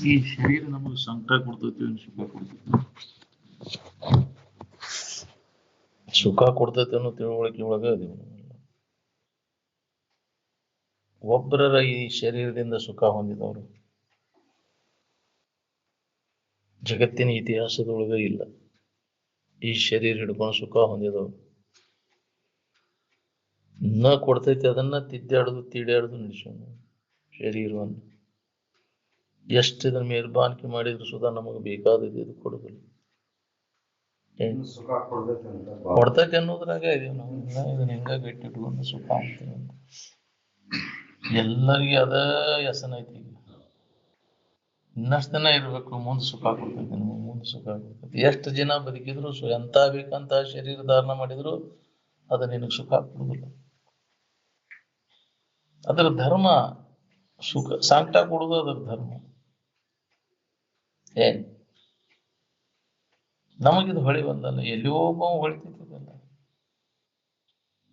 ಈ ಶರೀರ ನಮಗೆ ಸಂಕಟ ಕೊಡ್ತೈತಿ, ಸುಖ ಕೊಡ್ತೈತಿ. ಸುಖ ಕೊಡ್ತೈತಿ ಅನ್ನೋ ತಿಳುವಳಿಕೆ ಒಳಗ ಅದೀವಿ. ಒಬ್ಬರ ಈ ಶರೀರದಿಂದ ಸುಖ ಹೊಂದಿದವರು ಜಗತ್ತಿನ ಇತಿಹಾಸದೊಳಗ ಇಲ್ಲ. ಈ ಶರೀರ ಹಿಡ್ಕೊಂಡು ಸುಖ ಹೊಂದಿದವರು ನ ಕೊಡ್ತೈತಿ, ಅದನ್ನ ತಿದ್ದಾಡುದು ತೀಡ್ಯಾಡುದು ನಡೆಸೋಣ ಶರೀರವನ್ನು. ಎಷ್ಟು ಇದನ್ನ ಮೇಲ್ಬಾನಿಕೆ ಮಾಡಿದ್ರು ಸುಧಾ ನಮಗೆ ಬೇಕಾದದ್ದು ಇದು ಕೊಡುದಿಲ್ಲ. ಕೊಡ್ತೈತಿ ಅನ್ನೋದ್ರಾಗ ಇದೀವಿ ನಾವು. ಇದನ್ನ ಹಿಂಗ ಗಟ್ಟಿ ಇಟ್ಕೊಂಡು ಸುಖ ಅಂತೀವಿ. ಎಲ್ಲರಿಗೆ ಅದ ವ್ಯಸನ ಐತಿ. ಇನ್ನಷ್ಟು ದಿನ ಇರ್ಬೇಕು, ಮುಂದೆ ಸುಖ ಕೊಡ್ತೈತಿ ನಮಗೆ, ಮುಂದೆ ಸುಖ ಕೊಡ್ತೈತಿ. ಎಷ್ಟು ಜನ ಬದುಕಿದ್ರು ಎಂತ ಬೇಕಂತ ಶರೀರ ಧಾರಣ ಮಾಡಿದ್ರು ಅದು ನಿನಗೆ ಸುಖ ಕೊಡುದಿಲ್ಲ. ಅದರ ಧರ್ಮ ಸುಖ ಸಂಕಟ ಕೊಡುದು ಅದರ ಧರ್ಮ. ಏನ್ ನಮಗಿದು ಹೊಳಿ ಬಂದಲ್ಲ, ಎಲ್ಲಿಯೋ ಒಬ್ಬ ಹೊಳಿತಿದ್ದಲ್ಲ.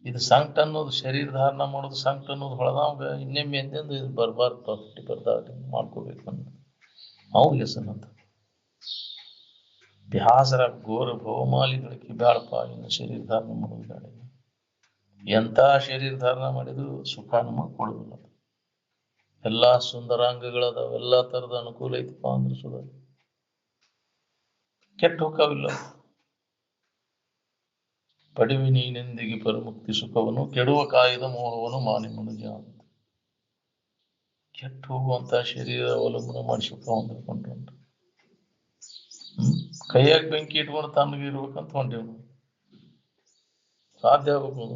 ಇದು ಸಂಕಟ ಅನ್ನೋದು ಶರೀರ ಧಾರಣ ಮಾಡೋದು, ಸಂಕಟ ಅನ್ನೋದು ಹೊಳದವಾಗ ಇನ್ನೊಮ್ಮೆ ಎಂದೆಂದು ಇದು ಬರಬಾರ್ದು, ಹುಟ್ಟಿ ಬರ್ದಾಗ ಮಾಡ್ಕೋಬೇಕು ಅಂತ ಅವು ಹೆಸನಂತ. ಬ್ಯಾಸರ ಘೋರ ಬಹುಮಾಲಿಗಳಿಗೆ ಬ್ಯಾಡಪ್ಪ, ಇನ್ನು ಶರೀರ ಧಾರಣ ಮಾಡೋದು ಬೇಡ. ಎಂತ ಶರೀರ ಧಾರಣ ಮಾಡಿದ್ರು ಸುಖ ನಮಗ್ ಕೊಡುದಿಲ್ಲ. ಎಲ್ಲಾ ಸುಂದರಾಂಗಗಳದಾವ, ಎಲ್ಲಾ ತರದ ಅನುಕೂಲ ಐತಪ್ಪ ಅಂದ್ರೆ ಸುಧ ಕೆಟ್ಟ ಹೋಗವಿಲ್ಲ. ಪಡಿವಿ ನೀನೆಂದಿಗೆ ಪರಮುಕ್ತಿ ಸುಖವನ್ನು, ಕೆಡುವ ಕಾಯದ ಮೋಹವನ್ನು ಮಾನಿ ಮನುಜ ಅಂತ. ಕೆಟ್ಟು ಹೋಗುವಂತ ಶರೀರ ಅವಲಂಬನೆ ಮಾಡಿ ಸುಖ ಹೊಂದಿಕೊಂಡು ಕೈಯಾಗ ಬೆಂಕಿ ಇಟ್ಕೊಂಡು ತಣ್ಣಗೆ ಇರ್ಬೇಕಂತ ಹೊಂಟೇವ್. ಸಾಧ್ಯ ಆಗ್ಬೇಕು.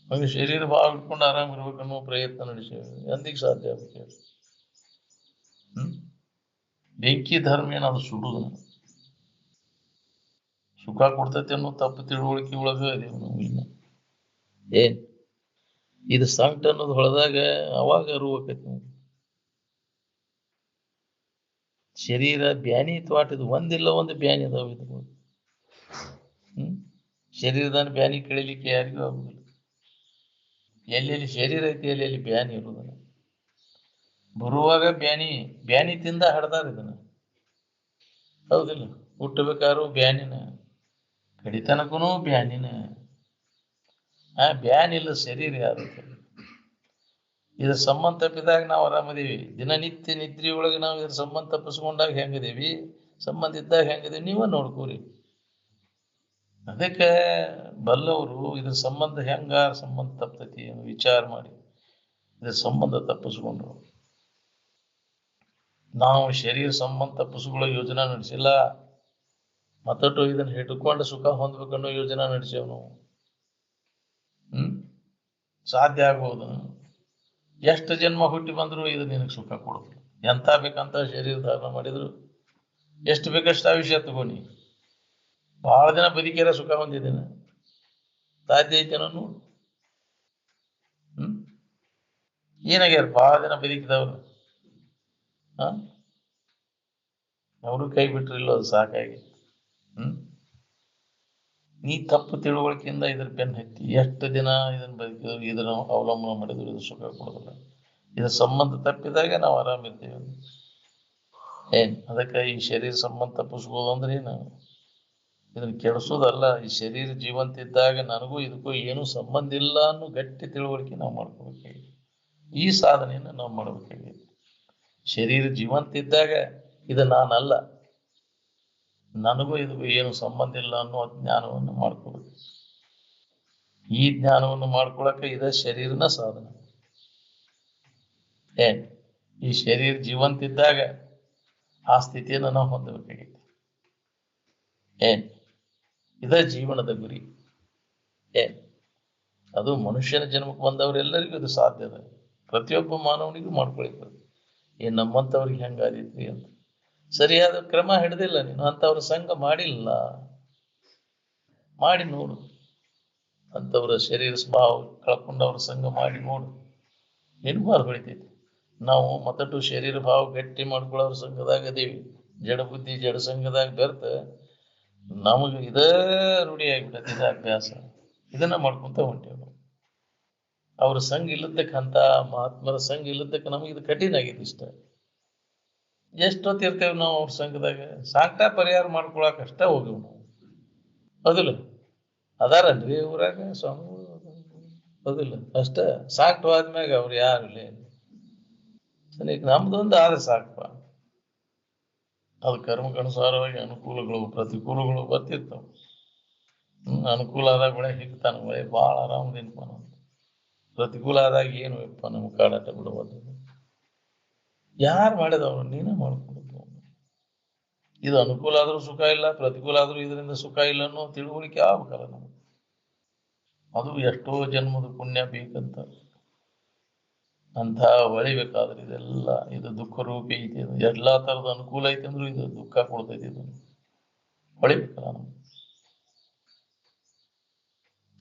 ನಮಗೆ ಶರೀರ ಭಾವ ಇಟ್ಕೊಂಡು ಆರಾಮ್ ಇರ್ಬೇಕನ್ನೋ ಪ್ರಯತ್ನ ನಡೆಸೇವೆ. ಎಂದಿಗೆ ಸಾಧ್ಯ ಆಗ್ಬೇಕು? ಬೆಂಕಿ ಧರ್ಮ ಏನದು ಸುಡುದು, ಸುಖ ಕೊಡ್ತೈತಿ ಅನ್ನೋ ತಪ್ಪು ತಿಳುವಳಿಕೆ ಒಳಗ ಅದೇವು ನಾವು. ಇನ್ನ ಏನ್ ಇದು ಸಂಕಟ ಅನ್ನೋದು ಹೊಳದಾಗ ಅವಾಗ ಅರುವಕೈತಿ. ಶರೀರ ಬ್ಯಾನಿ ತ್ವಾಟದು ಒಂದಿಲ್ಲ ಒಂದು ಬ್ಯಾನಿ ಅದಾವ. ಇದು ಶರೀರದಾನ ಬ್ಯಾನಿ ಕಳಿಲಿಕ್ಕೆ ಯಾರಿಗೂ ಆಗುದಿಲ್ಲ. ಎಲ್ಲೆಲ್ಲಿ ಶರೀರ ಐತಿ ಎಲ್ಲೆಲ್ಲಿ ಬ್ಯಾನಿ ಇರುವುದಿಲ್ಲ. ಬರುವಾಗ ಬ್ಯಾನಿ ತಿಂದ ಹಡ್ದಾರ ಇದನ್ನ, ಹೌದಿಲ್ಲ? ಹುಟ್ಟಬೇಕಾದ್ರು ಬ್ಯಾನಿನ, ಕಡಿತನಕೂ ಬ್ಯಾನಿನ. ಬ್ಯಾನ್ ಇಲ್ಲ ಶರೀರ ಯಾರು. ಇದ್ರ ಸಂಬಂಧ ತಪ್ಪಿದಾಗ ನಾವು ಆರಾಮದೇವಿ. ದಿನನಿತ್ಯ ನಿದ್ರಿ ಒಳಗೆ ನಾವು ಇದ್ರ ಸಂಬಂಧ ತಪ್ಪಿಸ್ಕೊಂಡಾಗ ಹೆಂಗದೇವಿ, ಸಂಬಂಧ ಇದ್ದಾಗ ಹೆಂಗದೇವಿ ನೀವ ನೋಡ್ಕೋರಿ. ಅದಕ್ಕೆ ಬಲ್ಲವರು ಇದ್ರ ಸಂಬಂಧ ಹೆಂಗ ಸಂಬಂಧ ತಪ್ಪತೈತಿ ವಿಚಾರ ಮಾಡಿ ಇದ್ರ ಸಂಬಂಧ ತಪ್ಪಿಸ್ಕೊಂಡ್ರು. ನಾವು ಶರೀರ ಸಂಬಂಧ ತಪ್ಪಿಸ್ಕೊಳ್ಳೋ ಯೋಜನಾ ನಡೆಸಿಲ್ಲ. ಮತ್ತಟ್ಟು ಇದನ್ನ ಹಿಡ್ಕೊಂಡು ಸುಖ ಹೊಂದ್ಬೇಕನ್ನೋ ಯೋಜನಾ ನಡೆಸೇವ್ ನಾವು. ಸಾಧ್ಯ ಆಗ್ಬೋದು. ಎಷ್ಟು ಜನ್ಮ ಹುಟ್ಟಿ ಬಂದ್ರು ಇದು ನಿನಗೆ ಸುಖ ಕೊಡುದಿಲ್ಲ. ಎಂತ ಬೇಕಂತ ಶರೀರ ಧಾರಣ ಮಾಡಿದ್ರು, ಎಷ್ಟು ಬೇಕಷ್ಟು ಆಯುಷ್ಯ ತಗೋನಿ. ಬಹಳ ದಿನ ಬದುಕಿರ ಸುಖ ಹೊಂದಿದ್ದೇನೆ, ಸಾಧ್ಯ ಐತೆ ನಾನು. ಏನಾಗ್ಯಾರ ಬಹಳ ದಿನ ಬದುಕಿದವ್ರು? ಅವರು ಕೈ ಬಿಟ್ರಿಲ್ಲ, ಅದು ಸಾಕಾಗಿ. ನೀ ತಪ್ಪು ತಿಳುವಳಿಕೆಯಿಂದ ಇದ್ರ ಬೆನ್ನ ಹತ್ತಿ ಎಷ್ಟು ದಿನ ಇದನ್ನ ಬದುಕಿದ್ರು, ಇದನ್ನ ಅವಲಂಬನೆ ಮಾಡಿದ್ರು ಇದು ಸುಖ ಕೊಡೋದಿಲ್ಲ. ಇದ್ರ ಸಂಬಂಧ ತಪ್ಪಿದಾಗ ನಾವು ಆರಾಮಿರ್ತೀವಿ. ಅದಕ್ಕೆ ಈ ಶರೀರ ಸಂಬಂಧ ತಪ್ಪಿಸ್ಬೋದು ಅಂದ್ರೆ ಏನು? ಇದನ್ನ ಕೆಡಿಸೋದಲ್ಲ. ಈ ಶರೀರ ಜೀವಂತ ಇದ್ದಾಗ ನನಗೂ ಇದಕ್ಕೂ ಏನು ಸಂಬಂಧ ಇಲ್ಲ ಅನ್ನೋ ಗಟ್ಟಿ ತಿಳುವಳಿಕೆ ನಾವು ಮಾಡ್ಕೋಬೇಕಾಗಿದೆ. ಈ ಸಾಧನೆಯನ್ನು ನಾವು ಮಾಡ್ಬೇಕಾಗಿದೆ. ಶರೀರ ಜೀವಂತ ಇದ್ದಾಗ ಇದು ನಾನಲ್ಲ, ನನಗೂ ಇದಕ್ಕೂ ಏನು ಸಂಬಂಧ ಇಲ್ಲ ಅನ್ನೋ ಜ್ಞಾನವನ್ನು ಮಾಡ್ಕೋಬೇಕು. ಈ ಜ್ಞಾನವನ್ನು ಮಾಡ್ಕೊಳಕ್ಕೆ ಇದ ಶರೀರನ ಸಾಧನ. ಈ ಶರೀರ ಜೀವಂತ ಇದ್ದಾಗ ಆ ಸ್ಥಿತಿಯನ್ನು ನಾವು ಹೊಂದಬೇಕಾಗಿದೆ. ಇದ ಜೀವನದ ಗುರಿ. ಅದು ಮನುಷ್ಯನ ಜನ್ಮಕ್ಕೆ ಬಂದವರೆಲ್ಲರಿಗೂ ಇದು ಸಾಧ್ಯದ. ಪ್ರತಿಯೊಬ್ಬ ಮಾನವನಿಗೂ ಮಾಡ್ಕೊಳಿತದೆ. ನಮ್ಮಂಥವ್ರಿಗೆ ಹೆಂಗಾದೈತ್ರಿ ಅಂತ ಸರಿಯಾದ ಕ್ರಮ ಹಿಡ್ದಿಲ್ಲ ನೀನು. ಅಂತವ್ರ ಸಂಘ ಮಾಡಿಲ್ಲ, ಮಾಡಿ ನೋಡು. ಅಂತವ್ರ ಶರೀರ ಸ್ವಭಾವ ಕಳ್ಕೊಂಡವ್ರ ಸಂಘ ಮಾಡಿ ನೋಡು, ಏನು ಬಾರ್ ಬೆಳಿತೈತಿ. ನಾವು ಮತ್ತಟ್ಟು ಶರೀರ ಭಾವ ಗಟ್ಟಿ ಮಾಡ್ಕೊಳ್ಳೋರ ಸಂಘದಾಗ ಅದೀವಿ. ಜಡ ಬುದ್ಧಿ ಜಡ ಸಂಘದಾಗ ಬೆರ್ತ ನಮಗೆ ಇದೇ ರೂಢಿ ಆಗ್ಬಿಟ್ಟೈತಿ. ಇದ ಅಭ್ಯಾಸ, ಇದನ್ನ ಮಾಡ್ಕೊಂತ ಹೊಂಟೇವ್ ನಾವು. ಅವ್ರ ಸಂಘ ಇಲ್ಲದಕ್ಕೆ ಅಂತ ಮಹಾತ್ಮರ ಸಂಘ ಇಲ್ಲದಕ್ಕೆ ನಮಗೆ ಇದು ಕಠಿಣ ಆಗೈತಿ ಇಷ್ಟ. ಎಷ್ಟೊತ್ತಿರ್ತೇವೆ ನಾವು ಅವ್ರ ಸಂಘದಾಗ ಸಾಕ್ಟ ಪರಿಹಾರ ಮಾಡ್ಕೊಳಕ್ ಅಷ್ಟ ಹೋಗಿವ್ ನಾವು. ಹೌದಿಲ್ಲ? ಅದಾರಲ್ರಿ ಊರಾಗ ಸ್ವಾಮಿಗಳು. ಹೌದಿಲ್ಲ? ಅಷ್ಟ ಸಾಕ್ಟು ಆದ್ಮ್ಯಾಗ ಅವ್ರು ಯಾರಿಲ್ಲ. ಸರಿ, ನಮ್ದೊಂದು ಆದ್ರೆ ಸಾಕಪ್ಪ. ಅದು ಕರ್ಮಕ್ಕನುಸಾರವಾಗಿ ಅನುಕೂಲಗಳು ಪ್ರತಿಕೂಲಗಳು ಬರ್ತಿರ್ತಾವ. ಅನುಕೂಲ ಆದಾಗ ಒಳ್ಳೆ ಹಿಗ್ತಾನ, ಒಳ್ಳೆ ಭಾಳ ಆರಾಮದಿಂದ ಪ್ರತಿಕೂಲ ಆದಾಗ ಏನು ಯಪ್ಪ ನಮ್ಗೆ ಕಾಡಾಟ ಬಿಡುವುದು. ಯಾರು ಮಾಡಿದವ್ರು? ನೀನೇ ಮಾಡ್ಕೊಡೋದು. ಇದು ಅನುಕೂಲ ಆದ್ರೂ ಸುಖ ಇಲ್ಲ, ಪ್ರತಿಕೂಲ ಆದ್ರೂ ಇದರಿಂದ ಸುಖ ಇಲ್ಲ ಅನ್ನೋ ತಿಳುವಳಿಕೆ ಆಗ್ಬೇಕಲ್ಲ ನಮ್ಗೆ. ಅದು ಎಷ್ಟೋ ಜನ್ಮದ ಪುಣ್ಯ ಬೇಕಂತ ಅಂತ ಹೊಳಿಬೇಕಾದ್ರೆ ಇದೆಲ್ಲ ಇದು ದುಃಖ ರೂಪಿ ಐತಿ. ಇದು ಎಲ್ಲಾ ತರದ ಅನುಕೂಲ ಐತಿ ಅಂದ್ರೂ ಇದು ದುಃಖ ಕೊಡ್ತೈತಿ. ಇದು ಹೊಳಿಬೇಕಲ್ಲ ನಮ್ಗೆ.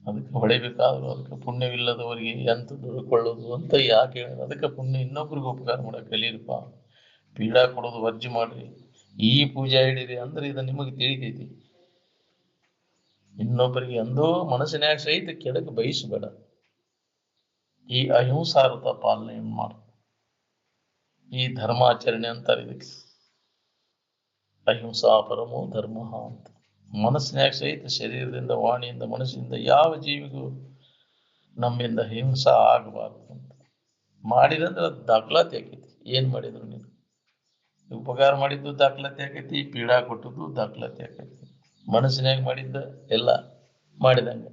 ಅದಕ್ಕೆ ಹೊಳಿಬೇಕಾದ್ರು ಅದಕ್ಕೆ ಪುಣ್ಯವಿಲ್ಲದವರಿಗೆ ಎಂತ ದುಡ್ಕೊಳ್ಳೋದು ಅಂತ ಯಾಕೆ ಹೇಳ. ಅದಕ್ಕೆ ಪುಣ್ಯ ಇನ್ನೊಬ್ರಿಗೆ ಉಪಕಾರ ಮಾಡಕ್ ಕಲೀರಪ್ಪ. ಪೀಡಾ ಕೊಡೋದು ವರ್ಜಿ ಮಾಡ್ರಿ, ಈ ಪೂಜೆ ಹಿಡೀರಿ ಅಂದ್ರೆ ಇದು ನಿಮಗೆ ತಿಳಿತೈತಿ. ಇನ್ನೊಬ್ಬರಿಗೆ ಎಂದೋ ಮನಸ್ಸಿನ್ಯಾಗ ಸಹಿತ ಕೆಡಕ್ ಬಯಸಬೇಡ. ಈ ಅಹಿಂಸಾರತ ಪಾಲನೆ ಮಾಡು. ಈ ಧರ್ಮಾಚರಣೆ ಅಂತಾರೆ ಇದಕ್ಕೆ. ಅಹಿಂಸಾ ಪರಮೋ ಧರ್ಮ ಅಂತ. ಮನಸ್ಸಿನ್ಯಾಗ ಸಹಿತ ಶರೀರದಿಂದ, ವಾಣಿಯಿಂದ, ಮನಸ್ಸಿನಿಂದ ಯಾವ ಜೀವಿಗೂ ನಮ್ಮಿಂದ ಹಿಂಸಾ ಆಗಬಾರ್ದು ಅಂತ ಮಾಡಿದಂದ್ರೆ ಅದು ದಾಖಲಾತಿ ಆಕೈತಿ. ಏನ್ ಮಾಡಿದ್ರು ನೀನು ಉಪಕಾರ ಮಾಡಿದ್ದು ದಾಖಲಾತಿ ಆಕೈತಿ, ಪೀಡಾ ಕೊಟ್ಟದ್ದು ದಾಖಲಾತಿ ಆಕೈತಿ. ಮನಸ್ಸಿನಾಗ ಮಾಡಿದ್ದ ಎಲ್ಲ ಮಾಡಿದಂಗ.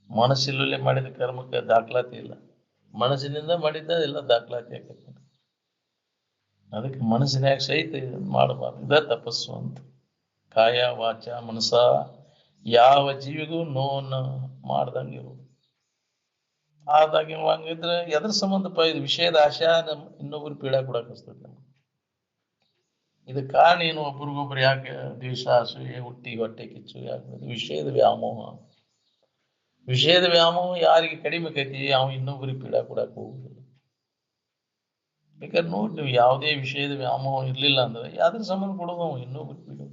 ಮನಸ್ಸಿಲ್ಲೇ ಮಾಡಿದ ಕರ್ಮಕ್ಕೆ ದಾಖಲಾತಿ ಇಲ್ಲ, ಮನಸ್ಸಿನಿಂದ ಮಾಡಿದ್ದ ಎಲ್ಲ ದಾಖಲಾತಿ ಆಕೈತಿ. ಅದಕ್ಕೆ ಮನಸ್ಸಿನಾಗ ಸಹಿತ ಮಾಡಬಾರ್ದು. ಇದ ತಪಸ್ಸು ಅಂತ. ಕಾಯ ವಾಚ ಮನಸ ಯಾವ ಜೀವಿಗೂ ನೋವನ್ನು ಮಾಡ್ದಂಗೆ ಇರು. ಆದಾಗ ಹಂಗಿದ್ರೆ ಎದ್ರ ಸಂಬಂಧಪ್ಪ ಇದು? ವಿಷಯದ ಆಶಾ ಇನ್ನೊಬ್ರು ಪೀಡಾ ಕೊಡಕ್ ಹಸ್ತದೆ ನಮ್ಗೆ. ಇದು ಕಾರಣ ಏನು? ಒಬ್ರಿಗೊಬ್ರು ಯಾಕೆ ದ್ವೇಷ, ಅಸೂಯೆ, ಹುಟ್ಟಿ ಹೊಟ್ಟೆ ಕಿಚ್ಚು ಯಾಕೆ? ವಿಷಯದ ವ್ಯಾಮೋಹ. ವಿಷಯದ ವ್ಯಾಮೋಹ ಯಾರಿಗೆ ಕಡಿಮೆ ಕೈತಿ ಅವ ಇನ್ನೊಬ್ರಿಗೆ ಪೀಡಾ ಕೊಡಕ್ ಹೋಗುದಿಲ್ಲ. ಬೇಕಾದ್ರೆ ನೋಡಿ, ನೀವು ಯಾವುದೇ ವಿಷಯದ ವ್ಯಾಮೋಹ ಇರ್ಲಿಲ್ಲ ಅಂದ್ರೆ ಯಾವ್ದ್ರ ಸಂಬಂಧ ಕೊಡೋದು ಅವ ಇನ್ನೊಬ್ರಿಗೆ ಪೀಡಾ.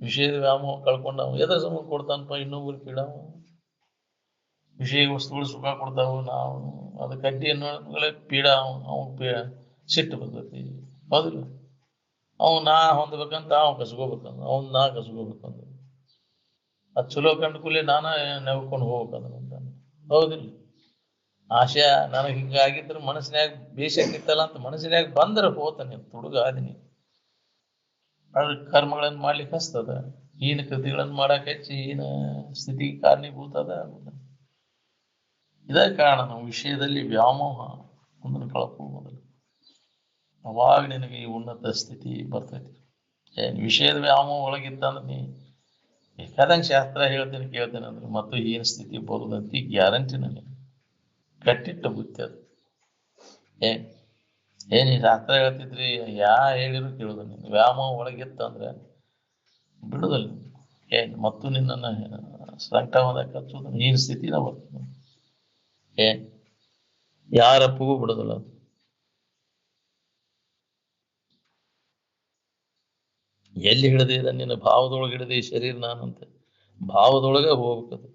ವಿಷಯದ ವ್ಯಾಮೋಹ ಕಳ್ಕೊಂಡವ ಎದ್ರ ಸಂಬಂಧ ಕೊಡ್ತಾನಪ್ಪ ಇನ್ನೊಬ್ರಿಗೆ ಪೀಡಾ? ವಿಷಯ ವಸ್ತುಗಳು ಸುಖ ಕೊಡ್ತಾವ, ನಾವು ಅದಕ್ಕೆ ಅಡ್ಡಿ ಅನ್ನೋಗಳೇ ಪೀಡಾ. ಅವ್ನ ಸಿಟ್ಟು ಬರ್ತೈತಿ. ಹೌದಿಲ್ಲ? ನಾ ಹೊಂದ್ಬೇಕಂತ ಕಸ್ಕೋಬೇಕಂದ, ನಾ ಕಸ್ಕೋಬೇಕಂದ ಅದು ಚಲೋ ಕಂಡ ಕೂಲೆ ನಾನ ನೆವ್ಕೊಂಡು ಹೋಗ್ಬೇಕಂದ. ಹೌದಿಲ್ಲ? ಆಶೆ ನನಗೆ ಹಿಂಗಾಗಿದ್ರೆ ಮನಸ್ಸಿನಾಗ ಬೇಸಕ್ಕಿತ್ತಲ್ಲ ಅಂತ ಮನಸ್ಸಿನಾಗ ಬಂದ್ರೆ ಹೋತಾನೆ ತುಡುಗ ಆದಿನಿ. ಅದ್ರ ಕರ್ಮಗಳನ್ನ ಮಾಡ್ಲಿಕ್ಕೆ ಹಸ್ತದ. ಹೀನ ಕೃತಿಗಳನ್ನ ಮಾಡಕ್ ಹೆಚ್ಚಿ ಹೀನ ಸ್ಥಿತಿಗೆ ಕಾರಣೀಭೂತ ಅದ. ಇದೇ ಕಾರಣ ನಾವು ವಿಷಯದಲ್ಲಿ ವ್ಯಾಮೋಹ ಒಂದನ್ನು ಕಳ್ಕೋಬೋದಲ್ಲ. ಅವಾಗ ನಿನಗೆ ಈ ಉನ್ನತ ಸ್ಥಿತಿ ಬರ್ತೈತಿ. ವಿಷಯದ ವ್ಯಾಮೋಹ ಒಳಗಿತ್ತಂದ್ರೆ ನೀ ಬೇಕಾದಂಗೆ ಶಾಸ್ತ್ರ ಹೇಳ್ತೀನಿ ಕೇಳ್ತೇನೆ ಅಂದ್ರೆ ಮತ್ತು ಏನು ಸ್ಥಿತಿ ಬರುದಂತ ಗ್ಯಾರಂಟಿ ನನಗೆ ಕಟ್ಟಿಟ್ಟ ಬುತ್ತಿ ಅದು. ಈ ಶಾಸ್ತ್ರ ಹೇಳ್ತಿದ್ರಿ ಹೇಳಿದ್ರು ಕೇಳುದ. ನೀನು ವ್ಯಾಮೋಹ ಒಳಗಿತ್ತಂದ್ರೆ ಬಿಡುದಲ್ಲ. ಮತ್ತು ನಿನ್ನನ್ನು ಸಂಕಟವಾದ ಕಚ್ಚೋದು ನೀನು ಸ್ಥಿತಿನ ಬರ್ತದೆ. ಯಾರಪ್ಪಗೂ ಬಿಡೋದಿಲ್ಲ. ಎಲ್ಲಿ ಹಿಡಿದಿದ? ನಿನ್ನ ಭಾವದೊಳಗೆ ಹಿಡಿದ ಈ ಶರೀರ ನಾನಂತ ಭಾವದೊಳಗೆ ಹೋಗ್ಬೇಕದು.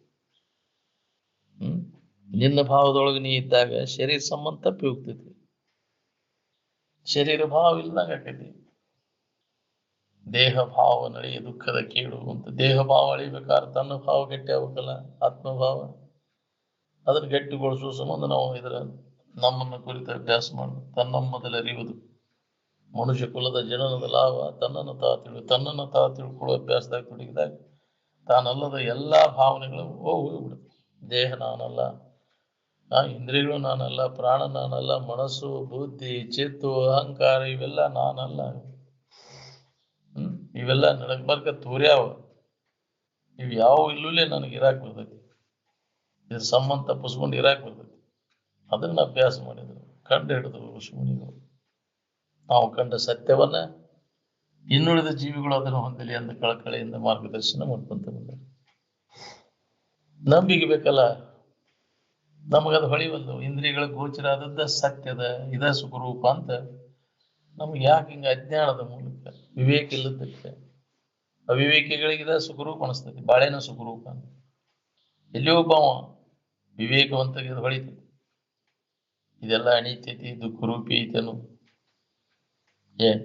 ನಿನ್ನ ಭಾವದೊಳಗೆ ನೀ ಇದ್ದಾಗ ಶರೀರ ಸಂಬಂಧ ತಪ್ಪಿ ಹೋಗ್ತೈತಿ. ಶರೀರ ಭಾವ ಇಲ್ದಂಗ ಆಕೈತಿ. ದೇಹ ಭಾವ ನಡಿ ದುಃಖದ ಕೇಳು ಅಂತ. ದೇಹ ಭಾವ ಅಳಿಬೇಕಾದ್ರೆ ತನ್ನ ಭಾವ ಗಟ್ಟಿ ಆಗ್ಬೇಕಲ್ಲ, ಆತ್ಮಭಾವ. ಅದನ್ನ ಗಟ್ಟಿಗೊಳಿಸುವ ಸಂಬಂಧ ನಾವು ಇದರ ನಮ್ಮನ್ನು ಕುರಿತು ಅಭ್ಯಾಸ ಮಾಡುದು. ತನ್ನಮ್ಮದಲ್ಲರಿಯುವುದು ಮನುಷ್ಯ ಕುಲದ ಜನನದ ಲಾಭ. ತನ್ನನ್ನು ತಾ ತಿಳ್ಕೊಳ್ಳೋ ಅಭ್ಯಾಸದಾಗ ತೊಡಗಿದಾಗ ತಾನಲ್ಲದ ಎಲ್ಲಾ ಭಾವನೆಗಳು ಹೋಗ್ಬಿಡುತ್ತೆ. ದೇಹ ನಾನಲ್ಲ, ಇಂದ್ರಿಯಗಳು ನಾನಲ್ಲ, ಪ್ರಾಣ ನಾನಲ್ಲ, ಮನಸ್ಸು, ಬುದ್ಧಿ, ಚಿತ್ತು, ಅಹಂಕಾರ ಇವೆಲ್ಲ ನಾನಲ್ಲ. ಇವೆಲ್ಲ ನನಗ್ ಬರ್ಕ ತೂರ್ಯಾವ. ಇವು ಯಾವ ಇಲ್ಲೂಲೇ ನನಗೆ ಇರಾಕ್ ಬರ್ತೈತಿ. ಇದ್ರ ಸಂಬಂಧ ತಪ್ಪಿಸ್ಕೊಂಡು ಇರಾಕ್ ಬರ್ತೈತಿ. ಅದನ್ನ ಅಭ್ಯಾಸ ಮಾಡಿದ್ರು, ಕಂಡು ಹಿಡಿದ್ರು ಋಷಿಮುನಿಗಳು. ನಾವು ಕಂಡ ಸತ್ಯವನ್ನ ಇನ್ನುಳಿದ ಜೀವಿಗಳು ಅದನ್ನು ಹೊಂದಲಿ ಅಂತ ಕಳಕಳಿಯಿಂದ ಮಾರ್ಗದರ್ಶನ ಮಾಡ್ಕೊಂತ ಬಂದರು. ನಂಬಿಕೆ ಬೇಕಲ್ಲ, ನಮಗದು ಹೊಳಿವಲ್ದು. ಇಂದ್ರಿಯಗಳ ಗೋಚರ ಆದದ್ದ ಸತ್ಯದ ಇದ ಸುಖರೂಪ ಅಂತ ನಮ್ಗೆ ಯಾಕೆ ಹಿಂಗ ಅಜ್ಞಾನದ ಮೂಲಕ ವಿವೇಕ ಇಲ್ಲದಕ್ಕೆ. ಅವಿವೇಕಿಗಳಿಗೆ ಇದ ಸುಖರೂಪ ಅನಿಸ್ತೈತಿ. ಬಾಳೆನ ಸುಖರೂಪ ಅಂತ ಎಲ್ಲಿ ಒಬ್ಬವ ವಿವೇಕವಂತಗೆ ಇದು ಹೊಳಿತೈತಿ, ಇದೆಲ್ಲ ಅಣಿತೈತಿ, ಇದು ಕುರೂಪಿ ಐತನು. ಏನ್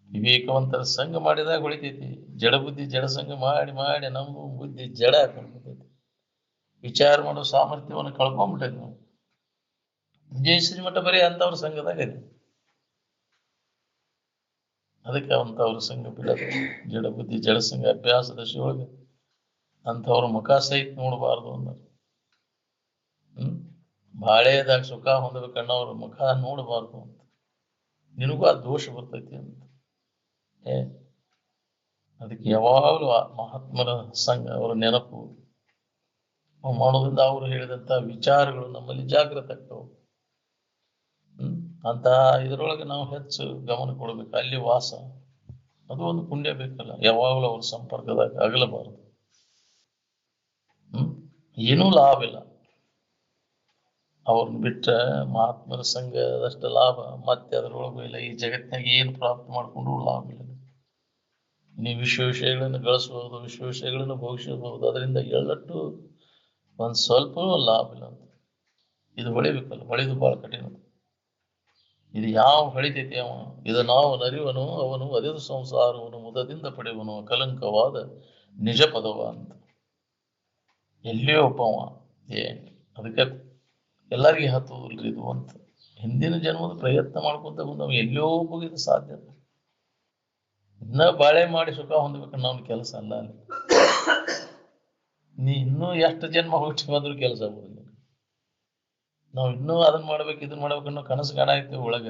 ವಿವೇಕವಂತರ ಸಂಘ ಮಾಡಿದಾಗ ಹೊಳಿತೈತಿ. ಜಡ ಬುದ್ಧಿ ಜಡ ಸಂಘ ಮಾಡಿ ಮಾಡಿ ನಮ್ಮ ಬುದ್ಧಿ ಜಡ ಹಾಕೊಂಡ್ಬಿಟ್ಟೈತಿ. ವಿಚಾರ ಮಾಡೋ ಸಾಮರ್ಥ್ಯವನ್ನು ಕಳ್ಕೊಂಡ್ಬಿಟ್ಟೈತಿ ನಾವು. ಜಯಶ್ರೀ ಮಠ ಬರೀ ಅಂತವ್ರ ಸಂಘದಾಗ ಇದೆ. ಅದಕ್ಕೆ ಅಂತವ್ರ ಸಂಘ ಬಿಡೋದು. ಜಡ ಬುದ್ಧಿ ಜಡ ಸಂಘ ಅಭ್ಯಾಸ ದಶೆಯೊಳಗೆ ಅಂಥವ್ರ ಮುಖ ಸಹಿತ ನೋಡಬಾರ್ದು ಅಂದ. ಬಾಳೆದಾಗ ಸುಖ ಹೊಂದಬೇಕನ್ನೋರ ಮುಖ ನೋಡಬಾರ್ದು ಅಂತ. ನಿನಗೂ ಆ ದೋಷ ಬರ್ತೈತಿ ಅಂತ. ಅದಕ್ಕೆ ಯಾವಾಗಲೂ ಮಹಾತ್ಮರ ಸಂಘ, ಅವರ ನೆನಪು ಮಾಡೋದ್ರಿಂದ ಅವರು ಹೇಳಿದಂತ ವಿಚಾರಗಳು ನಮ್ಮಲ್ಲಿ ಜಾಗೃತ ಆಗ್ತವೆ. ಅಂತ ಇದರೊಳಗೆ ನಾವು ಹೆಚ್ಚು ಗಮನ ಕೊಡ್ಬೇಕು. ಅಲ್ಲಿ ವಾಸ ಅದು ಒಂದು ಪುಣ್ಯ ಬೇಕಲ್ಲ. ಯಾವಾಗಲೂ ಅವ್ರ ಸಂಪರ್ಕದಾಗ ಆಗಲಬಾರದು. ಏನೂ ಲಾಭ ಇಲ್ಲ ಅವ್ರನ್ನ ಬಿಟ್ಟ. ಮಹಾತ್ಮರ ಸಂಘದಷ್ಟು ಲಾಭ ಮತ್ತೆ ಅದರೊಳಗೂ ಇಲ್ಲ. ಈ ಜಗತ್ತಿನಾಗ ಏನು ಪ್ರಾಪ್ತಿ ಮಾಡ್ಕೊಂಡು ಲಾಭ ಇಲ್ಲ. ನೀವು ವಿಷಯಗಳನ್ನು ಗಳಿಸಬಹುದು, ವಿಷಯಗಳನ್ನು ಭೋಗಿಸಬಹುದು, ಅದರಿಂದ ಎಳ್ಳಟ್ಟು ಒಂದ್ ಸ್ವಲ್ಪ ಲಾಭ ಇಲ್ಲ ಅಂತ. ಇದು ಹೊಳಿಬೇಕಲ್ಲ, ಹೊಳಿದು ಬಹಳ ಕಠಿಣ. ಇದು ಯಾವ ಹೊಳಿತೈತಿ ಅವ, ಇದು ನಾವು ನರಿವನು ಅವನು ಅದಿದು ಸಂಸಾರವನು ಮುದದಿಂದ ಪಡೆಯುವನು ಕಲಂಕವಾದ ನಿಜ ಪದವ ಅಂತ. ಎಲ್ಲಿಯೋ ಒಬ್ಬವ ಅದಕ್ಕೆ ಎಲ್ಲರಿಗೂ ಹತ್ತುವುದಿಲ್ರಿ ಇದು ಅಂತ. ಹಿಂದಿನ ಜನ್ಮದ ಪ್ರಯತ್ನ ಮಾಡ್ಕೊಂತ ನಾವು ಎಲ್ಲೋ ಹೋಗಿದ್ದು ಸಾಧ್ಯ. ಇನ್ನ ಬಾಳೆ ಮಾಡಿ ಸುಖ ಹೊಂದ್ಬೇಕನ್ನ ಅವ್ನ ಕೆಲಸ ಅಲ್ಲ. ಅಲ್ಲಿ ನೀ ಇನ್ನೂ ಎಷ್ಟು ಜನ್ಮ ಹುಟ್ಟಿ ಬಂದ್ರು ಕೆಲಸ ಆಗುದಿಲ್ಲ. ನಾವು ಇನ್ನೂ ಅದನ್ನ ಮಾಡ್ಬೇಕು ಇದನ್ನ ಮಾಡ್ಬೇಕನ್ನೋ ಕನಸು ಕಾಣಾಯ್ತೀವಿ ಒಳಗ.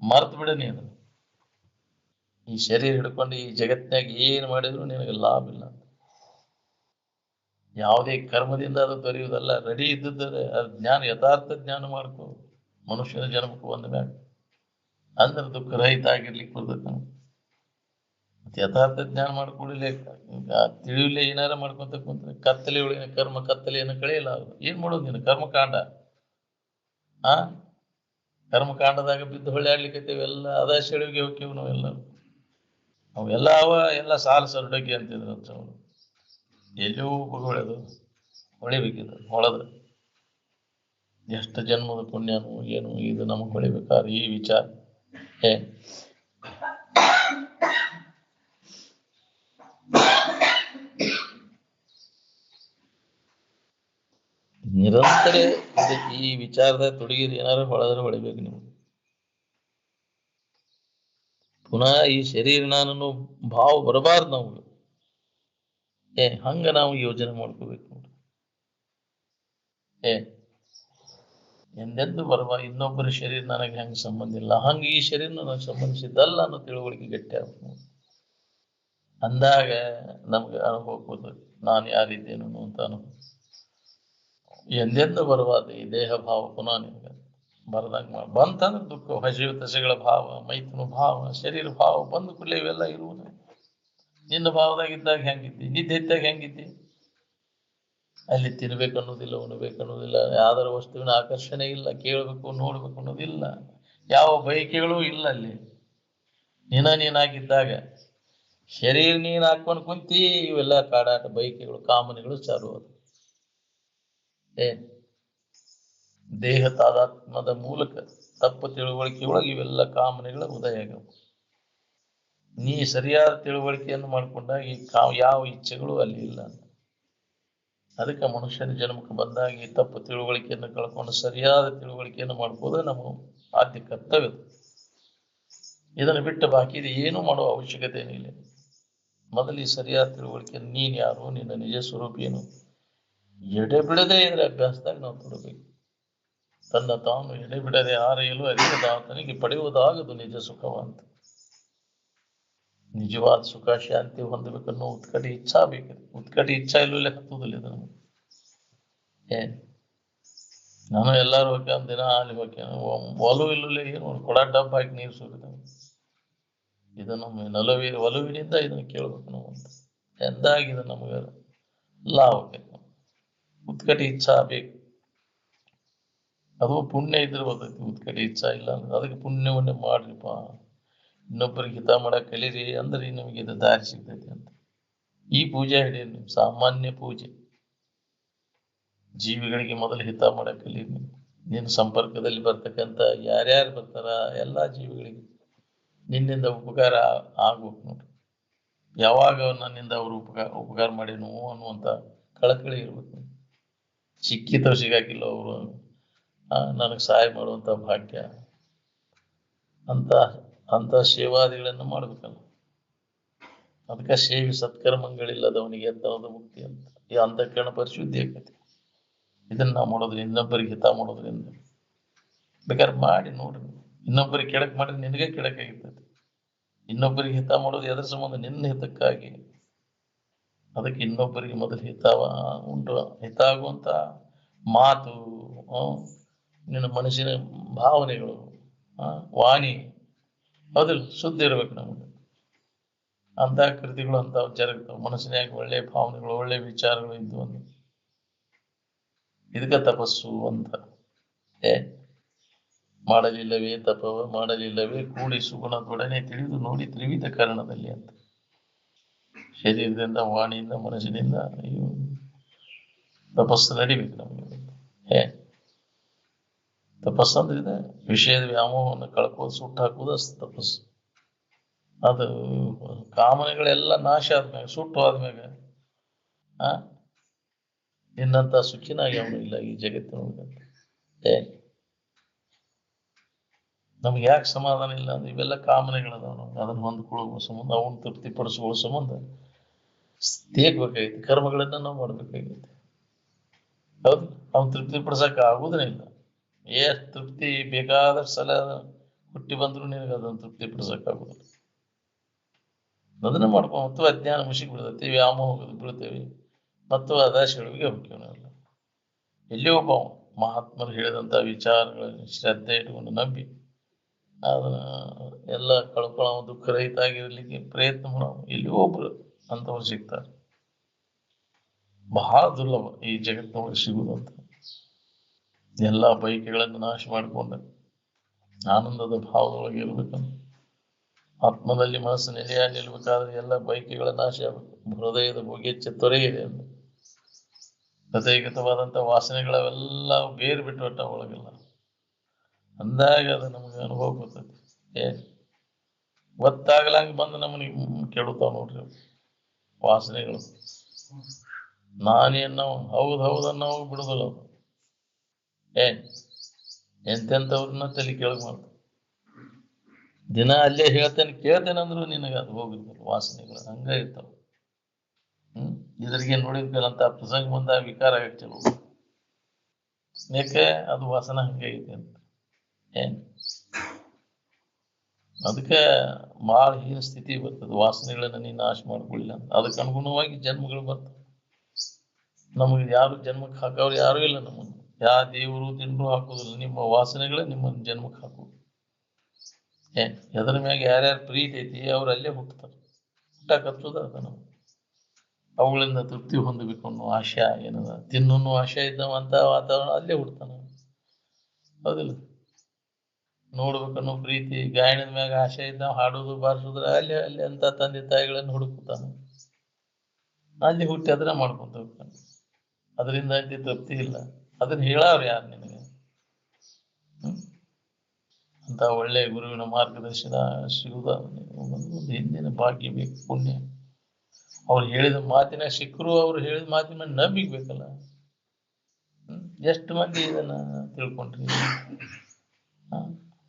ಮರ್ತು ಬಿಡ ನೀ ಅದನ್ನ. ಈ ಶರೀರ ಹಿಡ್ಕೊಂಡು ಈ ಜಗತ್ತಿನಾಗ ಏನ್ ಮಾಡಿದ್ರು ನಿನಗೆ ಲಾಭ ಇಲ್ಲ. ಯಾವುದೇ ಕರ್ಮದಿಂದ ಅದು ದೊರೆಯುವುದಲ್ಲ. ರೆಡಿ ಇದ್ದಿದ್ದರೆ ಅದು ಜ್ಞಾನ, ಯಥಾರ್ಥ ಜ್ಞಾನ ಮಾಡ್ಕೋ. ಮನುಷ್ಯನ ಜನ್ಮಕ್ಕೆ ಬಂದ ಮ್ಯಾಗ ಅಂದ್ರೆ ದುಃಖ ರಹಿತ ಆಗಿರ್ಲಿಕ್ಕೆ ಬರ್ತೈತೆ ನಾವು. ಮತ್ತೆ ಯಥಾರ್ಥ ಜ್ಞಾನ ಮಾಡ್ಕೊಳ್ಳಿಲ್ಲ, ತಿಳಿಯಲೇ ಏನಾರ ಮಾಡ್ಕೊಂತ ಕುಂತ್ರೆ ಕತ್ತಲೆ ಒಳಗಿನ ಕರ್ಮ ಕತ್ತಲೆಯನ್ನು ಕಳೆಯಲಾಗದು. ಏನ್ ಮಾಡೋದು ನೀನು? ಕರ್ಮಕಾಂಡ ಕರ್ಮಕಾಂಡದಾಗ ಬಿದ್ದು ಹೊಳ್ಳಿ ಎಲ್ಲ ಅದ ಸೆಳಿಗೆ ಹೋಗ್ಯವು ನಾವೆಲ್ಲ. ಅವೆಲ್ಲ ಎಲ್ಲ ಸಾಲ ಸರಡಕ್ಕೆ ಅಂತಿದ್ರು ಅಂತ. ಎಲ್ಲೂ ಹೊಳೆದು ಹೊಳಿಬೇಕಿದ್ರು. ಹೊಳೆದ್ರೆ ಎಷ್ಟು ಜನ್ಮದ ಪುಣ್ಯನು ಏನು ಇದು ನಮಗೆ ಹೊಳಿಬೇಕಾದ್ರೆ ಈ ವಿಚಾರ ನಿರಂತರ ಈ ವಿಚಾರದ ತೊಡಗಿರಿ. ಏನಾರು ಹೊಳೆದ್ರೆ ಹೊಳಿಬೇಕು ನೀವು. ಪುನಃ ಈ ಶರೀರ ನಾನು ಭಾವ ಬರಬಾರ್ದು ನಾವು. ಹಂಗ ನಾವು ಯೋಜನೆ ಮಾಡ್ಕೋಬೇಕು ನೋಡ್ರಿ. ಎಂದೆಂದು ಬರಬಾರ. ಇನ್ನೊಬ್ಬರ ಶರೀರ ನನಗೆ ಹೆಂಗೆ ಸಂಬಂಧ ಇಲ್ಲ, ಹಂಗ ಈ ಶರೀರ ನನಗೆ ಸಂಬಂಧಿಸಿದ್ದಲ್ಲ ಅನ್ನೋ ತಿಳುವಳಿಕೆ ಗಟ್ಟಿ ಆಗ್ಬೇಕು. ಅಂದಾಗ ನಮ್ಗೆ ಅನುಭವ ಕೂತದೆ, ನಾನು ಯಾರಿದ್ದೇನು ಅಂತ ಅನುಭವ. ಎಂದೆಂದು ಬರಬಾರ್ದು ಈ ದೇಹ ಭಾವ ಪುನಃ ನಿಮ್ಗೆ ಬರದಂಗ. ಬಂತಂದ್ರೆ ದುಃಖ, ಹಸಿವು ತಸೆಗಳ ಭಾವ, ಮೈಥುನ ಭಾವ, ಶರೀರ ಭಾವ ಬಂದು ಕೂಡಲೇ ಇವೆಲ್ಲ ಇರುವುದು. ನಿನ್ನ ಭಾವದಾಗಿದ್ದಾಗ ಹೆಂಗಿದ್ದಿ, ನಿದ್ದೆ ಇದ್ದಾಗ ಹೆಂಗಿದ್ದಿ? ಅಲ್ಲಿ ತಿನ್ಬೇಕು ಅನ್ನೋದಿಲ್ಲ, ಉಣ್ಬೇಕು ಅನ್ನೋದಿಲ್ಲ, ಯಾವ್ದಾರ ವಸ್ತುವಿನ ಆಕರ್ಷಣೆ ಇಲ್ಲ, ಕೇಳಬೇಕು ನೋಡ್ಬೇಕು ಅನ್ನೋದಿಲ್ಲ, ಯಾವ ಬಯಕೆಗಳೂ ಇಲ್ಲ. ಅಲ್ಲಿ ನೀನಾಗಿದ್ದಾಗ ಶರೀರ ನೀನ್ ಹಾಕೊಂಡು ಕುಂತಿ, ಇವೆಲ್ಲ ಕಾಡಾಟ ಬಯಕೆಗಳು ಕಾಮನೆಗಳು ಚಾಲು. ಅದು ದೇಹ ತಾದಾತ್ಮದ ಮೂಲಕ ತಪ್ಪು ತಿಳುವಳಿಕೆಯೊಳಗೆ ಇವೆಲ್ಲ ಕಾಮನೆಗಳ ಉದಯ ಆಗವು. ನೀ ಸರಿಯಾದ ತಿಳುವಳಿಕೆಯನ್ನು ಮಾಡ್ಕೊಂಡಾಗ ಈ ಯಾವ ಇಚ್ಛೆಗಳು ಅಲ್ಲಿ ಇಲ್ಲ. ಅದಕ್ಕೆ ಮನುಷ್ಯನ ಜನ್ಮಕ್ಕೆ ಬಂದಾಗ ಈ ತಪ್ಪು ತಿಳುವಳಿಕೆಯನ್ನು ಕಳ್ಕೊಂಡು ಸರಿಯಾದ ತಿಳುವಳಿಕೆಯನ್ನು ಮಾಡ್ಕೋದು ನಮ್ಮ ಆದ್ಯ ಕರ್ತವ್ಯ. ಇದನ್ನು ಬಿಟ್ಟು ಬಾಕಿ ಏನು ಮಾಡುವ ಅವಶ್ಯಕತೆ ಏನಿಲ್ಲ. ಮೊದಲು ಈ ಸರಿಯಾದ ತಿಳುವಳಿಕೆಯನ್ನು ನೀನ್ ಯಾರು, ನಿನ್ನ ನಿಜ ಸ್ವರೂಪ ಏನು, ಎಡೆ ಬಿಡದೆ ಇದ್ರ ಅಭ್ಯಾಸದಾಗ ನಾವು ತೊಡಬೇಕು. ತನ್ನ ತಾನು ಎಡೆ ಬಿಡದೆ ಆರೆಯಲು ಅರಿಯದಾತನಿಗೆ ಪಡೆಯುವುದಾಗದು ನಿಜ ಸುಖವಂತ. ನಿಜವಾದ ಸುಖ ಶಾಂತಿ ಹೊಂದಬೇಕನ್ನೋ ಉತ್ಕಟ ಇಚ್ಛಾ ಬೇಕು. ಉತ್ಕಟ ಇಚ್ಛಾ ಇಲ್ಲೇ ಹತ್ತುವುದಿಲ್ಲ ಇದು ನಮಗೆ. ನಾನು ಎಲ್ಲಾರು ಹೋಗ್ಯ ದಿನ ಅಲ್ಲಿ ಹೋಗ್ಯ ಒಲವು ಇಲ್ಲೇ ಏನು ಕೊಡ ಡಬ್ಬ ಹಾಕಿ ನೀರು ಸುರಿದ. ಇದನ್ನು ಒಲುವಿನಿಂದ ಇದನ್ನು ಕೇಳ್ಬೇಕು ನಾವು ಅಂತ. ಎಂದಾಗಿದೆ ನಮಗೆ ಲಾಭ ಬೇಕು, ಉತ್ಕಟ ಇಚ್ಛಾ ಬೇಕು. ಅದು ಪುಣ್ಯ ಇದ್ರೆ ಬರ್ತೈತಿ. ಉತ್ಕಟ ಇಚ್ಛಾ ಇಲ್ಲ ಅಂದ್ರೆ ಅದಕ್ಕೆ ಪುಣ್ಯವನ್ನೇ ಮಾಡ್ರಿಪ್ಪ, ಇನ್ನೊಬ್ಬರಿಗೆ ಹಿತ ಮಾಡಕ್ ಕಲೀರಿ ಅಂದ್ರೆ ನಿಮಗೆ ಇದು ದಾರಿ ಸಿಗ್ತೈತಿ ಅಂತ. ಈ ಪೂಜೆ ಹಿಡಿಯಿರಿ, ನೀವು ಸಾಮಾನ್ಯ ಪೂಜೆ. ಜೀವಿಗಳಿಗೆ ಮೊದಲು ಹಿತ ಮಾಡಕ್ಕಲ್ಲಿ ನಿನ್ನ ಸಂಪರ್ಕದಲ್ಲಿ ಬರ್ತಕ್ಕಂಥ ಯಾರ್ಯಾರು ಬರ್ತಾರ ಎಲ್ಲ ಜೀವಿಗಳಿಗೆ ನಿನ್ನಿಂದ ಉಪಕಾರ ಆಗ್ಬೇಕು ನೋಡ್ರಿ. ಯಾವಾಗ ನನ್ನಿಂದ ಅವರು ಉಪಕಾರ ಮಾಡೇನು ಅನ್ನುವಂಥ ಕಳಕಳಿ ಇರ್ಬೇಕು. ಸಿಕ್ಕಿತೋ ಸಿಗಾಕಿಲ್ಲ ಅವರು ನನಗೆ ಸಹಾಯ ಮಾಡುವಂಥ ಭಾಗ್ಯ ಅಂತ ಅಂತ ಸೇವಾದಿಗಳನ್ನು ಮಾಡ್ಬೇಕಲ್ಲ. ಅದಕ್ಕೆ ಸೇವೆ ಸತ್ಕರ್ಮಗಳಿಲ್ಲದವನಿಗೆ ಎಂತವದು ಮುಕ್ತಿ ಅಂತ. ಈ ಅಂತಃಕರಣ ಪರಿಶುದ್ಧಿ ಆಕತಿ. ಇದನ್ನ ನಾವು ಮಾಡೋದ್ರಿಂದ ಇನ್ನೊಬ್ಬರಿಗೆ ಹಿತ ಮಾಡೋದ್ರಿಂದ ಬೇಕಾದ್ರೆ ಮಾಡಿ ನೋಡ್ರಿ. ಇನ್ನೊಬ್ಬರಿಗೆ ಕೆಡಕ್ ಮಾಡಿದ್ರೆ ನಿನಗೆ ಕೆಡಕಾಗಿರ್ತೈತಿ. ಇನ್ನೊಬ್ಬರಿಗೆ ಹಿತ ಮಾಡೋದು ಎದ್ರ ಸಂಬಂಧ? ನಿನ್ನ ಹಿತಕ್ಕಾಗಿ. ಅದಕ್ಕೆ ಇನ್ನೊಬ್ಬರಿಗೆ ಮೊದಲು ಉಂಟು ಹಿತ ಆಗುವಂತ ಮಾತು, ನಿನ್ನ ಮನಸ್ಸಿನ ಭಾವನೆಗಳು, ವಾಣಿ ಹೌದಿಲ್ಲ, ಶುದ್ಧ ಇರ್ಬೇಕು ನಮಗೆ. ಅಂತ ಕೃತಿಗಳು ಅಂತ ಜರುಗ್ತಾವ. ಮನಸ್ಸಿನಾಗ ಒಳ್ಳೆ ಭಾವನೆಗಳು, ಒಳ್ಳೆ ವಿಚಾರಗಳು ಇದ್ದು ಒಂದು ಇದಕ್ಕ ತಪಸ್ಸು ಅಂತ. ಮಾಡಲಿಲ್ಲವೇ ತಪವ, ಮಾಡಲಿಲ್ಲವೇ ಕೂಡಿ ಸುಗುಣದೊಡನೆ ತಿಳಿದು ನೋಡಿ ತ್ರಿವಿಧ ಕಾರಣದಲ್ಲಿ ಅಂತ. ಶರೀರದಿಂದ, ವಾಣಿಯಿಂದ, ಮನಸ್ಸಿನಿಂದ ತಪಸ್ಸು ನಡಿಬೇಕು ನಮಗೆ. ತಪಸ್ಸು ಅಂದ್ರೆ ಇದೆ, ವಿಷಯದ ವ್ಯಾಮೋಹವನ್ನು ಕಳ್ಕೋದು, ಸುಟ್ಟು ಹಾಕುವುದು ತಪಸ್ಸು. ಅದು ಕಾಮನೆಗಳೆಲ್ಲ ನಾಶ ಆದ್ಮ್ಯಾಗ, ಸುಟ್ಟು ಆದ್ಮ್ಯಾಗ ನಿನ್ನಂತ ಸುಖಿನಾಗಿ ಅವನು ಇಲ್ಲ ಈ ಜಗತ್ತಿನೊಳಗೆ. ನಮ್ಗೆ ಯಾಕೆ ಸಮಾಧಾನ ಇಲ್ಲ ಅಂದ್ರೆ ಇವೆಲ್ಲ ಕಾಮನೆಗಳದಾವ. ಅದನ್ನ ಹೊಂದ್ಕೊಳ್ಳುವ ಸಂಬಂಧ, ಅವನು ತೃಪ್ತಿಪಡಿಸ್ಕೊಳ್ಳೋ ಸಂಬಂಧ ತೇಗ್ಬೇಕಾಗೈತಿ, ಕರ್ಮಗಳನ್ನ ನಾವು ಮಾಡ್ಬೇಕಾಗೈತಿ. ಹೌದು, ಅವ್ನು ತೃಪ್ತಿ ಪಡಿಸಕ್ ಆಗುವುದೇ ಇಲ್ಲ. ಎಷ್ಟು ತೃಪ್ತಿ ಬೇಕಾದಷ್ಟು ಸಲ ಹುಟ್ಟಿ ಬಂದ್ರು ನಿನಗೆ ಅದನ್ನು ತೃಪ್ತಿ ಪಡಿಸಕ್ ಆಗುದಿಲ್ಲ. ಅದನ್ನ ಮಾಡ್ಕೊಂಡು ಮತ್ತು ಅಜ್ಞಾನ ಮುಷಿಕ್ ಬಿಡ್ತೈತಿ, ವ್ಯಾಮೋಹ ಬೀಳ್ತೇವೆ ಮತ್ತು ಅದಾಶೆಗಳಿಗೆ ಹೋಗ್ತೀವಿ ನಾವೆಲ್ಲ. ಎಲ್ಲಿ ಒಬ್ಬ ಮಹಾತ್ಮರು ಹೇಳಿದಂಥ ವಿಚಾರಗಳನ್ನು ಶ್ರದ್ಧೆ ಇಟ್ಕೊಂಡು ನಂಬಿ ಅದನ್ನ ಎಲ್ಲ ಕಳ್ಕೊಳ್ಳೋ, ದುಃಖ ರಹಿತ ಆಗಿರ್ಲಿಕ್ಕೆ ಪ್ರಯತ್ನ ಮಾಡೋ ಇಲ್ಲಿ ಒಬ್ರು ಅಂತವ್ರು ಸಿಗ್ತಾರೆ. ಬಹಳ ದುರ್ಲಭ ಈ ಜಗತ್ತಿನೊಳಗೆ ಸಿಗುವುದಂತ. ಎಲ್ಲ ಬೈಕೆಗಳನ್ನು ನಾಶ ಮಾಡಿಕೊಂಡ ಆನಂದದ ಭಾವದೊಳಗೆ ಇರ್ಬೇಕಂತ. ಆತ್ಮದಲ್ಲಿ ಮನಸ್ಸು ನೆಲೆಯಾಗಿ ನಿಲ್ಬೇಕಾದ್ರೆ ಎಲ್ಲ ಬೈಕೆಗಳ ನಾಶ ಆಗಬೇಕು. ಹೃದಯದ ಬೊಗೆಚ್ಚ ತೊರೆಯಿದೆ ಅಂತ. ಹೃದಯಗತವಾದಂಥ ವಾಸನೆಗಳವೆಲ್ಲ ಬೇರು ಬಿಟ್ಟು ಒಟ್ಟ ಒಳಗಿಲ್ಲ ಅಂದಾಗ ಅದು ನಮಗೆ ಅನುಭವ ಬರ್ತೈತಿ. ಗೊತ್ತಾಗಲಂಗೆ ಬಂದು ನಮ್ಮನಿಗೆ ಕೆಡುತ್ತಾವ ನೋಡ್ರಿ ವಾಸನೆಗಳು. ನಾನೇನು ಹೌದು ಅನ್ನೋ ಬಿಡುದಿಲ್ಲ. ಎಂತೆಂಥವ್ರನ್ನ ತಲೆ ಕೆಳಗೆ ಮಾಡ್ತಾರೆ. ದಿನ ಅಲ್ಲೇ ಕೇಳ್ತೇನೆ ಅಂದ್ರು ನಿನಗೆ ಅದು ಹೋಗಿರ್ತಾರೆ ವಾಸನೆಗಳು ಹಂಗ ಇರ್ತಾವ. ಇದ್ರಿಗೆ ನೋಡಿರ್ಕಂತ ಪ್ರಸಂಗ ಬಂದಾಗ ವಿಕಾರ ಆಗ್ತಿಲ್ಲ. ಯಾಕೆ ಅದು ವಾಸನ ಹಂಗೈತೆ ಅಂತ. ಅದಕ್ಕೆ ಭಾಳ ಹೀನ ಸ್ಥಿತಿ ಬರ್ತದೆ. ವಾಸನೆಗಳನ್ನ ನೀನು ನಾಶ ಮಾಡ್ಕೊಳ್ಳಿಲ್ಲ ಅಂತ. ಅದಕ್ಕೆ ಅನುಗುಣವಾಗಿ ಜನ್ಮಗಳು ಬರ್ತವೆ. ನಮಗೆ ಯಾರು ಜನ್ಮಕ್ಕೆ ಹಾಕೋರು ಯಾರು ಇಲ್ಲ. ನಮ್ಮನ್ನು ಯಾವ ದೇವರು ತಿಂದ್ರು ಹಾಕೋದಿಲ್ಲ. ನಿಮ್ಮ ವಾಸನೆಗಳೇ ನಿಮ್ಮನ್ನು ಜನ್ಮಕ್ಕೆ ಹಾಕೋದು. ಎದ್ರ ಮ್ಯಾಗ ಯಾರ್ಯಾರು ಪ್ರೀತಿ ಐತಿ ಅವ್ರು ಅಲ್ಲೇ ಹುಟ್ಟುತ್ತಾರೆ. ಹುಟ್ಟಾಕತ್ತದ ಅದ ನಾವು ಅವುಗಳಿಂದ ತೃಪ್ತಿ ಹೊಂದಬೇಕು ಅನ್ನೋ ಆಶೆ ಏನದ, ತಿನ್ನೋ ಆಶೆ ಇದ್ದವಂತ ವಾತಾವರಣ ಅಲ್ಲೇ ಹುಡ್ತಾನ. ಹೌದಿಲ್ಲ, ನೋಡ್ಬೇಕನ್ನೋ ಪ್ರೀತಿ, ಗಾಯನದ ಮ್ಯಾಗ ಆಶೆ ಇದ್ದಾವ, ಹಾಡೋದು ಬಾರಿಸೋದ್ರ ಅಲ್ಲಿ ಅಂತ ತಂದೆ ತಾಯಿಗಳನ್ನು ಹುಡುಕ್ತಾನ. ಅಲ್ಲಿ ಹುಟ್ಟಿ ಅದನ್ನ ಮಾಡ್ಕೊಂತ ಹೋಗ್ತಾನೆ. ಅದರಿಂದ ತೃಪ್ತಿ ಇಲ್ಲ. ಅದನ್ನ ಹೇಳವ್ರು ಯಾರು ನಿನಗೆ? ಅಂತ ಒಳ್ಳೆ ಗುರುವಿನ ಮಾರ್ಗದರ್ಶನ ಸಿಗುದ ಒಂದು ಹಿಂದಿನ ಭಾಗ್ಯ ಬೇಕು, ಪುಣ್ಯ. ಅವ್ರು ಹೇಳಿದ ಮಾತಿನ ಸಿಕ್ಕರು, ಅವ್ರು ಹೇಳಿದ ಮಾತಿನ ನಂಬಿಕೆ ಬೇಕಲ್ಲ. ಎಷ್ಟು ಮಂದಿ ಇದನ್ನ ತಿಳ್ಕೊಂಡ್ರಿ?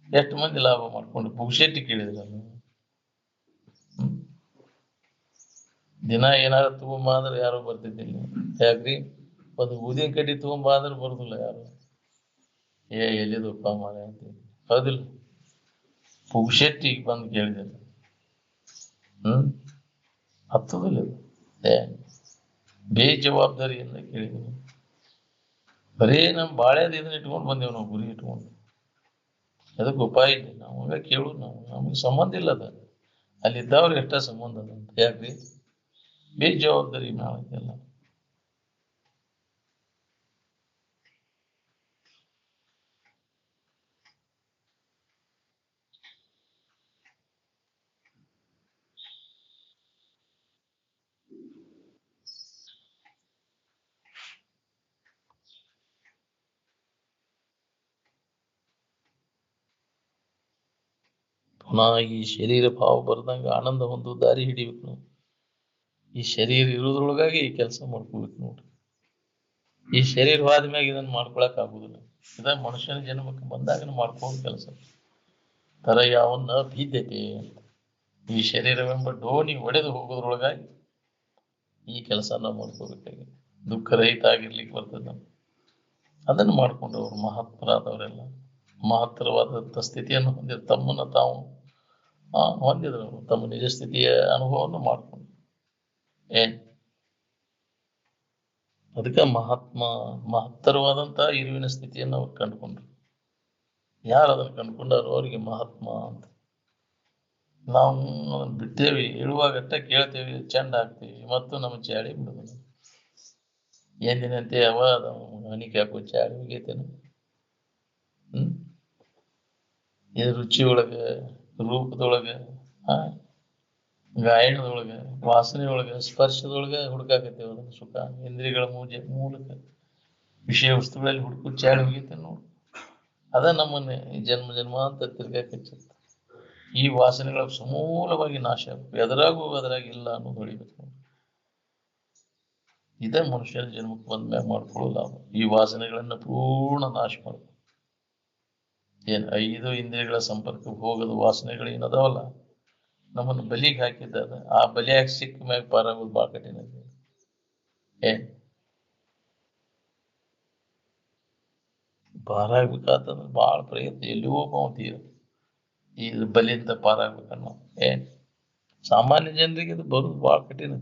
ಎಷ್ಟು ಮಂದಿ ಲಾಭ ಮಾಡ್ಕೊಂಡು ಪುಗ್ಶೆಟ್ಟಿ ಕೇಳಿದ್ರಲ್ಲ. ದಿನ ಏನಾದ್ರು ತಗೊಂಬ ಅಂದ್ರೆ ಯಾರು ಬರ್ತಿದ್ದಿಲ್ಲ. ಯಾಕ್ರಿ? ಒಂದು ಊದಿನ ಕಡ್ಡಿ ತಗೊಂಬ ಅಂದ್ರೆ ಬರುದಿಲ್ಲ ಯಾರು. ಎಲ್ಲಿದಪ್ಪ ಮಾರ ಅಂತ. ಹೌದಿಲ್ಲ, ಪುಗ್ಶೆಟ್ಟಿಗೆ ಬಂದು ಕೇಳಿದೆ. ಹತ್ತದಿಲ್ಲ. ಬೇಜವಾಬ್ದಾರಿಯಿಂದ ಕೇಳಿದೀನಿ. ಬರೀ ನಮ್ ಬಾಳೆದ ಇದನ್ನ ಇಟ್ಕೊಂಡು ಬಂದೇವು ನಾವು, ಗುರಿ ಇಟ್ಕೊಂಡು. ಅದಕ್ಕೆ ಉಪಾಯ ಇಲ್ಲ. ನಮಗ ಕೇಳುದು, ನಮಗೆ ಸಂಬಂಧ ಇಲ್ಲ ಅದ. ಅಲ್ಲಿದ್ದವ್ರಿಗೆ ಎಷ್ಟ ಸಂಬಂಧ ಅದ ಅಂತ. ಯಾಕ್ರಿ? ಬೇಜವಾಬ್ದಾರಿ ನಾಳೆಲ್ಲ. ನಾ ಈ ಶರೀರ ಭಾವ ಬರ್ದಂಗ ಆನಂದ ಹೊಂದು ದಾರಿ ಹಿಡಿಬೇಕು ನಾವು. ಈ ಶರೀರ ಇರೋದ್ರೊಳಗಾಗಿ ಈ ಕೆಲಸ ಮಾಡ್ಕೋಬೇಕು ನೋಡ್ರಿ. ಈ ಶರೀರ ಹೋದ ಮ್ಯಾಗ ಇದನ್ನ ಮಾಡ್ಕೊಳಕ್ ಆಗುದಿಲ್ಲ. ಇದ ಮನುಷ್ಯನ ಜನ್ಮಕ್ಕೆ ಬಂದಾಗ ಮಾಡ್ಕೋದ್ ಕೆಲಸ. ತರ ಯಾವನ್ನ ಭಿದ್ಯತೆ ಅಂತ ಈ ಶರೀರವೆಂಬ ಡೋಣಿ ಒಡೆದು ಹೋಗೋದ್ರೊಳಗಾಗಿ ಈ ಕೆಲಸ ನಾವು ಮಾಡ್ಕೋಬೇಕಾಗಿ ದುಃಖ ರಹಿತ ಆಗಿರ್ಲಿಕ್ಕೆ ಬರ್ತದೆ ನಾವು. ಅದನ್ನು ಮಾಡ್ಕೊಂಡು ಅವರು ಮಹಾತ್ಮರಾದವರೆಲ್ಲ ಮಹತ್ತರವಾದಂಥ ಸ್ಥಿತಿಯನ್ನು ಹೊಂದಿದ್ರು. ತಮ್ಮನ್ನು ತಾವು ಹೊಂದಿದ್ರು. ತಮ್ಮ ನಿಜ ಸ್ಥಿತಿಯ ಅನುಭವವನ್ನು ಮಾಡ್ಕೊಂಡು ಅದಕ್ಕೆ ಮಹತ್ತರವಾದಂಥ ಇರುವಿನ ಸ್ಥಿತಿಯನ್ನು ಅವ್ರು ಕಂಡುಕೊಂಡ್ರು. ಯಾರು ಅದನ್ನು ಕಂಡುಕೊಂಡಾರೋ ಅವರಿಗೆ ಮಹಾತ್ಮ ಅಂತ. ನಾವು ಅದನ್ನು ಬಿಡ್ತೇವಿ, ಹೇಳುವಾಗಟ್ಟ ಕೇಳ್ತೇವಿ, ಚೆಂದ ಆಗ್ತೇವಿ, ಮತ್ತು ನಮ್ಮ ಚಾಳಿ ಬಿಡುದು. ಎಂದಿನಂತೆ ಅವ ಹಣಿಕೆ ಹಾಕೋ ಚಾಳಿ ಮುಗೈತೇನು. ಇದು ರುಚಿಯೊಳಗ, ರೂಪದೊಳಗ, ಗಾಯನದೊಳಗ, ವಾಸನೆಯೊಳಗ, ಸ್ಪರ್ಶದೊಳಗ ಹುಡುಕಾಕತ್ತೇವೆ ಅದನ್ನ ಸುಖ. ಇಂದ್ರಿಯಗಳ ಮೂಲಕ ವಿಷಯ ವಸ್ತುಗಳಲ್ಲಿ ಹುಡುಕು ಚಾಳಿ ಮುಗೈತೆ ನೋಡು. ಅದ ನಮ್ಮನ್ನೇ ಈ ಜನ್ಮ ಅಂತ ತಿರ್ಗಾಕ ಹಚ್ಚುತ್ತೆ. ಈ ವಾಸನೆಗಳ ಸಮೂಲವಾಗಿ ನಾಶ ಆಗ್ಬೇಕು. ಅದ್ರಾಗ ಇಲ್ಲ ಅನ್ನೋದು ಹೊಳಿಬೇಕು. ಇದೇ ಮನುಷ್ಯನ ಜನ್ಮಕ್ಕೆ ಬಂದ್ಮ್ಯಾಗ ಮಾಡ್ಕೊಳ್ಳಲ್ಲ. ಈ ವಾಸನೆಗಳನ್ನ ಪೂರ್ಣ ನಾಶ ಮಾಡ್ಬೇಕು. 5 ಇಂದ್ರಿಯಗಳ ಸಂಪರ್ಕಕ್ಕೆ ಹೋಗದ ವಾಸನೆಗಳು ಏನದಾವಲ್ಲ, ನಮ್ಮನ್ನು ಬಲಿಗೆ ಹಾಕಿದ್ದಾರ. ಆ ಬಲಿಯಾಗಿ ಸಿಕ್ಕ ಮ್ಯಾಗ ಪಾರಾಗೋದು ಭಾಳ ಕಠಿಣ ಇದೆ. ಪಾರಾಗ್ಬೇಕಾತಂದ್ರೆ ಭಾಳ ಪ್ರಯತ್ನ, ಎಲ್ಲಿಯೋ ತೀರ ಈ ಬಲಿಯಿಂದ ಪಾರಾಗ್ಬೇಕನ್ನೋ. ಸಾಮಾನ್ಯ ಜನರಿಗೆ ಇದು ಬರೋದು ಭಾಳ ಕಠಿಣ.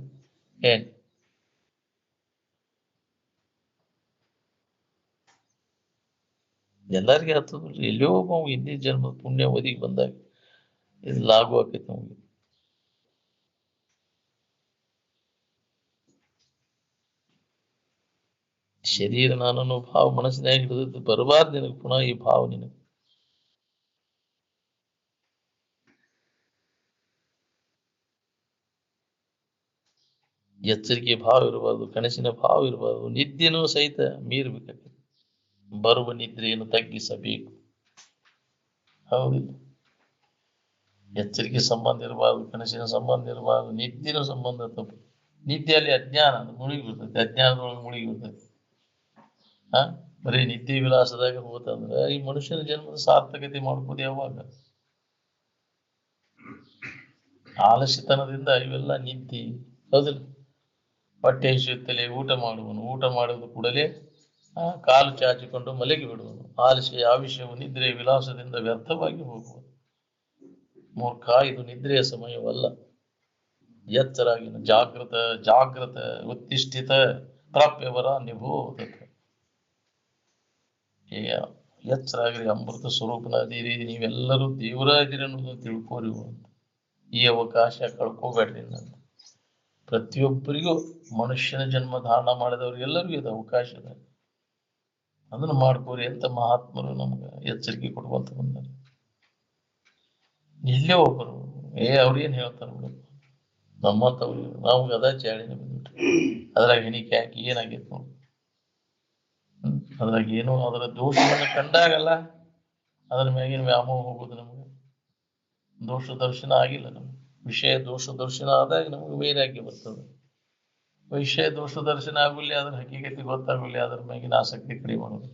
ಎಲ್ಲರಿಗೆ ಹತ್ತದ್ರಿ. ಎಲ್ಲಿಯೋ ಹಿಂದಿನ ಜನ್ಮದ ಪುಣ್ಯ ಒದಿಗೆ ಬಂದಾಗ ಇದು ಲಾಗು ಆಕೈತಿ ನಮಗೆ. ಶರೀರ ನಾನು ಭಾವ ಮನಸ್ಸಿನಾಗ ಹಿಡಿದದ್ದು ಬರಬಾರ್ದು ನಿನಗೆ. ಪುನಃ ಈ ಭಾವ ನಿನಗೆ ಎಚ್ಚರಿಕೆ ಭಾವ ಇರಬಾರ್ದು, ಕನಸಿನ ಭಾವ ಇರಬಾರ್ದು. ನಿದ್ದೆನೂ ಸಹಿತ ಮೀರ್ಬೇಕಾಗ್ತದೆ. ಬರುವ ನಿದ್ರೆಯನ್ನು ತಗ್ಗಿಸಬೇಕು. ಹೌದಿಲ್ಲ? ಎಚ್ಚರಿಕೆ ಸಂಬಂಧ ಇರಬಾರ್ದು, ಕನಸಿನ ಸಂಬಂಧ ಇರಬಾರ್ದು, ನಿದ್ದಿನ ಸಂಬಂಧ ತಪ್ಪು. ನಿದ್ದೆಯಲ್ಲಿ ಅಜ್ಞಾನ ಮುಳುಗಿ ಬಿಡ್ತೈತಿ, ಅಜ್ಞಾನದೊಳಗೆ ಮುಳುಗಿ ಬಿಡ್ತೈತಿ. ಬರೀ ನಿದ್ದೆ ವಿಲಾಸದಾಗ ಹೋತಂದ್ರೆ ಈ ಮನುಷ್ಯನ ಜನ್ಮದ ಸಾರ್ಥಕತೆ ಮಾಡ್ಬೋದು ಯಾವಾಗ? ಆಲಸ್ಯತನದಿಂದ ಇವೆಲ್ಲ ನಿದ್ದೆ. ಹೌದಿಲ್ಲ? ಹೊಟ್ಟೆ ಹಸಿಯುತ್ತಲೇ ಊಟ ಮಾಡುವನು, ಊಟ ಮಾಡುವುದು ಕೂಡಲೇ ಕಾಲು ಚಾಚಿಕೊಂಡು ಮಲಗಿ ಬಿಡುವನು. ಆಲಸ್ಯ ಆವಿಷ್ಯವು ನಿದ್ರೆ ವಿಲಾಸದಿಂದ ವ್ಯರ್ಥವಾಗಿ ಹೋಗುವುದು. ಮೂರ್ಖ, ಇದು ನಿದ್ರೆಯ ಸಮಯವಲ್ಲ. ಎಚ್ಚರಾಗಿನ ಜಾಗೃತ ಉತ್ತಿಷ್ಠಿತ ಪ್ರಾಪ್ಯವರ ನಿಭೋತ. ಎಚ್ಚರಾಗಿರಿ, ಅಮೃತ ಸ್ವರೂಪನಾದಿರಿ, ನೀವೆಲ್ಲರೂ ದೇವರ ಇದ್ದೀರಿ ಅನ್ನೋದನ್ನು ತಿಳ್ಕೋರಿ ಅಂತ. ಈ ಅವಕಾಶ ಕಳ್ಕೋಬೇಡ್ರಿ ಅಂತ. ಪ್ರತಿಯೊಬ್ಬರಿಗೂ ಮನುಷ್ಯನ ಜನ್ಮ ಧಾರಣ ಮಾಡಿದವ್ರಿಗೆಲ್ಲರಿಗೂ ಇದು ಅವಕಾಶ ಇದೆ. ಅದನ್ನು ಮಾಡ್ಕೋರಿ ಅಂತ ಮಹಾತ್ಮರು ನಮ್ಗೆ ಎಚ್ಚರಿಕೆ ಕೊಡುವಂತ ಬಂದಾರೆ. ಇಲ್ಲೇ ಒಬ್ಬರು ಅವ್ರೇನ್ ಹೇಳ್ತಾರ ಬಿಡು, ನಮ್ಮಂತವ್ರು ನಮ್ಗೆ ಅದ ಚಾಳಿನ ಬಂದ್ಬಿಟ್ರಿ. ಅದ್ರಾಗ ಹೆಣಿಕೆ ಹಾಕಿ ಏನಾಗೈತೆ ನೋಡಿ. ಅದ್ರಾಗ ಏನೋ ಅದರ ದೋಷವನ್ನು ಕಂಡಾಗಲ್ಲ ಅದ್ರ ಮ್ಯಾಗಿನ ವ್ಯಾಮೋಹ ಹೋಗುದು. ನಮಗೆ ದೋಷ ದರ್ಶನ ಆಗಿಲ್ಲ. ನಮ್ಗೆ ವಿಷಯ ದೋಷ ದರ್ಶನ ಆದಾಗ ನಮಗೆ ವೈರಾಗ್ಯ ಬರ್ತದೆ. ವಿಷಯ ದೋಷ ದರ್ಶನ ಆಗುಲ್ಲಿ, ಅದ್ರ ಹಕ್ಕಿಗತಿ ಗೊತ್ತಾಗುಲ್ಲಿ, ಅದ್ರ ಮ್ಯಾಗಿನ ಆಸಕ್ತಿ ಕಡಿಮೆ ಮಾಡೋದು.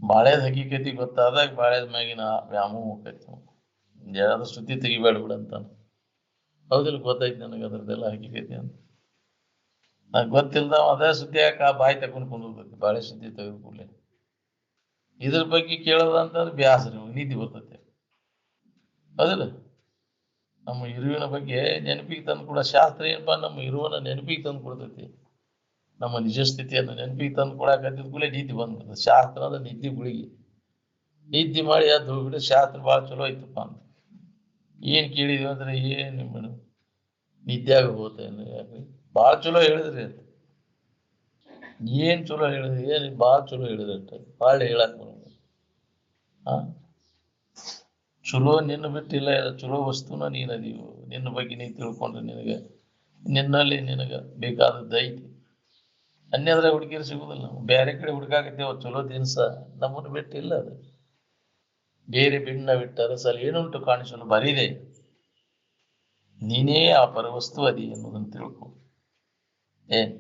ಬಾಳೆದ ಹಕ್ಕಿಗತಿ ಗೊತ್ತಾದಾಗ ಬಾಳೆದ ಮ್ಯಾಗಿನ ವ್ಯಾಮೋಹ ಹೋಗ್ತೈತಿ. ಯಾರಾದ್ರೂ ಸುದ್ದಿ ತೆಗಿಬೇಡ ಬಿಡಂತ. ಹೌದಿಲ್ಲ? ಗೊತ್ತಾಯ್ತು ನನಗೆ ಅದ್ರದ್ದೆಲ್ಲ ಹಕ್ಕಿಗತಿ ಅಂತ. ಗೊತ್ತಿಲ್ದ ಅದೇ ಸುದ್ದಿ ಯಾಕ ಬಾಯಿ ತಕೊಂಡ್ಕೊಂಡು ಹೋಗ್ತೈತಿ. ಬಾಳೆ ಸುದ್ದಿ ತೆಗೆದು ಕೂಡಲೇ ಇದ್ರ ಬಗ್ಗೆ ಕೇಳೋದ ಅಂತಂದ್ರೆ ಬ್ಯಾಸರ, ನಿಧಿ ಬರ್ತೈತೆ. ಹೌದಿಲ್ಲ? ನಮ್ಮ ಇರುವಿನ ಬಗ್ಗೆ ನೆನಪಿಗೆ ತಂದು ಕೂಡ ಶಾಸ್ತ್ರ ಏನಪ್ಪಾ, ನಮ್ಮ ಇರುವನ್ನ ನೆನಪಿಗೆ ತಂದು ಕೊಡ್ತೈತಿ. ನಮ್ಮ ನಿಜ ಸ್ಥಿತಿಯನ್ನು ನೆನಪಿಗೆ ತಂದು ಕೊಡಾಕತ್ತಿದ ಕೂಡಲೇ ನಿದ್ದೆ ಬಂದ್ಬಿಡ್ತದೆ. ಶಾಸ್ತ್ರ ಅಂದ್ರೆ ನಿದ್ದೆ ಗುಳಿಗೆ. ನಿದ್ದೆ ಮಾಡಿ ಅದು ಹೋಗ್ಬಿಟ್ಟು ಶಾಸ್ತ್ರ ಭಾಳ ಚಲೋ ಐತಪ್ಪ ಅಂತ ಏನ್ ಕೇಳಿದ್ವಿ ಅಂದ್ರೆ ಏನ್ ನಿಮ್ಮನು ನಿದ್ದ್ಯಾಗ ಹೋತೇನೆ, ಭಾಳ ಚಲೋ ಹೇಳಿದ್ರಿ ಅಂತ. ಏನ್ ಚಲೋ ಹೇಳಿದ್ರಿ? ಏನ್ ಭಾಳ ಚಲೋ ಹೇಳಿದ್ರಿ ಅಂತ ಭಾಳ ಹೇಳಕ್ ಬರೋದು. ಚಲೋ ನಿನ್ನ ಬಿಟ್ಟಿಲ್ಲ, ಚಲೋ ವಸ್ತುನ ನೀನದೀವು. ನಿನ್ನ ಬಗ್ಗೆ ನೀ ತಿಳ್ಕೊಂಡ್ರೆ ನಿನ್ನಲ್ಲಿ ನಿನಗ ಬೇಕಾದದ್ದು ಐತಿ. ಅನ್ಯದ್ರ ಹುಡುಗಿರು ಸಿಗುದಿಲ್ಲ. ನಾವು ಬೇರೆ ಕಡೆ ಹುಡುಕಾಕತ್ತೇವ ಚಲೋ ದಿನಸ, ನಮ್ಮನ್ನು ಬಿಟ್ಟಿಲ್ಲ ಅದು. ಬೇರೆ ಭಿನ್ನವಿಟ್ಟರಸಲು ಏನುಂಟು ಕಾಣಿಸಲು ಬರಿದೆ, ನೀನೇ ಆ ಪರವಸ್ತು ಅದಿ ಎನ್ನುವುದನ್ನು ತಿಳ್ಕೊ. ಏನ್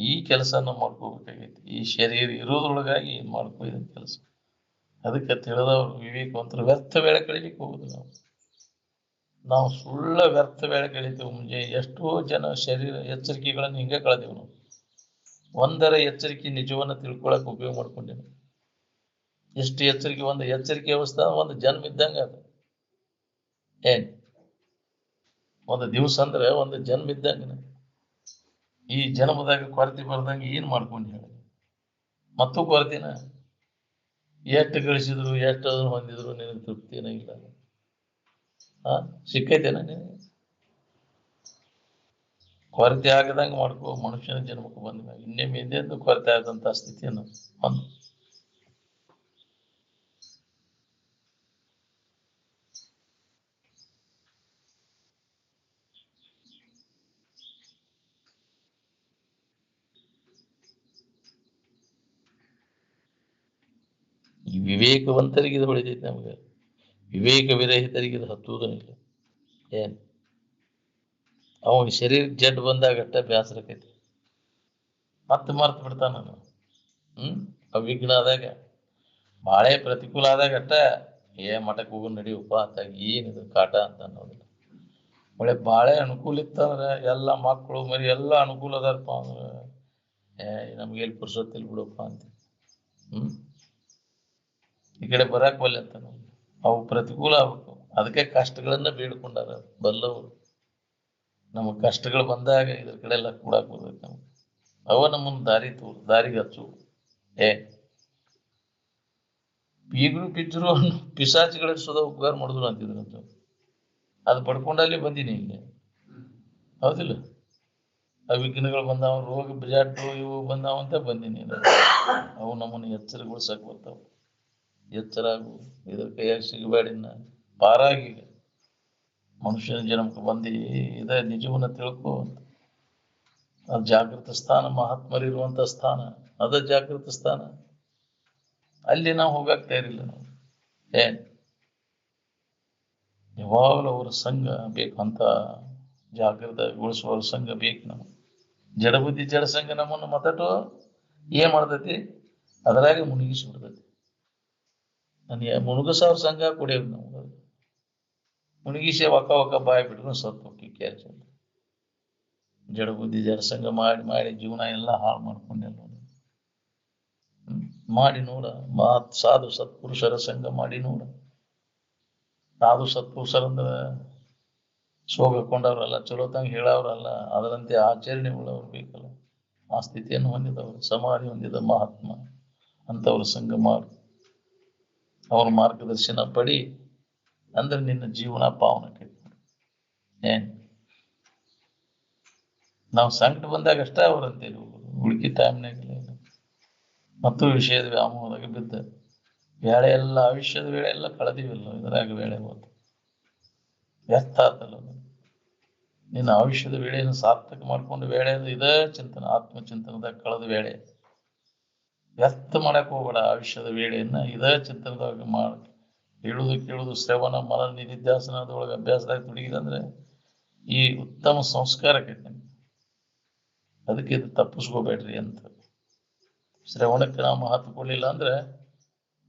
ಈ ಕೆಲಸನ ಮಾಡ್ಕೋಬೇಕಾಗೈತಿ. ಈ ಶರೀರ ಇರೋದ್ರೊಳಗಾಗಿ ಏನ್ ಮಾಡ್ಕೋ ಇದನ್ನ ಕೆಲಸ. ಅದಕ್ಕೆ ತಿಳಿದವರು ವಿವೇಕವಂತರು ವ್ಯರ್ಥ ವೇಳೆ ಕಳಿಲಿಕ್ಕೆ ಹೋಗುದು. ನಾವು ಸುಳ್ಳ ವ್ಯರ್ಥ ವೇಳೆ ಕಳಿತೇವೆ. ಮುಂಜೆ ಎಷ್ಟೋ ಜನ ಶರೀರ ಎಚ್ಚರಿಕೆಗಳನ್ನು ಹಿಂಗೆ ಕಳೆದೇವು ನಾವು. ಒಂದರ ಎಚ್ಚರಿಕೆ ನಿಜವನ್ನ ತಿಳ್ಕೊಳಕ್ ಉಪಯೋಗ ಮಾಡ್ಕೊಂಡೇವೆ. ಎಷ್ಟು ಎಚ್ಚರಿಕೆ, ಒಂದು ಎಚ್ಚರಿಕೆ ಅವಸ್ಥೆ ಒಂದು ಜನ್ಮ ಇದ್ದಂಗ ಅದು. ಏನ್ ಒಂದು ದಿವಸ ಅಂದ್ರೆ ಒಂದು ಜನ್ಮ ಇದ್ದಂಗ. ಈ ಜನ್ಮದಾಗ ಕೊರತೆ ಬರ್ದಂಗೆ ಏನ್ ಮಾಡ್ಕೊಂಡು ಹೇಳಿ ಮತ್ತೂ ಕೊರತೆನ ಎಷ್ಟು ಗಳಿಸಿದ್ರು ಎಷ್ಟು ಅದನ್ನು ಹೊಂದಿದ್ರು ನಿನಗೆ ತೃಪ್ತಿನ ಇಲ್ಲ. ಸಿಕ್ಕೈತೇನ ನಿನಗೆ? ಕೊರತೆ ಆಗದಂಗೆ ಮಾಡ್ಕೋ. ಮನುಷ್ಯನ ಜನ್ಮಕ್ಕೆ ಬಂದ ಇನ್ನೇಮ್ ಹಿಂದೆಂದು ಕೊರತೆ ಆದಂತ ಸ್ಥಿತಿಯನ್ನು ಒಂದು ಈ ವಿವೇಕವಂತರಿಗೆ ಇದು ಹೊಳಿತೈತಿ. ನಮ್ಗೆ ವಿವೇಕ ವಿರಹಿತರಿಗೆ ಇದು ಹತ್ತುವುದನಿಲ್ಲ. ಏನ್ ಅವಾಗ ಶರೀರ ಜಡ್ ಬಂದಾಗಟ್ಟ ಬೇಸರಕೈತಿ, ಮತ್ತೆ ಮರ್ತು ಬಿಡ್ತಾನ. ಅವಿಘ್ನ ಆದಾಗ ಬಾಳೆ ಪ್ರತಿಕೂಲ ಆದಾಗಟ್ಟ ಮಠಕ್ಕೆ ಹೋಗೋ ನಡಿಯಪ್ಪ ಅಂತ ಏನಿದು ಕಾಟ ಅಂತ ಅನ್ನೋದಿಲ್ಲ. ಒಳ್ಳೆ ಬಾಳೆ ಅನುಕೂಲ ಇತ್ತಂದ್ರೆ ಎಲ್ಲ ಮಕ್ಕಳು ಮರಿ ಎಲ್ಲ ಅನುಕೂಲ ಅದಾರಪ್ಪ ಅಂದ್ರೆ ನಮ್ಗೆ ಎಲ್ಲಿ ಪುರ್ಸೊತ್ತಿಲ್ ಬಿಡಪ್ಪ ಅಂತ. ಈ ಕಡೆ ಬರಾಕ್ ಬಲ್ಲೆ ಅಂತ ಅವು ಪ್ರತಿಕೂಲ ಆಗ್ಬೇಕು. ಅದಕ್ಕೆ ಕಷ್ಟಗಳನ್ನ ಬೇಡ್ಕೊಂಡಾರ ಬಲ್ಲವರು. ನಮಗ್ ಕಷ್ಟಗಳು ಬಂದಾಗ ಇದ್ರ ಕಡೆ ಎಲ್ಲ ಕೂಡಾಕ್ ಬರ್ಬೇಕು. ನಮ್ಗೆ ಅವ ನಮ್ಮನ್ನ ದಾರಿಗೆ ಹಚ್ಚು. ಈಗಲೂ ಬಿದ್ದರು ಪಿಸಾಚಿಗಳ ಸುಧಾ ಉಪಕಾರ ಮಾಡಿದ್ರು ಅಂತಿದ್ರಂತ. ಅದು ಪಡ್ಕೊಂಡಲ್ಲಿ ಬಂದೀನಿ ಇಲ್ಲಿ, ಹೌದಿಲ್ಲ? ಅವಿಘ್ನಗಳು ಬಂದಾವ, ರೋಗ ಬಿಜಾಟು ಇವು ಬಂದಾವಂತ ಬಂದೀನಿ. ಅವು ನಮ್ಮನ್ನು ಎಚ್ಚರಗೊಳಿಸಕ್ ಬರ್ತಾವ. ಎಚ್ಚರಾಗು, ಇದ್ರ ಕೈಯಾಗ ಸಿಗಬೇಡಿನ ಪಾರಾಗಿ ಮನುಷ್ಯನ ಜನ್ಮಕ್ಕೆ ಬಂದು ಇದ ನಿಜವನ್ನ ತಿಳ್ಕೊ. ಅದು ಜಾಗೃತ ಸ್ಥಾನ, ಮಹಾತ್ಮರಿರುವಂತ ಸ್ಥಾನ, ಅದ ಜಾಗೃತ ಸ್ಥಾನ. ಅಲ್ಲಿ ನಾವು ಹೋಗಕ್ ತಯಾರಿಲ್ಲ. ನಾವು ಯಾವಾಗಲೂ ಅವರ ಸಂಘ ಬೇಕಂತ ಜಾಗೃತಗೊಳಿಸುವವ್ರ ಸಂಘ ಬೇಕು ನಮಗೆ. ಜಡಬುದ್ಧಿ ಜಡ ಸಂಘ ನಮ್ಮನ್ನು ಮತ್ತಟು ಏನ್ ಮಾಡ್ತೈತಿ, ಅದರಾಗೆ ಮುಳುಗಿಸಿ ಬಿಡ್ತೈತಿ. ನನಗೆ ಮುಳುಗಸವ್ರ ಸಂಘ ಕುಡಿಯೋದು ನಾವು. ಮುಳುಗಿಸಿ ಒಕ್ಕ ಬಾಯಿ ಬಿಟ್ಕೊಂಡು ಸತ್ತು ಹೋಗಿ ಕ್ಯಾಚ್. ಜಡಬುದ್ಧಿ ಜಡ ಸಂಘ ಮಾಡಿ ಮಾಡಿ ಜೀವನ ಎಲ್ಲ ಹಾಳು ಮಾಡ್ಕೊಂಡೆಲ್ಲ ಮಾಡಿ ನೋಡ. ಸಾಧು ಸತ್ಪುರುಷರ ಸಂಘ ಮಾಡಿ ನೋಡ. ಸಾಧು ಸತ್ಪುರುಷರಂದ್ರ ಸೋಗಕೊಂಡವ್ರಲ್ಲ, ಚಲೋ ತಂಗ ಹೇಳವ್ರಲ್ಲ, ಅದರಂತೆ ಆಚರಣೆ ಉಳ್ಳವ್ರು ಬೇಕಲ್ಲ. ಆ ಸ್ಥಿತಿಯನ್ನು ಹೊಂದಿದವರು, ಸಮಾಧಿ ಹೊಂದಿದ ಮಹಾತ್ಮ ಅಂತವ್ರ ಸಂಘ ಮಾಡು. ಅವ್ರ ಮಾರ್ಗದರ್ಶನ ಪಡಿ ಅಂದ್ರೆ ನಿನ್ನ ಜೀವನ ಪಾವನಕ್ಕೆ. ನಾವು ಸಂಕಟ ಬಂದಾಗ ಅಷ್ಟೇ ಅವ್ರಂತೇಳಿ ಹೋಗುದು, ಉಳ್ಕಿ ಟೈಮ್ನಾಗ ಮತ್ತು ವಿಷಯದ ವ್ಯಾಮೋಹದಾಗ ಬಿದ್ದ ವೇಳೆ ಎಲ್ಲ ಆಯುಷ್ಯದ ವೇಳೆ ಎಲ್ಲ ಕಳೆದಿವಿಲ್ಲ. ಇದರಾಗ ವೇಳೆ ಹೋದ ವ್ಯರ್ಥ ಆತಲ್ಲ. ನಿನ್ನ ಆಯುಷ್ಯದ ವೇಳೆಯನ್ನು ಸಾರ್ಥಕ ಮಾಡ್ಕೊಂಡು ವೇಳೆ ಇದೇ ಚಿಂತನೆ, ಆತ್ಮಚಿಂತನದಾಗ ಕಳೆದ ವೇಳೆ ವ್ಯರ್ಥ ಮಾಡಕ್ ಹೋಗ್ಬೇಡ. ಆಯುಷ್ಯದ ವೇಳೆಯನ್ನ ಇದೇ ಚಿಂತನದಾಗ ಮಾಡ. ಹೇಳುದು ಕೇಳುದು ಶ್ರವಣ ಮನ ನಿಧಿಧ್ಯಾಸನ ಅದರೊಳಗೆ ಅಭ್ಯಾಸದಾಗ ತೊಡಗಿದಂದ್ರೆ ಈ ಉತ್ತಮ ಸಂಸ್ಕಾರಕ್ಕೈತೆ. ಅದಕ್ಕೆ ಇದು ತಪ್ಪಿಸ್ಕೋಬೇಡ್ರಿ ಅಂತ. ಶ್ರವಣಕ್ಕೆ ನಾವು ಮಹತ್ವ ಕೊಡ್ಲಿಲ್ಲ ಅಂದ್ರೆ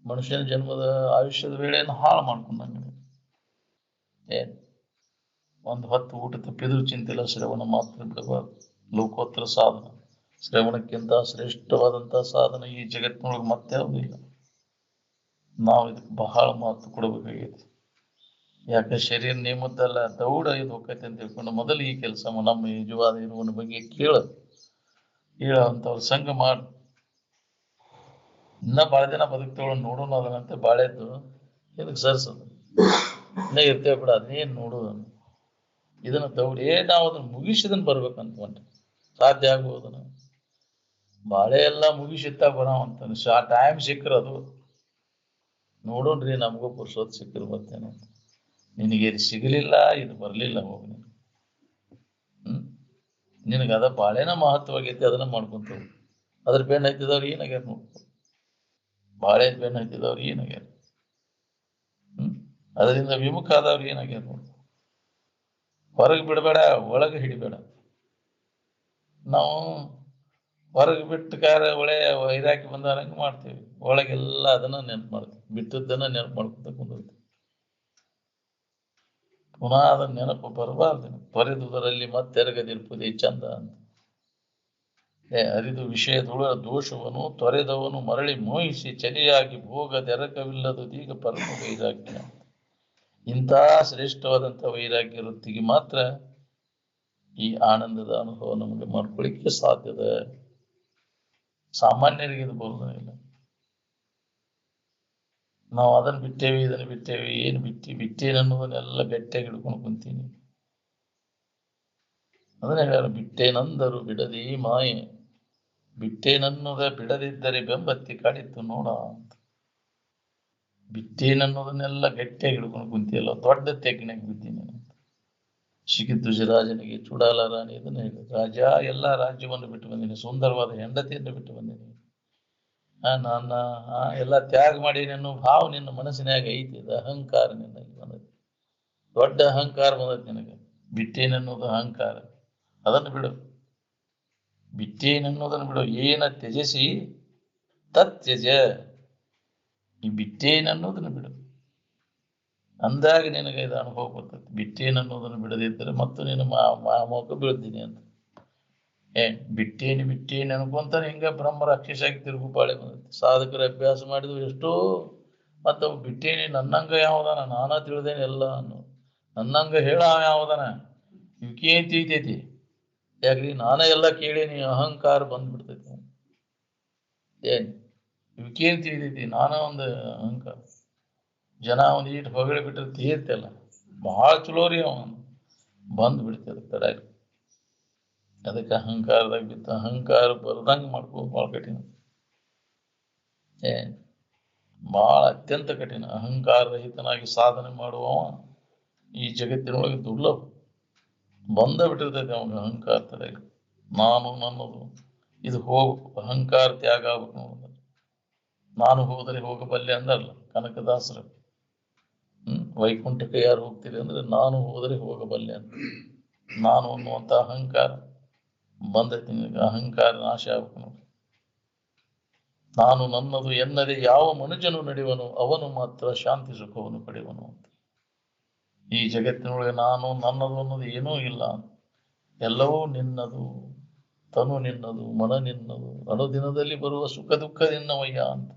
ಮನುಷ್ಯನ ಜನ್ಮದ ಆಯುಷ್ಯದ ವೇಳೆಯನ್ನು ಹಾಳು ಮಾಡ್ಕೊಂಡಂಗೆ. ಒಂದು ಹೊತ್ತು ಊಟ ತಪ್ಪಿದ್ರು ಚಿಂತಿಲ್ಲ, ಶ್ರವಣ ಮಾತ್ರ ಬಿಡಬಾರ್ದು. ಲೋಕೋತ್ತರ ಸಾಧನ, ಶ್ರವಣಕ್ಕಿಂತ ಶ್ರೇಷ್ಠವಾದಂತಹ ಸಾಧನ ಈ ಜಗತ್ತಿನೊಳಗೆ ಮತ್ತೆ ಯಾವುದೂ ಇಲ್ಲ. ನಾವು ಇದಕ್ಕೆ ಬಹಳ ಮಹತ್ವ ಕೊಡಬೇಕಾಗೈತಿ. ಯಾಕೆ ಶರೀರ ನೇಮದ್ದಲ್ಲ, ದೌಡ ಇದು ಹೋಗ್ತೈತೆ ಅಂತ ತಿಳ್ಕೊಂಡು ಮೊದಲು ಈ ಕೆಲಸ ನಮ್ಮ ನಿಜವಾದ ಇರುವನ ಬಗ್ಗೆ ಹೇಳಂತವ್ರ ಸಂಘ ಮಾಡು. ಇನ್ನ ಬಾಳ ಜನ ಬದುಕ್ತೇವಳ ನೋಡೋಣ ಅದನ್ನಂತೆ ಬಾಳೆದ್ದು ಇದಕ್ಕೆ ಸರ್ಸೋದು ಇನ್ನ ಇರ್ತೇವೆ ಬಿಡ, ಅದನ್ನೇನ್ ನೋಡೋದು. ಇದನ್ನ ದೌಡಿ ನಾವು ಅದನ್ನ ಮುಗಿಸಿದನ್ ಬರ್ಬೇಕಂತ ಹೊಂಟ್ರಿ ಸಾಧ್ಯ ಆಗ್ಬೋದನ. ಬಾಳೆ ಎಲ್ಲ ಮುಗಿಸಿತ್ತ ಬರಾವಂತ ಟೈಮ್ ಸಿಕ್ಕರದು ನೋಡೋಣ್ರಿ. ನಮಗೂ ಪುರುಷೋತ್ ಸಿಕ್ಕರು ಬರ್ತೇನೆ. ನಿನಗೆ ಸಿಗಲಿಲ್ಲ, ಇದು ಬರ್ಲಿಲ್ಲ, ಹೋಗಿ ನೀನು ನಿನಗೆ ಅದ ಬಾಳೆನ ಮಹತ್ವಾಗೈತಿ, ಅದನ್ನ ಮಾಡ್ಕೊಂತೇವೆ. ಅದ್ರ ಬೆನ್ನ ಹತ್ತಿದವ್ರು ಏನಾಗ್ಯಾರ ನೋಡ್ಕೊ. ಬಾಳೆ ಬೆನ್ನ ಹತ್ತಿದವ್ರು ಏನಾಗ್ಯಾರ. ಅದರಿಂದ ವಿಮುಖ ಆದವ್ರು ಏನಾಗ್ಯಾರ ನೋಡಿ, ಹೊರಗೆ ಬಿಡಬೇಡ, ಒಳಗೆ ಹಿಡಿಬೇಡ. ನಾವು ಹೊರಗೆ ಬಿಟ್ಟು ಒಳ್ಳೆ ವೈರಾಗ್ಯ ಬಂದಾರಂಗೆ ಮಾಡ್ತೀವಿ, ಒಳಗೆಲ್ಲ ಅದನ್ನ ನೆನಪು ಮಾಡ್ತೀವಿ, ಬಿಟ್ಟದ್ದನ್ನ ನೆನಪು ಮಾಡ್ಕೊತ ಕುಂದಿರ್ತೀವಿ. ಪುನಃ ಅದನ್ನ ನೆನಪು ಬರಬಾರ್ದು. ತೊರೆದುದರಲ್ಲಿ ಮತ್ತೆರಗದಿರ್ಪುದೇ ಚಂದ ಅಂತ. ಅರಿದು ವಿಷಯದೊಳ ದೋಷವನ್ನು ತೊರೆದವನು ಮರಳಿ ಮೋಹಿಸಿ ಚಲಿಯಾಗಿ ಭೋಗದೆರಕವಿಲ್ಲದೀಗ ಪರಮ ವೈರಾಗ್ಯ. ಇಂಥ ಶ್ರೇಷ್ಠವಾದಂಥ ವೈರಾಗ್ಯ ವೃತ್ತಿಗೆ ಮಾತ್ರ ಈ ಆನಂದದ ಅನುಭವ ನಮಗೆ ಮಾಡ್ಕೊಳ್ಳಿಕ್ಕೆ ಸಾಧ್ಯದ. ಸಾಮಾನ್ಯರಿಗೆ ಇದು ಬರುವುದಿಲ್ಲ. ನಾವು ಅದನ್ನು ಬಿಟ್ಟೇವಿ, ಇದನ್ನು ಬಿಟ್ಟೇವಿ, ಏನು ಬಿಟ್ಟೇನೆ ಅನ್ನೋದನ್ನೆಲ್ಲ ಗಟ್ಟಿಯಾಗಿ ಹಿಡ್ಕೊಂಡು ಕುಂತೀನಿ. ಅದನ್ನ ಹೇಳ್ಯಾರ, ಬಿಟ್ಟೇನಂದರು ಬಿಡದಿ ಮಾಯೆ, ಬಿಟ್ಟೇನನ್ನೋದ ಬಿಡದಿದ್ದರೆ ಬೆಂಬತ್ತಿ ಕಾಡಿತ್ತು ನೋಡ ಅಂತ. ಬಿಟ್ಟೇನನ್ನೋದನ್ನೆಲ್ಲ ಗಟ್ಟಿಯಾಗಿ ಹಿಡ್ಕೊಂಡು ಕುಂತಿಯಲ್ಲ, ದೊಡ್ಡ ತೆಗ್ಗಿನಾಗ ಬಿದ್ದೀನಿ ಅಂತ. ಶಿಖಿಧ್ವಜರಾಜನಿಗೆ ಚೂಡಾಲ ರಾಣಿ ಇದನ್ನ ಹೇಳಿದ್ರು, ರಾಜ ಎಲ್ಲ ರಾಜ್ಯವನ್ನು ಬಿಟ್ಟು ಬಂದೀನಿ, ಸುಂದರವಾದ ಹೆಂಡತಿಯನ್ನು ಬಿಟ್ಟು ಬಂದೀನಿ, ನನ್ನ ಎಲ್ಲ ತ್ಯಾಗ ಮಾಡಿ ಅನ್ನೋ ಭಾವ ನಿನ್ನ ಮನಸ್ಸಿನಾಗ ಐತಿ. ಇದು ಅಹಂಕಾರ ನಿನ್ನಲ್ಲಿ ಬಂದೈತಿ, ದೊಡ್ಡ ಅಹಂಕಾರ ಬಂದೈತಿ ನಿನಗೆ. ಬಿಟ್ಟೇನನ್ನೋದು ಅಹಂಕಾರ, ಅದನ್ನು ಬಿಡು. ಬಿಟ್ಟೇನನ್ನೋದನ್ನು ಬಿಡು. ಏನ ತ್ಯಜಿಸಿ ತತ್ಯಜ. ಈ ಬಿಟ್ಟೇನನ್ನೋದನ್ನು ಬಿಡು ಅಂದಾಗ ನಿನಗೆ ಇದು ಅನುಭವ ಬರ್ತೈತಿ. ಬಿಟ್ಟೇನನ್ನೋದನ್ನು ಬಿಡದಿದ್ದರೆ ಮತ್ತು ನೀನು ಮೋಕ ಬೀಳ್ತೀನಿ ಅಂತ. ಬಿಟ್ಟೇನಿ ಅನ್ಕೊಂತಾನೆ ಹಿಂಗ ಬ್ರಹ್ಮ ರಾಕ್ಷಸಾಗಿ ತಿರುಗುಪಾಳೆ ಬಂದೈತಿ. ಸಾಧಕರ ಅಭ್ಯಾಸ ಮಾಡಿದ್ರು ಎಷ್ಟೋ, ಮತ್ತು ಬಿಟ್ಟೇನಿ ನನ್ನಂಗ ಯಾವ್ದಾನ, ನಾನಾ ತಿಳಿದೇನೆ ಎಲ್ಲ ಅನ್ನೋ, ನನ್ನಂಗ ಹೇಳ ಯಾವ್ದಾನ, ಇವಕ್ಕೇನ್ ತಿಳಿತೈತಿ, ಯಾಕ್ರಿ ನಾನೇ ಎಲ್ಲ ಕೇಳೀನಿ, ಅಹಂಕಾರ ಬಂದ್ಬಿಡ್ತೈತಿ. ಇವಕ್ಕೇನ್ ತಿಳಿತೈತಿ, ನಾನ ಒಂದು ಅಹಂಕಾರ. ಜನ ಒಂದು ಈಟ್ ಹೊಗಳಿ ಬಿಟ್ಟರೆ ತೀರ್ತಲ್ಲ, ಬಹಳ ಚಲೋರಿ ಅವನು ಬಂದ್ ಬಿಡ್ತದೆ ತಡ. ಅದಕ್ಕೆ ಅಹಂಕಾರದಾಗ ಬಿತ್ತ, ಅಹಂಕಾರ ಬರ್ದಂಗೆ ಮಾಡ್ಕೋ. ಭಾಳ ಕಠಿಣ, ಭಾಳ ಅತ್ಯಂತ ಕಠಿಣ. ಅಹಂಕಾರ ರಹಿತನಾಗಿ ಸಾಧನೆ ಮಾಡುವವ ಈ ಜಗತ್ತಿನೊಳಗೆ ದುರ್ಲಭ. ಬಂದ ಬಿಟ್ಟಿರ್ತೈತೆ ಅವನಿಗೆ ಅಹಂಕಾರ ತಡ. ನಾನು ನನ್ನದು ಇದು ಹೋಗ್ಬೇಕು, ಅಹಂಕಾರ ತ್ಯಾಗ ಆಗ್ಬೇಕು. ನೋಡ, ನಾನು ಹೋದರೆ ಹೋಗಬಲ್ಲೆ ಅಂದಲ್ಲ ಕನಕದಾಸರು. ವೈಕುಂಠಕ್ಕೆ ಯಾರು ಹೋಗ್ತೀರಿ ಅಂದ್ರೆ ನಾನು ಹೋದರೆ ಹೋಗಬಲ್ಲೆ ಅಂತ. ನಾನು ಅನ್ನುವಂಥ ಅಹಂಕಾರ ಬಂದೈತಿ ನಿನಗೆ, ಅಹಂಕಾರ ನಾಶ ಆಗ್ಬೇಕು ನೋಡಿ. ನಾನು ನನ್ನದು ಎನ್ನದೆ ಯಾವ ಮನುಜನು ನಡೆಯುವನು, ಅವನು ಮಾತ್ರ ಶಾಂತಿ ಸುಖವನ್ನು ಪಡೆಯುವನು ಅಂತ. ಈ ಜಗತ್ತಿನೊಳಗೆ ನಾನು ನನ್ನದು ಅನ್ನೋದು ಏನೂ ಇಲ್ಲ, ಎಲ್ಲವೂ ನಿನ್ನದು, ತನು ನಿನ್ನದು, ಮನ ನಿನ್ನದು, ಅನುದಿನದಲ್ಲಿ ಬರುವ ಸುಖ ದುಃಖ ನಿನ್ನವಯ್ಯ ಅಂತ.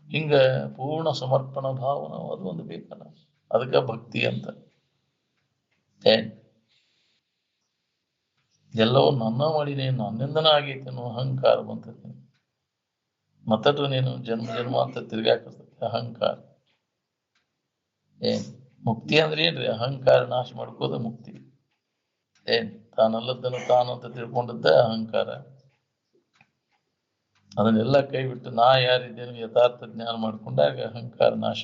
ಹಿಂಗ ಪೂರ್ಣ ಸಮರ್ಪಣ ಭಾವನ ಅದು ಒಂದು ಬೇಕಲ್ಲ, ಅದಕ್ಕೆ ಭಕ್ತಿ ಅಂತ. ಎಲ್ಲವೂ ನನ್ನ ಮಾಡಿನೇ, ನನ್ನಿಂದನ ಆಗೈತೆ ಅನ್ನೋ ಅಹಂಕಾರ ಬಂತೈತಿ. ಮತ್ತಟು ನೀನು ಜನ್ಮ ಜನ್ಮ ಅಂತ ತಿರ್ಗಾಕರ್ತೈತಿ ಅಹಂಕಾರ. ಮುಕ್ತಿ ಅಂದ್ರೆ ಏನ್ರಿ? ಅಹಂಕಾರ ನಾಶ ಮಾಡ್ಕೋದ ಮುಕ್ತಿ. ತಾನಲ್ಲದನ್ನು ತಾನು ಅಂತ ತಿಳ್ಕೊಂಡದ್ದ ಅಹಂಕಾರ. ಅದನ್ನೆಲ್ಲ ಕೈ ಬಿಟ್ಟು ನಾ ಯಾರಿದ್ದೇನು ಯಥಾರ್ಥ ಜ್ಞಾನ ಮಾಡ್ಕೊಂಡಾಗ ಅಹಂಕಾರ ನಾಶ.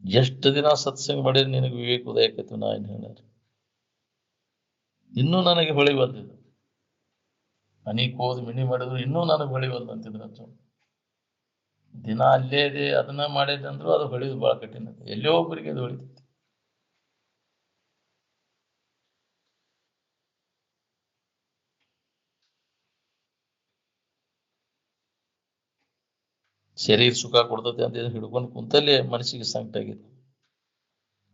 ಎಷ್ಟು ದಿನ ಸತ್ಸಂಗ ಮಾಡಿದ್ರೆ ನಿನಗೆ ವಿವೇಕ ಉದಯಕತ್ತು. ನಾ ಏನು ಹೇಳ, ಇನ್ನೂ ನನಗೆ ಹೊಳಿ ಬಂದಿದ್ದು, ಹನಿ ಕೋದ್ ಮಿಣಿ ಮಾಡಿದ್ರು ಇನ್ನೂ ನನಗೆ ಹೊಳಿ ಬಂದಂತಿದ್ರು. ದಿನ ಅಲ್ಲೇ ಇದೆ, ಅದನ್ನ ಮಾಡಿದೆ ಅಂದ್ರು ಅದು ಹೊಳಿದು ಬಹಳ ಕಠಿಣ. ಎಲ್ಲೋ ಒಬ್ಬರಿಗೆ ಅದು ಹೊಳಿತೈತಿ. ಶರೀರ ಸುಖ ಕೊಡ್ತೈತೆ ಅಂತ ಹಿಡ್ಕೊಂಡು ಕುಂತಲ್ಲೇ ಮನಸ್ಸಿಗೆ ಸಂಕಟ ಆಗಿದೆ.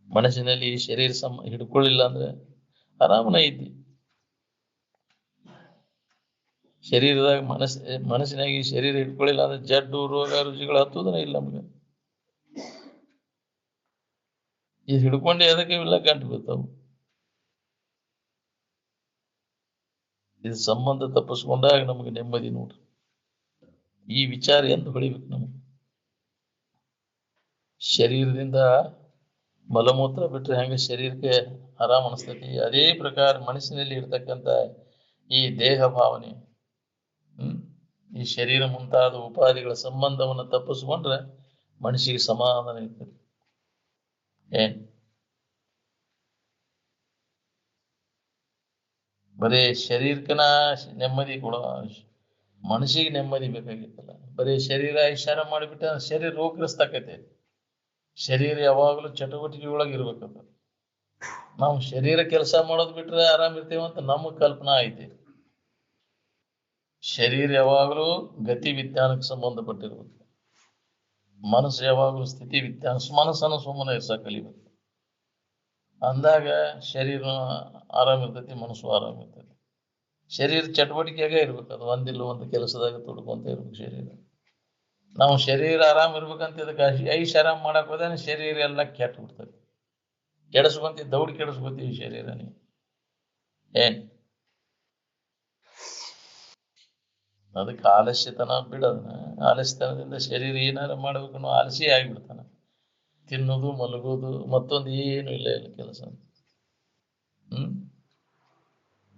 ಮನಸ್ಸಿನಲ್ಲಿ ಶರೀರ ಹಿಡ್ಕೊಳ್ಳಿಲ್ಲ ಅಂದ್ರೆ ಆರಾಮನ ಐತಿ. ಶರೀರದಾಗ ಮನಸ್ಸಿನಾಗಿ ಶರೀರ ಹಿಡ್ಕೊಳ್ಳಿಲ್ಲ ಅಂದ್ರೆ ಜಡ್ಡು ರೋಗ ರುಚಿಗಳು ಹತ್ತುದನ ಇಲ್ಲ ನಮ್ಗೆ. ಇದು ಹಿಡ್ಕೊಂಡೆ ಅದಕ್ಕೆ ಇಲ್ಲ ಗಂಟು ಬರ್ತಾವು. ಇದು ಸಂಬಂಧ ತಪ್ಪಿಸ್ಕೊಂಡಾಗ ನಮಗೆ ನೆಮ್ಮದಿ ನೋಡ್ರಿ. ಈ ವಿಚಾರ ಎಂದು ಹೊಳಿಬೇಕು ನಮಗೆ. ಶರೀರದಿಂದ ಮಲಮೂತ್ರ ಬಿಟ್ರೆ ಹೆಂಗ ಶರೀರಕ್ಕೆ ಆರಾಮ್ ಅನಿಸ್ತೈತಿ, ಅದೇ ಪ್ರಕಾರ ಮನಸ್ಸಿನಲ್ಲಿ ಇರ್ತಕ್ಕಂಥ ಈ ದೇಹ ಭಾವನೆ, ಈ ಶರೀರ ಮುಂತಾದ ಉಪಾಧಿಗಳ ಸಂಬಂಧವನ್ನು ತಪ್ಪಿಸ್ಕೊಂಡ್ರೆ ಮನಸ್ಸಿಗೆ ಸಮಾಧಾನ ಇರ್ತದೆ. ಬರೀ ಶರೀರಕ್ಕನ ನೆಮ್ಮದಿ ಕೊಡೋ ಮನಸ್ಸಿಗೆ ನೆಮ್ಮದಿ ಬೇಕಾಗಿತ್ತಲ್ಲ. ಬರೀ ಶರೀರ ಇಶಾರ ಮಾಡಿಬಿಟ್ಟ ಶರೀರ ರೋಗಗ್ರಸ್ತ ಆಕೈತೆ. ಶರೀರ ಯಾವಾಗಲೂ ಚಟುವಟಿಕೆ ಒಳಗೆ ಇರ್ಬೇಕಂತ. ನಾವು ಶರೀರ ಕೆಲಸ ಮಾಡೋದ್ ಬಿಟ್ರೆ ಆರಾಮ್ ಇರ್ತೇವಂತ ನಮ್ಮ ಕಲ್ಪನಾ ಐತಿ. ಶರೀರ ಯಾವಾಗಲೂ ಗತಿ ವಿಜ್ಞಾನಕ್ಕೆ ಸಂಬಂಧಪಟ್ಟಿರ್ಬೇಕು. ಮನಸ್ಸು ಯಾವಾಗಲೂ ಸ್ಥಿತಿ ವಿಜ್ಞಾನ, ಮನಸ್ಸನ್ನು ಸುಮ್ಮನೆ ಇರ್ಸಕ್ ಕಲಿಬೇಕು. ಅಂದಾಗ ಶರೀರ ಆರಾಮ್ ಇರ್ತೈತಿ, ಮನಸ್ಸು ಆರಾಮ್ ಇರ್ತೈತಿ. ಶರೀರ ಚಟುವಟಿಕೆಯಾಗ ಇರ್ಬೇಕು. ಅದು ಒಂದಿಲ್ಲ ಒಂದು ಕೆಲಸದಾಗ ತೊಡ್ಕೊಂತ ಇರ್ಬೇಕು ಶರೀರ. ನಾವು ಶರೀರ ಆರಾಮ್ ಇರ್ಬೇಕಂತ ಇದಕ್ಕೆ ಐಶ್ ಆರಾಮ್ ಮಾಡಕ್ ಹೋದ್ರೆ ಶರೀರ ಎಲ್ಲ ಕೆಟ್ಟ ಬಿಡ್ತೈತಿ. ಕೆಡಿಸ್ಕೊಂತ ದೌಡ್ ಕೆಡಿಸ್ಕೊತೀವಿ ಶರೀರ. ನೀವು ಏನ್ ಅದಕ್ಕೆ ಆಲಸ್ಯತನ ಬಿಡೋದನ್ನ. ಆಲಸ್ಯತನದಿಂದ ಶರೀರ ಏನಾರ ಮಾಡ್ಬೇಕು ಆಲಸಿ ಆಗಿಬಿಡ್ತಾನ. ತಿನ್ನೋದು ಮಲಗೋದು ಮತ್ತೊಂದು ಏನು ಇಲ್ಲ ಕೆಲಸ.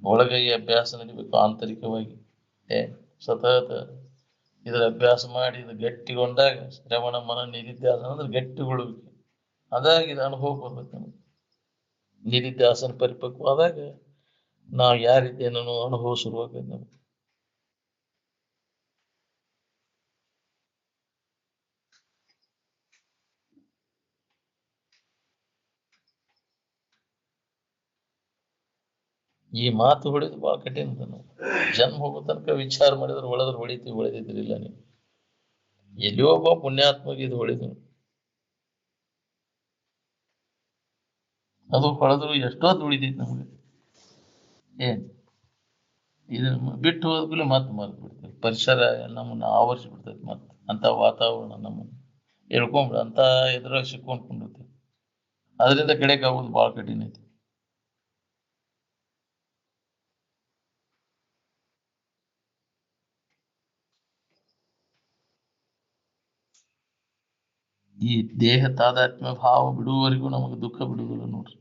ಒಳಗೆ ಈ ಅಭ್ಯಾಸ ನಡಿಬೇಕು ಆಂತರಿಕವಾಗಿ. ಸತತ ಇದ್ರ ಅಭ್ಯಾಸ ಮಾಡಿ ಇದು ಗಟ್ಟಿಗೊಂಡಾಗ ಶ್ರವಣ ಮನ ನಿಧಿಧ್ಯಾಸನ ಅಂದ್ರೆ ಗಟ್ಟಿಗೊಳ್ಬೇಕು. ಅದಾಗ ಇದು ಅನುಭವ ಬರ್ಬೇಕು ನಮಗೆ. ನಿಧಿಧ್ಯಾಸನ ಪರಿಪಕ್ವಾದಾಗ ನಾವು ಯಾವ ರೀತಿ ಏನೋ ಅನುಭವ ಶುರುವಾಗೈತೆ ನಮ್ಗೆ. ಈ ಮಾತು ಹೊಡೆದು ಬಹಳ ಕಠಿಣ. ನಾವು ಜನ್ಮ ಹೋಗೋ ತನಕ ವಿಚಾರ ಮಾಡಿದ್ರೆ ಒಳದ್ರೆ ಹೊಡಿತಿದ್ರಿಲ್ಲ ನೀವು. ಎಲ್ಲಿಯೋ ಒಬ್ಬ ಪುಣ್ಯಾತ್ಮಗೆ ಇದು ಹೊಳಿದು ಅದು ಹೊಳೆದ್ರು ಎಷ್ಟೋ ಉಳಿದೈತಿ ನಮ್ಗೆ. ಏನ್ ಇದನ್ನ ಬಿಟ್ಟು ಹೋದ್ಮೇಲೆ ಮತ್ತೆ ಮರ್ತು ಬಿಡ್ತೇವೆ. ಪರಿಸರ ನಮ್ಮನ್ನ ಆವರಿಸಿ ಬಿಡ್ತೈತಿ. ಮತ್ತೆ ಅಂತ ವಾತಾವರಣ ನಮ್ಮನ್ನು ಹೇಳ್ಕೊಂಡ್ಬಿಡ ಅಂತ ಎದುರಾಗ ಸಿಕ್ಕೊಂಡ್ಕೊಂಡಿರ್ತೀವಿ. ಅದರಿಂದ ಕಡೆಗೆ ಆಗೋದು ಬಹಳ ಕಠಿಣ ಐತಿ. ಈ ದೇಹ ತಾದಾತ್ಮ್ಯ ಭಾವ ಬಿಡುವವರೆಗೂ ನಮಗೆ ದುಃಖ ಬಿಡುವುದಿಲ್ಲ ನೋಡ್ರಿ.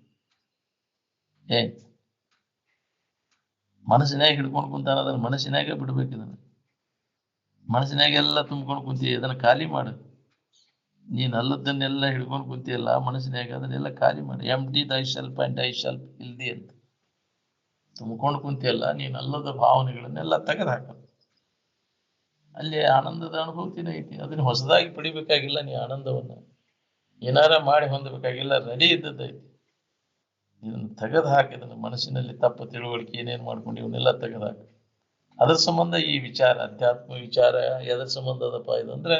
ಮನಸ್ಸಿನಾಗ ಹಿಡ್ಕೊಂಡು ಕುಂತಾನ ಅದನ್ನ ಮನಸ್ಸಿನಾಗೆ ಬಿಡ್ಬೇಕು. ಇದನ್ನ ಮನಸ್ಸಿನಾಗೆಲ್ಲ ತುಂಬ್ಕೊಂಡು ಕುಂತಿ ಅದನ್ನ ಖಾಲಿ ಮಾಡು. ನೀನ್ ಅಲ್ಲದನ್ನೆಲ್ಲ ಹಿಡ್ಕೊಂಡು ಕುಂತಿಯಲ್ಲ ಮನಸ್ಸಿನಾಗ, ಅದನ್ನೆಲ್ಲ ಖಾಲಿ ಮಾಡಿ. ಎಂಟಿ ದೈ ಸೆಲ್ಫ್ ಅಂಡ್ ಐ ಸೆಲ್ಫ್ ಇಲ್ದಿ ಅಂತ ತುಂಬ್ಕೊಂಡು ಕುಂತಿಯಲ್ಲ, ನೀನ್ ಅಲ್ಲದ ಭಾವನೆಗಳನ್ನೆಲ್ಲ ತೆಗೆದು ಹಾಕ. ಅಲ್ಲಿ ಆನಂದದ ಅನುಭೂತಿನ ಐತಿ. ಅದನ್ನ ಹೊಸದಾಗಿ ಪಡಿಬೇಕಾಗಿಲ್ಲ. ನೀ ಆನಂದವನ್ನ ಏನಾರ ಮಾಡಿ ಹೊಂದಬೇಕಾಗಿಲ್ಲ, ರೆಡಿ ಇದ್ದದ್ದೈತಿ. ಇದನ್ನ ತೆಗೆದು ಹಾಕಿದನ್ನ ಮನಸ್ಸಿನಲ್ಲಿ ತಪ್ಪು ತಿಳುವಳಿಕೆ ಏನೇನ್ ಮಾಡ್ಕೊಂಡು ಇವನ್ನೆಲ್ಲ ತೆಗೆದು ಹಾಕ. ಅದ್ರ ಸಂಬಂಧ ಈ ವಿಚಾರ, ಅಧ್ಯಾತ್ಮ ವಿಚಾರ ಎದ್ರ ಸಂಬಂಧ ಅದಪ್ಪ ಇದು ಅಂದ್ರೆ,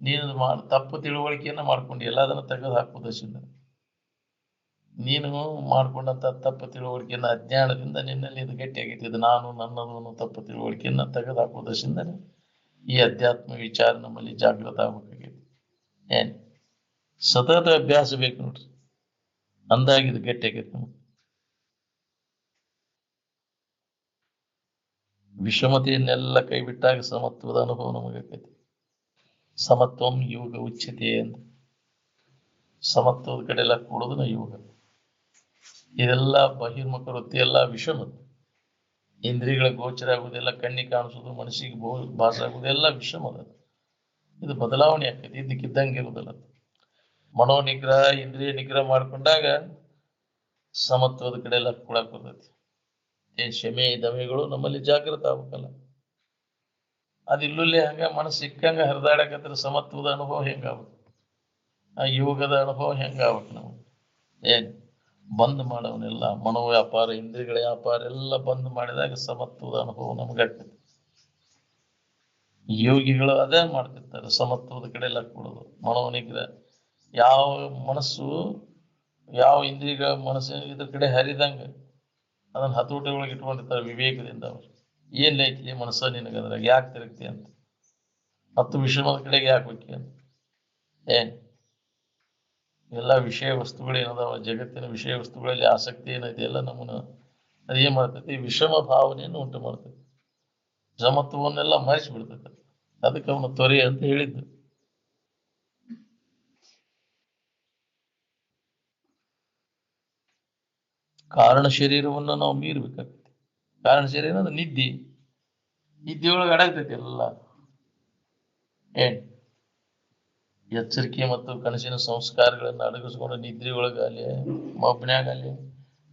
ನೀನು ತಪ್ಪು ತಿಳುವಳಿಕೆಯನ್ನ ಮಾಡ್ಕೊಂಡು ಎಲ್ಲ ಅದನ್ನ ತೆಗೆದು ಹಾಕುವುದರಿಂದ ನೀನು ಮಾಡ್ಕೊಂಡಂತ ತಪ್ಪು ತಿಳುವಳಿಕೆಯನ್ನ ಅಜ್ಞಾನದಿಂದ ನಿನ್ನಲ್ಲಿ ಇದು ಗಟ್ಟಿಯಾಗೈತಿ. ಇದು ನಾನು ನನ್ನದು ಅನ್ನೋ ತಪ್ಪು ತಿಳುವಳಿಕೆಯನ್ನ ತೆಗೆದು ಹಾಕುವುದರಿಂದ ಈ ಅಧ್ಯಾತ್ಮ ವಿಚಾರ ನಮ್ಮಲ್ಲಿ ಜಾಗೃತ ಆಗ್ಬೇಕಾಗೈತಿ. ಸತತ ಅಭ್ಯಾಸ ಬೇಕು ನೋಡ್ರಿ, ಅಂದಾಗ ಇದು ಗಟ್ಟಿಯಾಗೈತಿ ನಮಗೆ. ವಿಷಮತೆಯನ್ನೆಲ್ಲ ಕೈ ಬಿಟ್ಟಾಗ ಸಮತ್ವದ ಅನುಭವ ನಮಗಾಕೈತಿ. ಸಮತ್ವಂ ಯೋಗ ಉಚ್ಯತೆ ಅಂತ. ಸಮತ್ವದ ಕಡೆ ಎಲ್ಲ ಕೊಡೋದನ್ನ ಯೋಗ. ಇದೆಲ್ಲ ಬಹಿರ್ಮುಖ ವೃತ್ತಿ ಎಲ್ಲ ವಿಷಮ. ಇಂದ್ರಿಯಗಳ ಗೋಚರ ಆಗುವುದೆಲ್ಲ, ಕಣ್ಣಿಗೆ ಕಾಣಿಸೋದು, ಮನಸ್ಸಿಗೆ ಭಾಸ ಆಗುವುದೆಲ್ಲ ವಿಷಮದ. ಇದು ಬದಲಾವಣೆ ಆಗ್ತೈತಿ, ಇದಕ್ಕಿದ್ದಂಗೆ ಇರುವುದಿಲ್ಲ. ಮನೋ ನಿಗ್ರಹ ಇಂದ್ರಿಯ ನಿಗ್ರಹ ಮಾಡ್ಕೊಂಡಾಗ ಸಮತ್ವದ ಕಡೆ ಎಲ್ಲ ಕೊಡಕ್ ಬರ್ತೈತಿ. ಶಮೆ ದಮೆಗಳು ನಮ್ಮಲ್ಲಿ ಜಾಗೃತ ಆಗ್ಬೇಕಲ್ಲ. ಅದಿಲ್ಲೇ ಹಂಗ ಮನಸ್ಸು ಸಿಕ್ಕಂಗ ಹರಿದಾಡಕತ್ರ ಸಮತ್ವದ ಅನುಭವ ಹೆಂಗಾಗ್ಬೇಕು, ಆ ಯೋಗದ ಅನುಭವ ಹೆಂಗಾಗ್ಬೇಕು. ನಾವು ಬಂದ್ ಮಾಡವನ್ನೆಲ್ಲ ಮನೋ ವ್ಯಾಪಾರ ಇಂದ್ರಿಯಗಳ ವ್ಯಾಪಾರ ಎಲ್ಲ ಬಂದ್ ಮಾಡಿದಾಗ ಸಮತ್ವದ ಅನುಭವ ನಮಗಾಗ್ತದೆ. ಯೋಗಿಗಳು ಅದೇ ಮಾಡ್ತಿರ್ತಾರೆ, ಸಮತ್ವದ ಕಡೆ ಎಲ್ಲ ಕೊಡೋದು. ಮನೋ ನಿಗ್ರಹ, ಯಾವ ಮನಸ್ಸು ಯಾವ ಇಂದ್ರಿಯಗಳ ಮನಸ್ಸು ಇದ್ರ ಕಡೆ ಹರಿದಂಗ ಅದನ್ನ ಹತೋಟಿ ಒಳಗೆ ಇಟ್ಕೊಂಡಿರ್ತಾರೆ ವಿವೇಕದಿಂದ. ಅವರು ಏನ್ ಐತಿ ಮನಸ್ಸ ನಿನಗದ್ರಾಗ, ಯಾಕೆ ತಿರುಗ್ತಿ ಅಂತ, ಮತ್ತು ವಿಷಮದ ಕಡೆಗೆ ಯಾಕೆ ಅಂತ. ಎಲ್ಲ ವಿಷಯ ವಸ್ತುಗಳು ಏನದಾವ, ಜಗತ್ತಿನ ವಿಷಯ ವಸ್ತುಗಳಲ್ಲಿ ಆಸಕ್ತಿ ಏನೈತಿ ಎಲ್ಲ ನಮ್ಮನ್ನ ಅದೇನ್ ಮಾಡ್ತೈತಿ, ವಿಷಮ ಭಾವನೆಯನ್ನು ಉಂಟು ಮಾಡ್ತೈತಿ. ಸಮತ್ವವನ್ನೆಲ್ಲ ಮರೆಸಿಬಿಡ್ತೈತಿ. ಅದಕ್ಕೆ ಅವನು ತೊರೆ ಅಂತ ಹೇಳಿದ್ದು. ಕಾರಣ ಶರೀರವನ್ನು ನಾವು ಮೀರ್ಬೇಕಾಗ್ತೈತಿ. ಕಾರಣ ಶರೀರ ಅಂದ್ರೆ ನಿದ್ದೆಯೊಳಗೆ ಅಡಗ್ತೈತಿ ಎಲ್ಲ. ಎಚ್ಚರಿಕೆ ಮತ್ತು ಕನಸಿನ ಸಂಸ್ಕಾರಗಳನ್ನು ಅಡಗಿಸ್ಕೊಂಡು ನಿದ್ರೆಯೊಳಗ ಅಲ್ಲಿ ಮಬ್ಬನ್ಯಾಗ ಅಲ್ಲಿ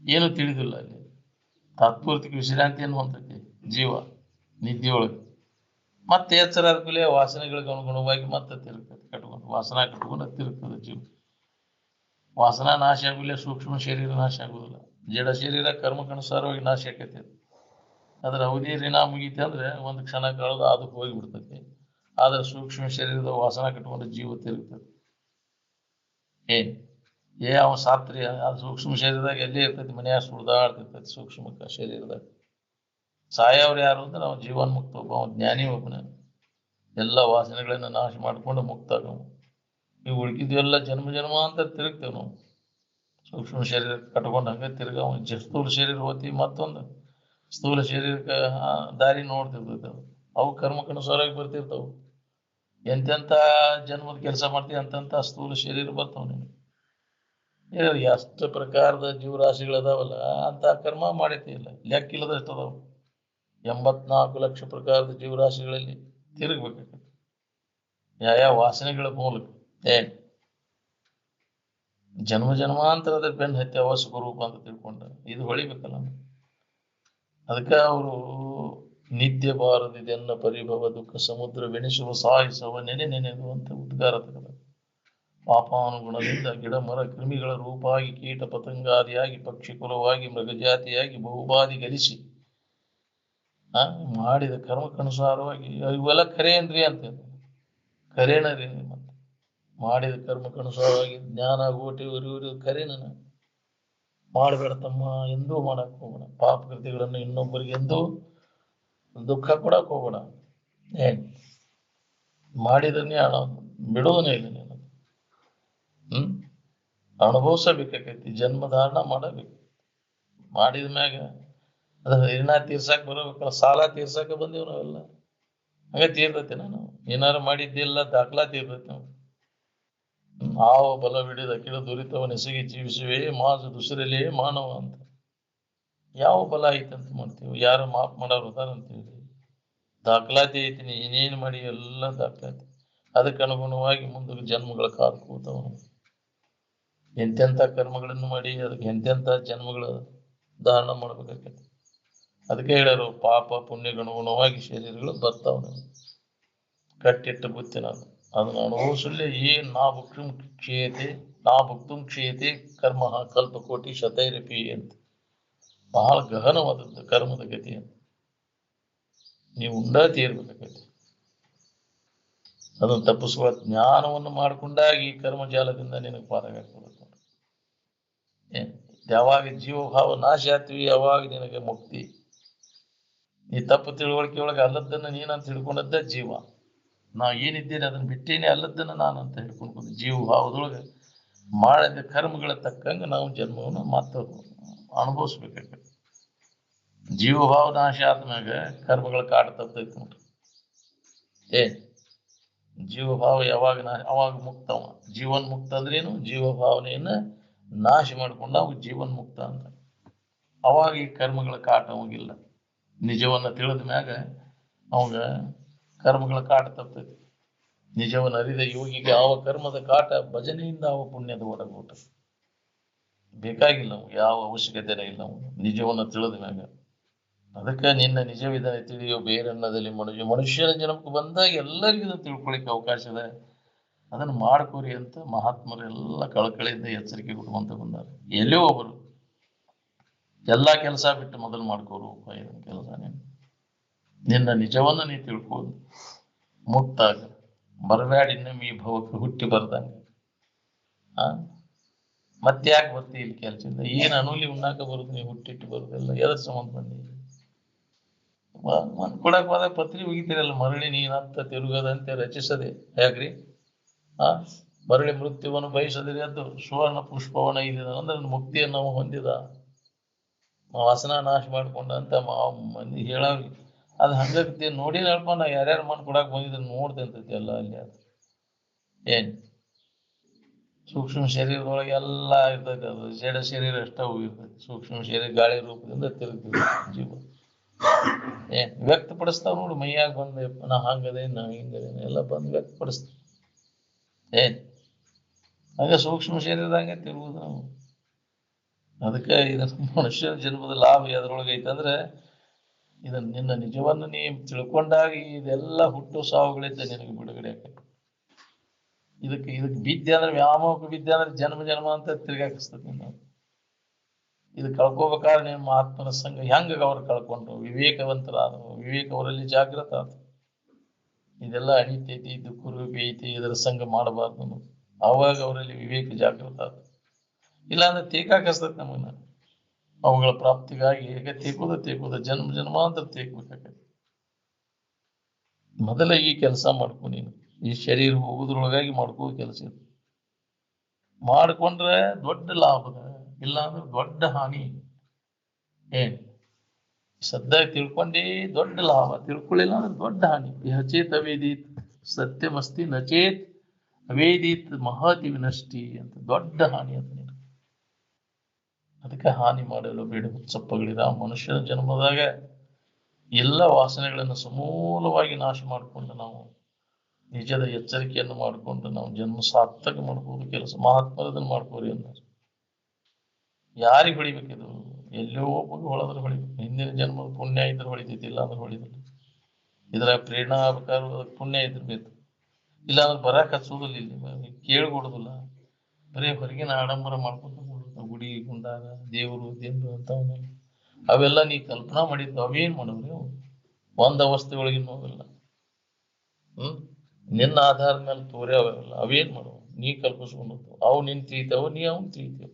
ಏನು ತಿಳಿದಿಲ್ಲ. ಅಲ್ಲಿ ತಾತ್ಪೂರ್ತಿಕ ವಿಶ್ರಾಂತಿಯನ್ನು ಹೊಂದೈತಿ ಜೀವ ನಿದ್ದೆಯೊಳಗೆ. ಮತ್ತೆ ಎಚ್ಚರ ಆದ್ಮೇಲೆ ವಾಸನೆಗಳಿಗೆ ಅನುಗುಣವಾಗಿ ಮತ್ತೆ ತಿರುಗ್ತದೆ ಕಟ್ಕೊಂಡು ವಾಸನಾ ಕಟ್ಕೊಂಡು ತಿರುಗ್ತದೆ ಜೀವ. ವಾಸನಾ ನಾಶ ಆಗುಲೆ ಸೂಕ್ಷ್ಮ ಶರೀರ ನಾಶ ಆಗುದಿಲ್ಲ. ಜಡ ಶರೀರ ಕರ್ಮಕ್ಕನುಸಾರವಾಗಿ ನಾಶ ಆಕೈತಿ. ಅದ್ರ ಅವಧಿ ಋಣ ಮುಗೀತಿ ಅಂದ್ರೆ ಒಂದು ಕ್ಷಣ ಕಾಲದ ಅದಕ್ಕೆ ಹೋಗಿಬಿಡ್ತೈತಿ. ಆದ್ರೆ ಸೂಕ್ಷ್ಮ ಶರೀರದ ವಾಸನ ಕಟ್ಕೊಂಡು ಜೀವ ತಿರುಗ್ತದೆ. ಅವ ಸಾತ್ರಿ ಅದು ಸೂಕ್ಷ್ಮ ಶರೀರದಾಗ ಎಲ್ಲೇ ಇರ್ತೈತಿ, ಮನೆಯಾಗ ಸುಳ್ದಾಡ್ತಿರ್ತೈತಿ ಸೂಕ್ಷ್ಮ ಶರೀರದಾಗ. ಸಾಯವ್ರು ಯಾರು ಅಂದ್ರೆ ಅವ್ನು ಜೀವನ್ಮುಕ್ತ ಒಬ್ಬ, ಅವ್ನು ಜ್ಞಾನಿ ಒಬ್ಬನ. ಎಲ್ಲ ವಾಸನೆಗಳನ್ನ ನಾಶ ಮಾಡ್ಕೊಂಡು ಮುಕ್ತ ನಾವು. ಇವು ಉಳ್ಕಿದ್ವೆಲ್ಲ ಜನ್ಮ ಜನ್ಮ ಅಂತ ತಿರುಗ್ತೇವೆ ನಾವು. ಸೂಕ್ಷ್ಮ ಶರೀರ ಕಟ್ಕೊಂಡು ಹಂಗೆ ತಿರ್ಗ ಸ್ಥೂಲ ಶರೀರ ಹೋತಿ, ಮತ್ತೊಂದು ಸ್ಥೂಲ ಶರೀರಕ್ಕೆ ದಾರಿ ನೋಡ್ತಿರ್ತೈತೆ ಅದು. ಅವು ಕರ್ಮಕ್ಕನುಸಾರವಾಗಿ ಬರ್ತಿರ್ತಾವು. ಎಂತೆಂಥ ಜನ್ಮದ ಕೆಲಸ ಮಾಡ್ತೀವಿ ಅಂತಂತ ಸ್ಥೂಲ ಶರೀರ ಬರ್ತಾವ ನಿಮ್ಗೆ. ಎಷ್ಟು ಪ್ರಕಾರದ ಜೀವರಾಶಿಗಳದಾವಲ್ಲ ಅಂತ ಕರ್ಮ ಮಾಡೈತಿ ಇಲ್ಲ, ಲೆಕ್ಕಿಲ್ಲದಷ್ಟು ಅದಾವ. 84 ಲಕ್ಷ ಪ್ರಕಾರದ ಜೀವರಾಶಿಗಳಲ್ಲಿ ತಿರುಗ್ಬೇಕಾಗ್ತದೆ ಯಾವ ವಾಸನೆಗಳ ಮೂಲಕ. ಜನ್ಮ ಜನ್ಮಾಂತರದ ಬೆನ್ನು ಹತ್ತಿ ಅವ ಸ್ವರೂಪ ಅಂತ ತಿಳ್ಕೊಂಡ ಇದು ಹೊಳಿಬೇಕಲ್ಲ. ಅದಕ್ಕೆ ಅವರು ನಿದ್ದೆ ಬಾರದಿದೆನ್ನ ಪರಿಭವ ದುಃಖ ಸಮುದ್ರ ಬೆಣಿಸುವ ಸಾಯಿಸವ ನೆನೆದು ಅಂತ ಉದ್ಗಾರ ತೆಗೆದ. ಪಾಪಾನುಗುಣದಿಂದ ಗಿಡ ಮರ ಕ್ರಿಮಿಗಳ ರೂಪಾಗಿ ಕೀಟ ಪತಂಗಾದಿಯಾಗಿ ಪಕ್ಷಿ ಕುಲವಾಗಿ ಮೃಗಜಾತಿಯಾಗಿ ಬಹುಬಾದಿ ಗಲಿಸಿ ಮಾಡಿದ ಕರ್ಮಕ್ಕನುಸಾರವಾಗಿ ಇವೆಲ್ಲ ಖರೆ ಏನ್ರಿ ಅಂತ ಖರೇನರಿ. ಮತ್ತೆ ಮಾಡಿದ ಕರ್ಮಕ್ಕನುಸಾರವಾಗಿ ಜ್ಞಾನ ಗೋಟಿ ಉರಿಯುವುದು ಖರೇನ. ಮಾಡಬೇಡ ತಮ್ಮ, ಎಂದೂ ಮಾಡಕ್ ಹೋಗೋಣ ಪಾಪ ಕೃತಿಗಳನ್ನು ಇನ್ನೊಬ್ಬರಿಗೆ ಎಂದೂ ದುಃಖ ಕೊಡಕ್ ಹೋಗೋಣ. ಮಾಡಿದನ್ನೇ ಬಿಡೋದನ್ನೇ ಇಲ್ಲ ನೀನು. ಅನುಭವಿಸಬೇಕಾಕೈತಿ, ಜನ್ಮ ಧಾರಣ ಮಾಡಬೇಕು. ಮಾಡಿದ ಮ್ಯಾಗ ಅದ ಋಣ ತೀರ್ಸಾಕ್ ಬರಬೇಕಲ್ಲ, ಸಾಲ ತೀರ್ಸಾಕ ಬಂದೀವಿ ನಾವೆಲ್ಲ. ಹಂಗ ತೀರ್ತೈತಿ ನಾವು ಏನಾರು ಮಾಡಿದ್ದಿಲ್ಲ ದಾಖಲಾತಿ ಇರ್ತೈತಿ ನಾವು. ಆವ ಬಲವಿಡಿದ ಕಿಡ ದುರಿತವನ ಎಸಗಿ ಜೀವಿಸುವೆ ಮಾಸು ದುಸರಲೇ ಮಾನವ ಅಂತ. ಯಾವ ಬಲ ಐತಂತ ಮಾಡ್ತೀವಿ, ಯಾರು ಮಾಫ್ ಮಾಡೋರು ಅದಾರಂತೀವಿ. ದಾಖಲಾತಿ ಐತಿ, ನೀ ಏನೇನು ಮಾಡಿ ಎಲ್ಲ ದಾಖಲಾತಿ. ಅದಕ್ಕೆ ಅನುಗುಣವಾಗಿ ಮುಂದೆ ಜನ್ಮಗಳ ಕಾದ್ಕೋತಾವ. ಎಂತೆಂಥ ಕರ್ಮಗಳನ್ನು ಮಾಡಿ ಅದಕ್ಕೆ ಎಂತೆಂಥ ಜನ್ಮಗಳ ಧಾರಣ ಮಾಡ್ಬೇಕಾಗತ್ತೆ. ಅದಕ್ಕೆ ಹೇಳ್ಯಾರು ಪಾಪ ಪುಣ್ಯಗನುಗುಣವಾಗಿ ಶರೀರಗಳು ಬರ್ತಾವ. ಕಟ್ಟಿಟ್ಟ ಬುತ್ತಿನ ಅದನ್ನ ಅನುಭವಿಸಲೇ ನಾ ಭುಕ್ತುಂ ಕ್ಷೇತೆ ಕರ್ಮ ಕಲ್ಪಕೋಟಿ ಶತೈರಪಿ ಅಂತ. ಬಹಳ ಗಹನವಾದದ್ದು ಕರ್ಮದ ಗತಿ ಅಂತ. ನೀವು ತೀರ್ಬೇಕಾಗತ್ತೆ. ಅದನ್ನು ತಪ್ಪಿಸುವ ಜ್ಞಾನವನ್ನು ಮಾಡಿಕೊಂಡಾಗ ಈ ಕರ್ಮಜಾಲದಿಂದ ನಿನಗೆ ಪಾರಾಗಬೇಕು. ಯಾವಾಗ ಜೀವಭಾವ ನಾಶ ಆಗ್ತೀವಿ ಅವಾಗ ನಿನಗೆ ಮುಕ್ತಿ. ನೀ ತಪ್ಪು ತಿಳುವಳಿಕೆ ಒಳಗೆ ಅಲ್ಲದ್ದನ್ನ ನೀನಂತ ಹಿಡ್ಕೊಂಡದ್ದ ಜೀವ. ನಾ ಏನಿದ್ದೇನೆ ಅದನ್ನ ಬಿಟ್ಟೇನೆ, ಅಲ್ಲದ್ದನ್ನ ನಾನಂತ ಹಿಡ್ಕೊಂಡು ಜೀವಭಾವದೊಳಗೆ ಮಾಡಿದ ಕರ್ಮಗಳ ತಕ್ಕಂಗೆ ನಾವು ಜನ್ಮವನ್ನು ಮಾತ್ರ ಅನುಭವಿಸ್ಬೇಕಾಗ್ತದೆ. ಜೀವಭಾವ ನಾಶ ಆದ್ಮ್ಯಾಗ ಕರ್ಮಗಳ ಕಾಟ ತಪ್ಪೈತಿ ನೋಡ್ರಿ. ಜೀವಭಾವ ಯಾವಾಗ ಅವಾಗ ಮುಕ್ತವ. ಜೀವನ್ ಮುಕ್ತ ಅಂದ್ರೇನು? ಜೀವಭಾವನೆಯನ್ನ ನಾಶ ಮಾಡ್ಕೊಂಡ ಅವಾಗ ಜೀವನ್ ಮುಕ್ತ ಅಂತ. ಅವಾಗ ಈ ಕರ್ಮಗಳ ಕಾಟ ಅವಾಗಿಲ್ಲ. ನಿಜವನ್ನ ತಿಳಿದ ಮ್ಯಾಗ ಅವಾಗ ಕರ್ಮಗಳ ಕಾಟ ತಪ್ಪೈತಿ. ನಿಜವನ್ನು ಅರಿದ ಯೋಗಿಗೆ ಯಾವ ಕರ್ಮದ ಕಾಟ ಭಜನೆಯಿಂದ ಅವ ಪುಣ್ಯದ ಒಡಗೂಟ. ಬೇಕಾಗಿಲ್ಲ ಅವು, ಯಾವ ಅವಶ್ಯಕತೆನೇ ಇಲ್ಲ ಅವನು ನಿಜವನ್ನು ತಿಳಿದ ಮ್ಯಾಗ. ಅದಕ್ಕೆ ನಿನ್ನ ನಿಜವಿಧಾನ ತಿಳಿಯೋ ಬೇರನ್ನದಲ್ಲಿ ಮನುಷ್ಯನ ಜನ್ಮಕ್ಕೆ ಬಂದಾಗ ಎಲ್ಲರಿಗೂ ತಿಳ್ಕೊಳಿಕ್ಕೆ ಅವಕಾಶ ಇದೆ. ಅದನ್ನು ಮಾಡ್ಕೋರಿ ಅಂತ ಮಹಾತ್ಮರೆಲ್ಲ ಕಳಕಳಿಯಿಂದ ಎಚ್ಚರಿಕೆ ಕೊಡುವಂತ ಬಂದಾರೆ. ಎಲ್ಲೋ ಒಬ್ಬರು ಎಲ್ಲಾ ಕೆಲಸ ಬಿಟ್ಟು ಮೊದಲು ಮಾಡ್ಕೋರು ಇದನ್ನ ಕೆಲಸ. ನಿನ್ನ ನಿಜವನ್ನು ನೀ ತಿಳ್ಕೊಂಡು ಮುಕ್ತಾಗ ಬರಬ್ಯಾಡಿ. ಇನ್ನೊಮ್ಮೆ ಈ ಭವಕ್ಕೆ ಹುಟ್ಟಿ ಬರ್ದಂಗ. ಮತ್ತೆ ಯಾಕೆ ಬರ್ತಿ ಇಲ್ಲಿ ಕೆಲಸದಿಂದ? ಏನ್ ಅನುಲಿ ಉಣ್ಣಾಕ ಬರುದು, ನೀವು ಹುಟ್ಟಿಟ್ಟು ಬರುದೆಲ್ಲ ಎದ್ರ ಸಂಬಂಧ ಬಂದಿ? ಮನ್ ಕೊಡಕ್ ಹೋದಾಗ ಪತ್ರಿ ಮುಗಿತೀರಲ್ಲ, ಮರಳಿ ನೀನತ್ತ ತಿರುಗದಂತೆ ರಚಿಸದೆ ಯಾಕ್ರಿ? ಮರಳಿ ಮೃತ್ಯುವನ್ನು ಬಯಸದಿರಿ ಅದು ಸುವರ್ಣ ಪುಷ್ಪವನ ಇದ ಅಂದ್ರೆ ಮುಕ್ತಿಯನ್ನು ನಾವು ಹೊಂದಿದ ವಾಸನ ನಾಶ ಮಾಡ್ಕೊಂಡ ಅಂತ ಮಂದಿ ಹೇಳವ್ರಿ. ಅದು ಹಂಗತಿ ನೋಡಿ ನಡ್ಕೊಂಡ ಯಾರ್ಯಾರು ಮಣ್ಣು ಕೊಡಾಕ್ ಬಂದಿದ್ರು ನೋಡ್ತಿರ್ತೈತಿ ಎಲ್ಲ ಅಲ್ಲಿ. ಅದು ಸೂಕ್ಷ್ಮ ಶರೀರದೊಳಗೆ ಎಲ್ಲ ಇರ್ತೈತಿ. ಅದು ಜಡ ಶರೀರ ಅಷ್ಟೇ ಹೋಗಿರ್ತೈತಿ. ಸೂಕ್ಷ್ಮ ಶರೀರ ಗಾಳಿ ರೂಪದಿಂದ ತಿರುಗ್ತದೆ ಜೀವ. ವ್ಯಕ್ತಪಡಿಸ್ತಾವ ನೋಡು, ಮೈಯಾಗ ಬಂದ ನಾ ಹಂಗದೆ ನಾ ಹಿಂಗದೇನ ಎಲ್ಲ ಬಂದು ವ್ಯಕ್ತಪಡಿಸ್ತಾವ. ಹಂಗ ಸೂಕ್ಷ್ಮ ಶರೀರದಂಗೆ ತಿರುಗುದು ನಾವು. ಅದಕ್ಕೆ ಇದನ್ನ ಮನುಷ್ಯನ ಜನ್ಮದ ಲಾಭ ಎದ್ರೊಳಗೆ ಐತಂದ್ರೆ ಇದನ್ನ ನಿನ್ನ ನಿಜವನ್ನು ನೀ ತಿಳ್ಕೊಂಡಾಗ ಇದೆಲ್ಲ ಹುಟ್ಟು ಸಾವುಗಳಿಂದ ನಿನಗೆ ಬಿಡುಗಡೆ ಆಕೈತಿ. ಇದಕ್ಕೆ ಬಿದ್ದೆ ಅಂದ್ರೆ ವ್ಯಾಮೋಹ ಬಿದ್ದೆ ಅಂದ್ರೆ ಜನ್ಮ ಜನ್ಮ ಅಂತ ತಿರ್ಗಾಕಿಸ್ತದೆ ನಿನ್ನ. ಇದು ಕಳ್ಕೋಬೇಕಾದ್ರೆ ನಿಮ್ಮ ಆತ್ಮನ ಸಂಘ ಹೆಂಗ ಅವ್ರು ಕಳ್ಕೊಂಡ್ರು, ವಿವೇಕವಂತರಾದ್ರು, ವಿವೇಕ ಅವರಲ್ಲಿ ಜಾಗೃತ ಆದ್ರು. ಇದೆಲ್ಲ ಅನಿತೈತಿ, ದುಃಖ ರೂಪಿ ಐತಿ, ಇದರ ಸಂಘ ಮಾಡಬಾರ್ದು ಅನ್ನೋದು. ಆವಾಗ ಅವರಲ್ಲಿ ವಿವೇಕ ಜಾಗೃತ ಆದ್ರು. ಇಲ್ಲಾಂದ್ರೆ ತೇಕಾಕಸ್ತೈತಿ ನಮಗ. ಅವುಗಳ ಪ್ರಾಪ್ತಿಗಾಗಿ ಹೇಗೆ ತೇಕೋದ ಜನ್ಮ ಜನ್ಮಾಂತರ ತೇಕ್ಬೇಕಾಗತ್ತೆ. ಮೊದಲ ಈ ಕೆಲಸ ಮಾಡ್ಕೊ ನೀನು. ಈ ಶರೀರ ಹೋಗುದ್ರೊಳಗಾಗಿ ಮಾಡ್ಕೋ ಕೆಲಸ ಇದು. ಮಾಡ್ಕೊಂಡ್ರೆ ದೊಡ್ಡ ಲಾಭದ, ಇಲ್ಲಾಂದ್ರೆ ದೊಡ್ಡ ಹಾನಿ. ಏನ್ ಸದ್ಯ ತಿಳ್ಕೊಂಡಿ ದೊಡ್ಡ ಲಾಭ, ತಿಳ್ಕೊಳ್ಳಿಲ್ಲ ಅಂದ್ರೆ ದೊಡ್ಡ ಹಾನಿ. ಯಚೇತ್ ಅವೇದಿತ್ ಸತ್ಯಮಸ್ತಿ ನಚೇತ್ ಅವೇದಿತ್ ಮಹತಿ ವಿನಷ್ಟಿ ಅಂತ ದೊಡ್ಡ ಹಾನಿ ಅಂತ ನೀನು. ಅದಕ್ಕೆ ಹಾನಿ ಮಾಡಲು ಬೇಡ ಹುಚ್ಚಪ್ಪಗಳಿರ. ಮನುಷ್ಯನ ಜನ್ಮದಾಗ ಎಲ್ಲ ವಾಸನೆಗಳನ್ನು ಸಮೂಲವಾಗಿ ನಾಶ ಮಾಡಿಕೊಂಡು ನಾವು ನಿಜದ ಎಚ್ಚರಿಕೆಯನ್ನು ಮಾಡಿಕೊಂಡು ನಾವು ಜನ್ಮ ಸಾರ್ಥಕ ಮಾಡ್ಬೋದು. ಕೆಲಸ ಮಹಾತ್ಮರದನ್ನು ಮಾಡ್ಕೋರಿ ಅಂತಾರೆ. ಯಾರಿಗೆ ಹೊಳಿಬೇಕಿದು? ಎಲ್ಲೋ ಒಬ್ಬಗೆ ಹೊಳದ್ರೆ ಹೊಳಿಬೇಕು. ಹಿಂದಿನ ಜನ್ಮದ ಪುಣ್ಯ ಇದ್ರೆ ಹೊಳಿತೈತಿ, ಇಲ್ಲ ಅಂದ್ರೆ ಹೊಳಿದಿಲ್ಲ. ಇದರ ಪ್ರೇರಣಾ ಆಗ್ಬೇಕಾದ್ರೆ ಪುಣ್ಯ ಇದ್ರಬೇಕು, ಇಲ್ಲ ಅಂದ್ರೆ ಬರಕ್ ಹಚ್ಚೋದಿಲ್ಲ, ಇಲ್ಲಿ ಕೇಳ್ಕೊಡುದಿಲ್ಲ. ಬರೀ ಹೊರಗಿನ ಆಡಂಬರ ಮಾಡ್ಕೊಂತ ಗುಡಿ ಗುಂಡಾಗ ದೇವರು ದೇವ್ರು ಅಂತವನ್ನೆಲ್ಲ ಅವೆಲ್ಲ ನೀ ಕಲ್ಪನಾ ಮಾಡಿದ್ದು. ಅವೇನ್ ಮಾಡೋದು? ಒಂದ್ ಅವಸ್ಥೆ ಒಳಗಿನ ಹೋಗಲ್ಲ. ನಿನ್ನ ಆಧಾರದ ಮೇಲೆ ತೋರೆ ಅವೆಲ್ಲ ಅವೇನ್ ಮಾಡುವ? ನೀ ಕಲ್ಪಿಸ್ಕೊಂಡು ಅವು ನಿನ್ ತಿಳಿತಾವ, ನೀ ಅವನ್ ತಿಳಿತೇವ.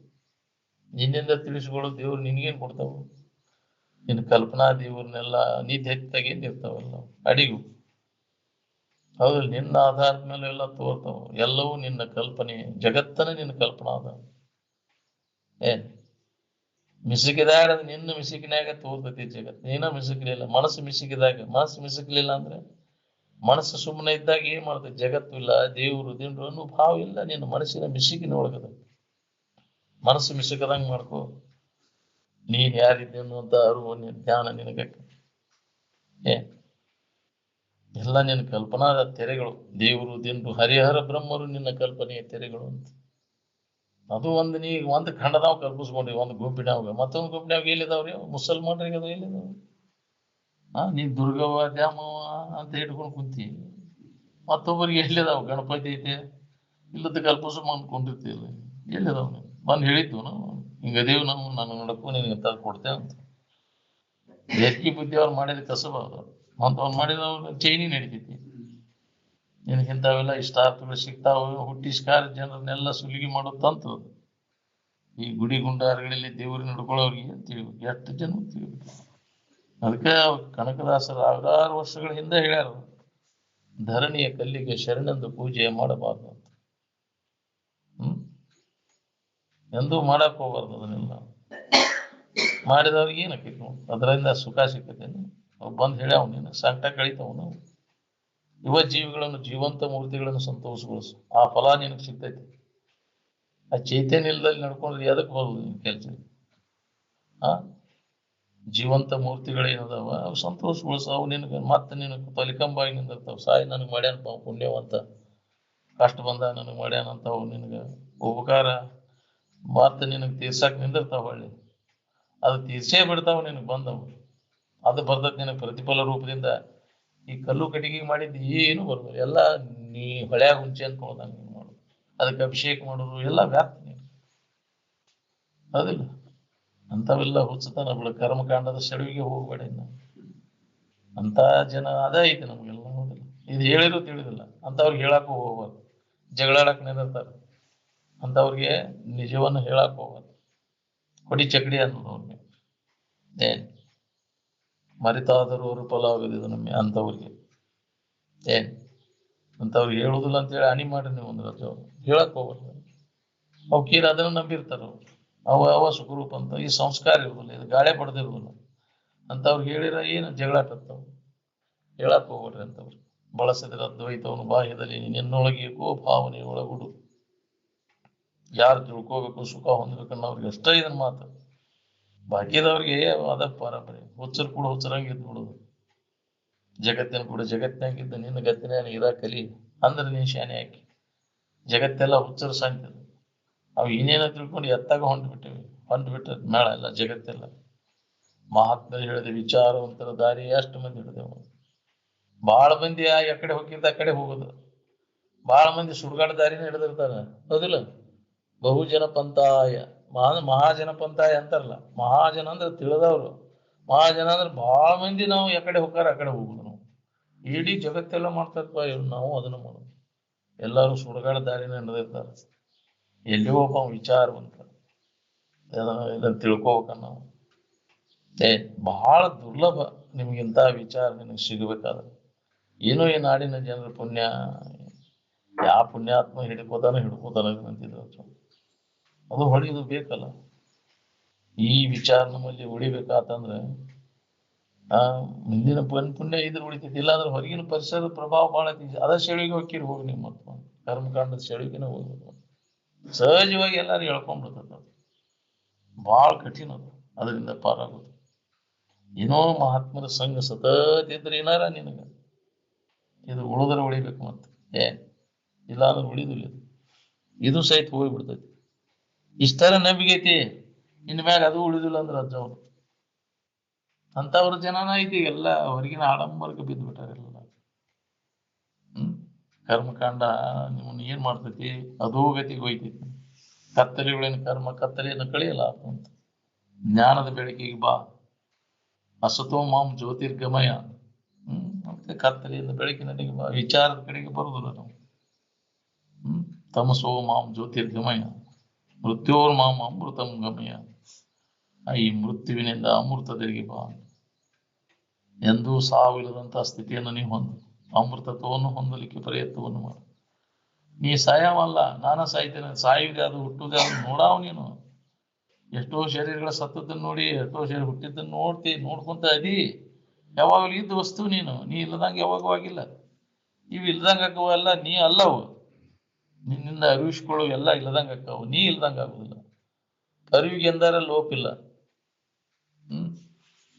ನಿನ್ನಿಂದ ತಿಳಿಸ್ಕೊಳ್ಳೋ ದೇವ್ರು ನಿನ್ಗೇನ್ ಕೊಡ್ತಾವ? ನಿನ್ನ ಕಲ್ಪನಾ ದೇವ್ರನ್ನೆಲ್ಲ ನೀ ತೆತ್ತಾಗೇನ್ ಇರ್ತಾವಲ್ಲ ಅಡಿಗೂ. ಹೌದು, ನಿನ್ನ ಆಧಾರದ ಮೇಲೆ ಎಲ್ಲ ತೋರ್ತಾವ. ಎಲ್ಲವೂ ನಿನ್ನ ಕಲ್ಪನೆ, ಜಗತ್ತನ ನಿನ್ನ ಕಲ್ಪನಾ ಅದ. ಏನ್ ಮಿಸುಕಿದಾಗ ನಿನ್ನ ಮಿಸುಕಿನಾಗ ತೋರ್ತೈತಿ ಜಗತ್. ನೀನ ಮಿಸುಕಲಿಲ್ಲ, ಮನಸ್ಸು ಮಿಸುಕಿದಾಗ. ಮನಸ್ಸು ಮಿಸುಕಲಿಲ್ಲ ಅಂದ್ರೆ ಮನಸ್ಸು ಸುಮ್ಮನೆ ಇದ್ದಾಗ ಏನ್ ಮಾಡ್ತೈತಿ? ಜಗತ್ತು ಇಲ್ಲ, ದೇವ್ರು ದೇವ್ರು ಅನ್ನೋ ಭಾವ ಇಲ್ಲ ನಿನ್ನ ಮನಸ್ಸಿನ ಮಿಸುಕಿನ ಒಳಗದ. ಮನಸ್ಸು ಮಿಸುಕದಂಗ ಮಾಡ್ಕೋ. ನೀನ್ ಯಾರಿದ್ದೆ ಅನ್ನುವಂತ ಅರಿವು ಜ್ಞಾನ ನಿನಗೆ. ಎಲ್ಲ ನಿನ್ನ ಕಲ್ಪನಾದ ತೆರೆಗಳು. ದೇವರು ದಿಂಡು ಹರಿಹರ ಬ್ರಹ್ಮರು ನಿನ್ನ ಕಲ್ಪನೆಯ ತೆರೆಗಳು ಅಂತ. ಅದು ಒಂದು ನೀ ಒಂದು ಖಂಡದಾವ್ ಕಲ್ಪಿಸ್ಕೊಂಡ್ರಿ, ಒಂದು ಗುಂಪಿನಾಗ. ಮತ್ತೊಂದು ಗುಂಪಿನಾಗ ಎಲ್ಲಿದಾವ್ರಿ? ಮುಸಲ್ಮಾನರಿಗೆ ಅದು ಎಲ್ಲಿದಾವ? ನೀನ್ ದುರ್ಗವ್ವ ದ್ಯಾಮವ್ವ ಅಂತ ಇಟ್ಕೊಂಡು ಕುಂತಿ. ಮತ್ತೊಬ್ಬರಿಗೆ ಎಲ್ಲಿದಾವ? ಗಣಪತಿ ಐತೆ ಇಲ್ಲದ ಕಲ್ಪಿಸ್ಕೊಂಡ್ ಕುಂದಿರ್ತಿಲ್ಲ. ಎಲ್ಲಿದಾವ್? ನೀವು ಬಂದು ಹೇಳಿದ್ವು ನಾವು ಹಿಂಗದೇವು, ನಾವು ನನ್ನ ನಡಕು ನಿನಗೆ ತಂದು ಕೊಡ್ತೇವೆ ಅಂತ. ಎತ್ತಿ ಬುದ್ಧಿ ಅವ್ರು ಮಾಡಿದ ಕಸಬ ಅದು. ಅವ್ರು ಮಾಡಿದ ಚೈನಿ ನಡಿತೈತಿ. ನಿನಗಿಂತಾವೆಲ್ಲ ಇಷ್ಟಾರ್ಥಗಳು ಸಿಗ್ತಾವ. ಹುಟ್ಟಿಸ್ಕಾರ ಜನರನ್ನೆಲ್ಲ ಸುಲಿಗೆ ಮಾಡೋ ತಂತ್ರ ಅದು. ಈ ಗುಡಿ ಗುಂಡಾರಗಳಲ್ಲಿ ದೇವ್ರಿಗೆ ನಡ್ಕೊಳ್ಳೋರಿಗೆ ತಿಳಿಬೇಕು. ಎಷ್ಟು ಜನ ತಿಳಿಬೇಕು. ಅದಕ್ಕೆ ಕನಕದಾಸರು 6 ವರ್ಷಗಳ ಹಿಂದೆ ಹೇಳ್ಯಾರ, ಧರಣಿಯ ಕಲ್ಲಿಗೆ ಶರಣೆಂದು ಪೂಜೆ ಮಾಡಬಾರ್ದು ಅಂತ. ಎಂದೂ ಮಾಡಕ್ ಹೋಗ್ಬಾರ್ದು ಅದನ್ನೆಲ್ಲ. ಮಾಡಿದವ್ರಿಗೆ ಏನಕ್ಕೈತಿ? ಅದರಿಂದ ಸುಖ ಸಿಕ್ಕತೇನೆ? ಬಂದು ಹೇಳ್ಯಾವ ನೀನು ಸಂಕಟ ಕಳಿತಾವನು. ಯುವ ಜೀವಿಗಳನ್ನು, ಜೀವಂತ ಮೂರ್ತಿಗಳನ್ನು ಸಂತೋಷಗೊಳಿಸು. ಆ ಫಲ ನಿನಗೆ ಸಿಗ್ತೈತಿ. ಆ ಚೈತನ್ಯ ಇಲ್ಲದಲ್ಲಿ ನಡ್ಕೊಂಡ್ರೆ ಎದಕ್ ಬರುದು ನಿನ್ ಕೆಲ್ಸ? ಜೀವಂತ ಮೂರ್ತಿಗಳೇನದಾವ ಅವು ಸಂತೋಷಗೊಳಿಸ. ಅವು ನಿನಗೆ ಮತ್ತೆ ನಿನಗೆ ತಲಿಕಂಬಾಗಿ ನಿಂದಿರ್ತಾವ. ಸಾಯಿ ನನಗೆ ಮಾಡ್ಯಾನಪ್ಪ ಪುಣ್ಯವಂತ, ಕಷ್ಟ ಬಂದಾಗ ನನಗೆ ಮಾಡ್ಯಾನಂತ ಅವು ನಿನಗೆ ಉಪಕಾರ ಮತ್ತೆ ನಿನಗೆ ತೀರ್ಸಾಕ್ ನಿಂದಿರ್ತಾವ. ಹೊಳ್ಳಿ ಅದು ತೀರ್ಸೇ ಬಿಡ್ತಾವ ನಿನಗೆ ಬಂದವು. ಅದು ಬರ್ತೈತಿ ನಿನಗೆ ಪ್ರತಿಫಲ ರೂಪದಿಂದ. ಈ ಕಲ್ಲು ಕಟ್ಟಿಗೆ ಮಾಡಿದ್ದು ಏನು ಬರ್ತದೆ? ಎಲ್ಲ ನೀ ಹೊಳ್ಯಾಗ ಹುಂಚೆ ಅನ್ಕೊಳ್ಳೋದಂಗ ನೀನು ಮಾಡೋದು. ಅದಕ್ಕೆ ಅಭಿಷೇಕ ಮಾಡೋದು ಎಲ್ಲ ವ್ಯಾಪ್ತಿ ನೀನು. ಹೌದಿಲ್ಲ? ಅಂಥವೆಲ್ಲ ಹುಚ್ಚತನ ಬಿಡ. ಕರ್ಮಕಾಂಡದ ಸೆಳವಿಗೆ ಹೋಗ್ಬೇಡ. ಇನ್ನು ಅಂತ ಜನ ಅದೇ ಐತಿ ನಮಗೆಲ್ಲ. ಹೌದಿಲ್ಲ? ಇದು ಹೇಳಿದ್ರು ತಿಳಿದಿಲ್ಲ ಅಂತವ್ರಿಗೆ ಹೇಳಕ್ಕೂ ಹೋಗ್ಬಾರ್ದು. ಜಗಳಾಡಕ್ ನಿಂದಿರ್ತಾರೆ ಅಂತವ್ರಿಗೆ ನಿಜವನ್ನು ಹೇಳಕ್ ಹೋಗ್ಬಾರ್ದು. ಕೊಡಿ ಚಕಡಿ ಅನ್ನೋದು ಅವ್ರಿಗೆ. ಏನ್ ಮರಿತಾದರೂ ಅವರು ಫಲ ಆಗೋದಿದು ನಮಗೆ ಅಂಥವ್ರಿಗೆ. ಏನ್ ಅಂತವ್ರಿಗೆ ಹೇಳುದಿಲ್ಲ ಅಂತೇಳಿ ಹಾನಿ ಮಾಡ್ರಿ ನೀವು. ಒಂದು ರಜ ಹೇಳಕ್ ಹೋಗ್ಬಾರ್ದು. ಅವಕೀರ ಅದನ್ನ ನಂಬಿರ್ತಾರ. ಅವ ಸುಖರೂಪ ಅಂತ ಈ ಸಂಸ್ಕಾರ ಇರುದಿಲ್ಲ, ಇದು ಗಾಳಿ ಪಡೆದಿರುದಿಲ್ಲ. ಅಂತವ್ರಿಗೆ ಹೇಳಿರ ಏನು ಜಗಳಾಟತ್ತಾವ. ಹೇಳಕ್ ಹೋಗ್ಬೇಡ್ರಿ ಅಂತವ್ರು. ಬಳಸಿದ್ರ ದ್ವೈತವನ್ನು ಬಾಹ್ಯದಲ್ಲಿ ನಿನ್ನೊಳಗೆ ಏಕೋ ಭಾವನೆ ಒಳಗುಡು. ಯಾರು ತಿಳ್ಕೋಬೇಕು, ಸುಖ ಹೊಂದಬೇಕು ಅನ್ನೋವ್ರಿಗೆ ಅಷ್ಟೇ ಇದನ್ನ ಮಾತು. ಬಾಕಿದವ್ರಿಗೆ ಅದ ಪರಂಪರೆ. ಹುಚ್ಚರು ಕೂಡ ಹುಚ್ಚರಂಗೆ ಇದ್ದು ಬಿಡುದು. ಜಗತ್ತಿನ ಕೂಡ ಜಗತ್ತಿನಾಗಿದ್ದ ನಿನ್ನ ಗತ್ತಿನ ಇರ ಕಲಿ ಅಂದ್ರೆ ನೀನ್ ಶಾನೆ ಹಾಕಿ. ಜಗತ್ತೆಲ್ಲ ಹುಚ್ಚರು ಸಾಯ್ತದೆ. ಅವು ಇನ್ನೇನೋ ತಿಳ್ಕೊಂಡು ಎತ್ತಾಗ ಹೊಂಟು ಬಿಟ್ಟಿವಿ. ಹೊಂಟ್ಬಿಟ್ರೆ ಮೇಳ ಎಲ್ಲ ಜಗತ್ತೆಲ್ಲ. ಮಹಾತ್ಮರು ಹೇಳಿದ ವಿಚಾರವಂತರ ದಾರಿ ಎಷ್ಟು ಮಂದಿ ಹಿಡಿದೆವು. ಬಹಳ ಮಂದಿ ಎಕಡೆ ಹೋಗಿರ್ತ ಆ ಕಡೆ ಹೋಗುದು, ಬಹಳ ಮಂದಿ ಸುಡುಗಾಡ ದಾರಿನ ಹಿಡಿದಿರ್ತಾರ, ಹೌದಿಲ್ಲ? ಬಹುಜನ ಪಂಥಾಯ, ಮಹಾಜನ ಪಂಥಾಯ ಅಂತಾರಲ್ಲ. ಮಹಾಜನ ಅಂದ್ರೆ ತಿಳಿದವ್ರು, ಮಹಾಜನ ಅಂದ್ರೆ ಬಹಳ ಮಂದಿ ನಾವು ಎಕಡೆ ಹೋಗಾರ ಆ ಕಡೆ ಹೋಗುದು. ನಾವು ಇಡೀ ಜಗತ್ತೆಲ್ಲ ಮಾಡ್ತಾರಪ್ಪ ಇವ್ರು, ನಾವು ಅದನ್ನ ಮಾಡೋದು. ಎಲ್ಲಾರು ಸುಡುಗಾಡ ದಾರಿನ ಹಿಡಿದಿರ್ತಾರ. ಎಲ್ಲಿ ಒಬ್ಬ ವಿಚಾರವಂತ ಇದನ್ನ ತಿಳ್ಕೋಬೇಕ ನಾವು. ಬಹಳ ದುರ್ಲಭ ನಿಮ್ಗಿಂತ ವಿಚಾರ ನಿನಗೆ ಸಿಗಬೇಕಾದ್ರೆ. ಏನೋ ಈ ನಾಡಿನ ಜನರ ಪುಣ್ಯ, ಯಾವ ಪುಣ್ಯಾತ್ಮ ಹಿಡ್ಕೋತಾನ ಅಂತಿದ್ರು. ಅದು ಹೊಳಿದು ಬೇಕಲ್ಲ. ಈ ವಿಚಾರ ನಮ್ಮಲ್ಲಿ ಉಳಿಬೇಕಾತಂದ್ರೆ ಮುಂದಿನ ಪುಣ್ಯ ಇದ್ರೆ ಉಳಿತೈತಿ. ಇಲ್ಲಾಂದ್ರೆ ಹೊರಗಿನ ಪರಿಸರದ ಪ್ರಭಾವ ಬಹಳ ಐತಿ. ಅದ ಸೆಳಿಗೆ ಹೋಗಿರಿ ಹೋಗಿ, ನಿಮ್ಮ ಕರ್ಮಕಾಂಡದ ಸೆಳಿಗೆನ ಹೋಗ್ಬೇಕು. ಸಹಜವಾಗಿ ಎಲ್ಲಾರು ಹೇಳ್ಕೊಂಡ್ಬಿಡ್ತದ. ಬಹಳ ಕಠಿಣ ಅದು, ಅದರಿಂದ ಪಾರಾಗೋದು. ಏನೋ ಮಹಾತ್ಮರ ಸಂಘ ಸತತ ಇದ್ರೆ ಏನಾರ ನಿನಗ ಇದು ಉಳಿದ್ರೆ ಉಳಿಬೇಕು. ಮತ್ತೆ ಇಲ್ಲ ಅಂದ್ರೆ ಉಳಿದಿಲ್ಲ. ಇದು ಸಹಿತ ಹೋಗ್ಬಿಡ್ತೈತಿ. ಇಷ್ಟರ ನಂಬಿಕೆ ಐತಿ, ಇನ್ ಮ್ಯಾಗ ಅದು ಉಳಿದಿಲ್ಲ ಅಂದ್ರೆ ಅಜ್ಜವ್ರು ಅಂತವ್ರ ಜನನ ಐತಿ. ಎಲ್ಲ ಹೊರಗಿನ ಆಡಂಬರಕ್ಕೆ ಬಿದ್ದು ಬಿಟ್ಟಾರೆಲ್ಲ. ಕರ್ಮಕಾಂಡ ನಿಮ್ಮನ್ನ ಏನ್ ಮಾಡ್ತೈತಿ? ಅದೋ ಗತಿಗೆ ಹೋಯ್ತೈತಿ. ಕತ್ತಲೆಗಳೇನು ಕರ್ಮ, ಕತ್ತಲೆಯನ್ನು ಕಳಿಯಲ್ಲ ಅಂತ. ಜ್ಞಾನದ ಬೆಳಕಿಗೆ ಬಾ. ಅಸತೋ ಮಾಂ ಜ್ಯೋತಿರ್ಗಮಯ. ಮತ್ತೆ ಕತ್ತಲೆಯಿಂದ ಬೆಳಕಿನಡೆಗೆ ಬಾ. ವಿಚಾರದ ಕಡೆಗೆ ಬರುದಿಲ್ಲ ನಾವು. ತಮಸೋ ಮಾಂ ಜ್ಯೋತಿರ್ಗಮಯ ಮೃತ್ಯೋರ್ ಮಾಂ ಅಮೃತಂ ಗಮಯ. ಈ ಮೃತ್ಯುವಿನಿಂದ ಅಮೃತದೆಡೆಗೆ ಬಾ. ಎಂದೂ ಸಾವಿಲ್ಲದಂತಹ ಸ್ಥಿತಿಯನ್ನು ನೀವು ಹೊಂದು ಅಮೃತತ್ವವನ್ನು ಹೊಂದಲಿಕ್ಕೆ ಪ್ರಯತ್ನವನ್ನು ಮಾಡು. ನೀ ಸಾಯವಲ್ಲ, ನಾನ ಸಾಯ್ತೇನೆ. ಸಾಯುವುದೇ ಅದು, ಹುಟ್ಟುವುದೇ ಅದು ನೋಡಾವ್ ನೀನು. ಎಷ್ಟೋ ಶರೀರಗಳ ಸತ್ತದನ್ನು ನೋಡಿ, ಎಷ್ಟೋ ಶರೀರ ಹುಟ್ಟಿದ್ದನ್ನು ನೋಡ್ಕೊಂತ ಅದಿ. ಯಾವಾಗಲೂ ಇದ್ದ ವಸ್ತು ನೀನು. ನೀ ಇಲ್ಲದಂಗೆ ಯಾವಾಗೂ ಆಗಿಲ್ಲ. ಇವು ಇಲ್ದಂಗೆ ಅಕ್ಕವಲ್ಲ, ನೀ ಅಲ್ಲವು. ನಿನ್ನಿಂದ ಅರಿವಿಸ್ಕೊಳ್ಳೋ ಎಲ್ಲ ಇಲ್ಲದಂಗೆ ಅಕ್ಕವು, ನೀ ಇಲ್ದಂಗೆ ಆಗುದಿಲ್ಲ. ಅರಿವಿಗೆ ಎಂದಾರ ಲೋಪಿಲ್ಲ.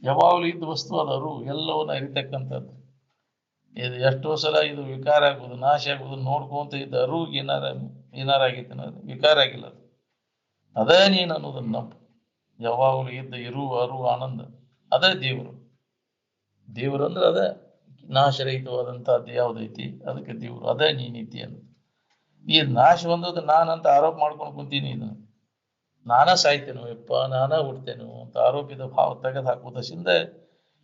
ಯಾವಾಗಲೂ ಇದ್ದ ವಸ್ತು ಅದು ಅರು, ಎಲ್ಲವನ್ನ ಅರಿತಕ್ಕಂಥದ್ದು. ಇದು ಎಷ್ಟೋ ಸಲ ಇದು ವಿಕಾರ ಆಗುದು, ನಾಶ ಆಗುದು ನೋಡ್ಕೊಂತ ಇದ್ದ ಅರುವಿಗೆ ಏನಾರ ಆಗೈತೆ ಅನ್ನೋದು ವಿಕಾರ ಆಗಿಲ್ಲ. ಅದು ಅದೇ ನೀನು ಅನ್ನೋದನ್ನ ನಂಬು. ಯಾವಾಗಲೂ ಇದ್ದ ಅರು ಆನಂದ ಅದೇ ದೇವರು. ದೇವರು ಅಂದ್ರೆ ಅದೇ ನಾಶರಹಿತವಾದಂತಹದ್ದು ಯಾವ್ದೈತಿ ಅದಕ್ಕೆ ದೇವರು. ಅದೇ ನೀತಿ ಅನ್ನೋದು. ಈ ನಾಶ ಹೊಂದೋದು ನಾನಂತ ಆರೋಪ ಮಾಡ್ಕೊಂಡು ಕುಂತೀನಿ. ಇದು ನಾನ ಸಾಯ್ತೇನೋ ಯಪ್ಪ, ನಾನ ಹುಡ್ತೇನೋ ಅಂತ ಆರೋಪಿತ ಭಾವ ತೆಗೆದು ಹಾಕುವುದರಿಂದ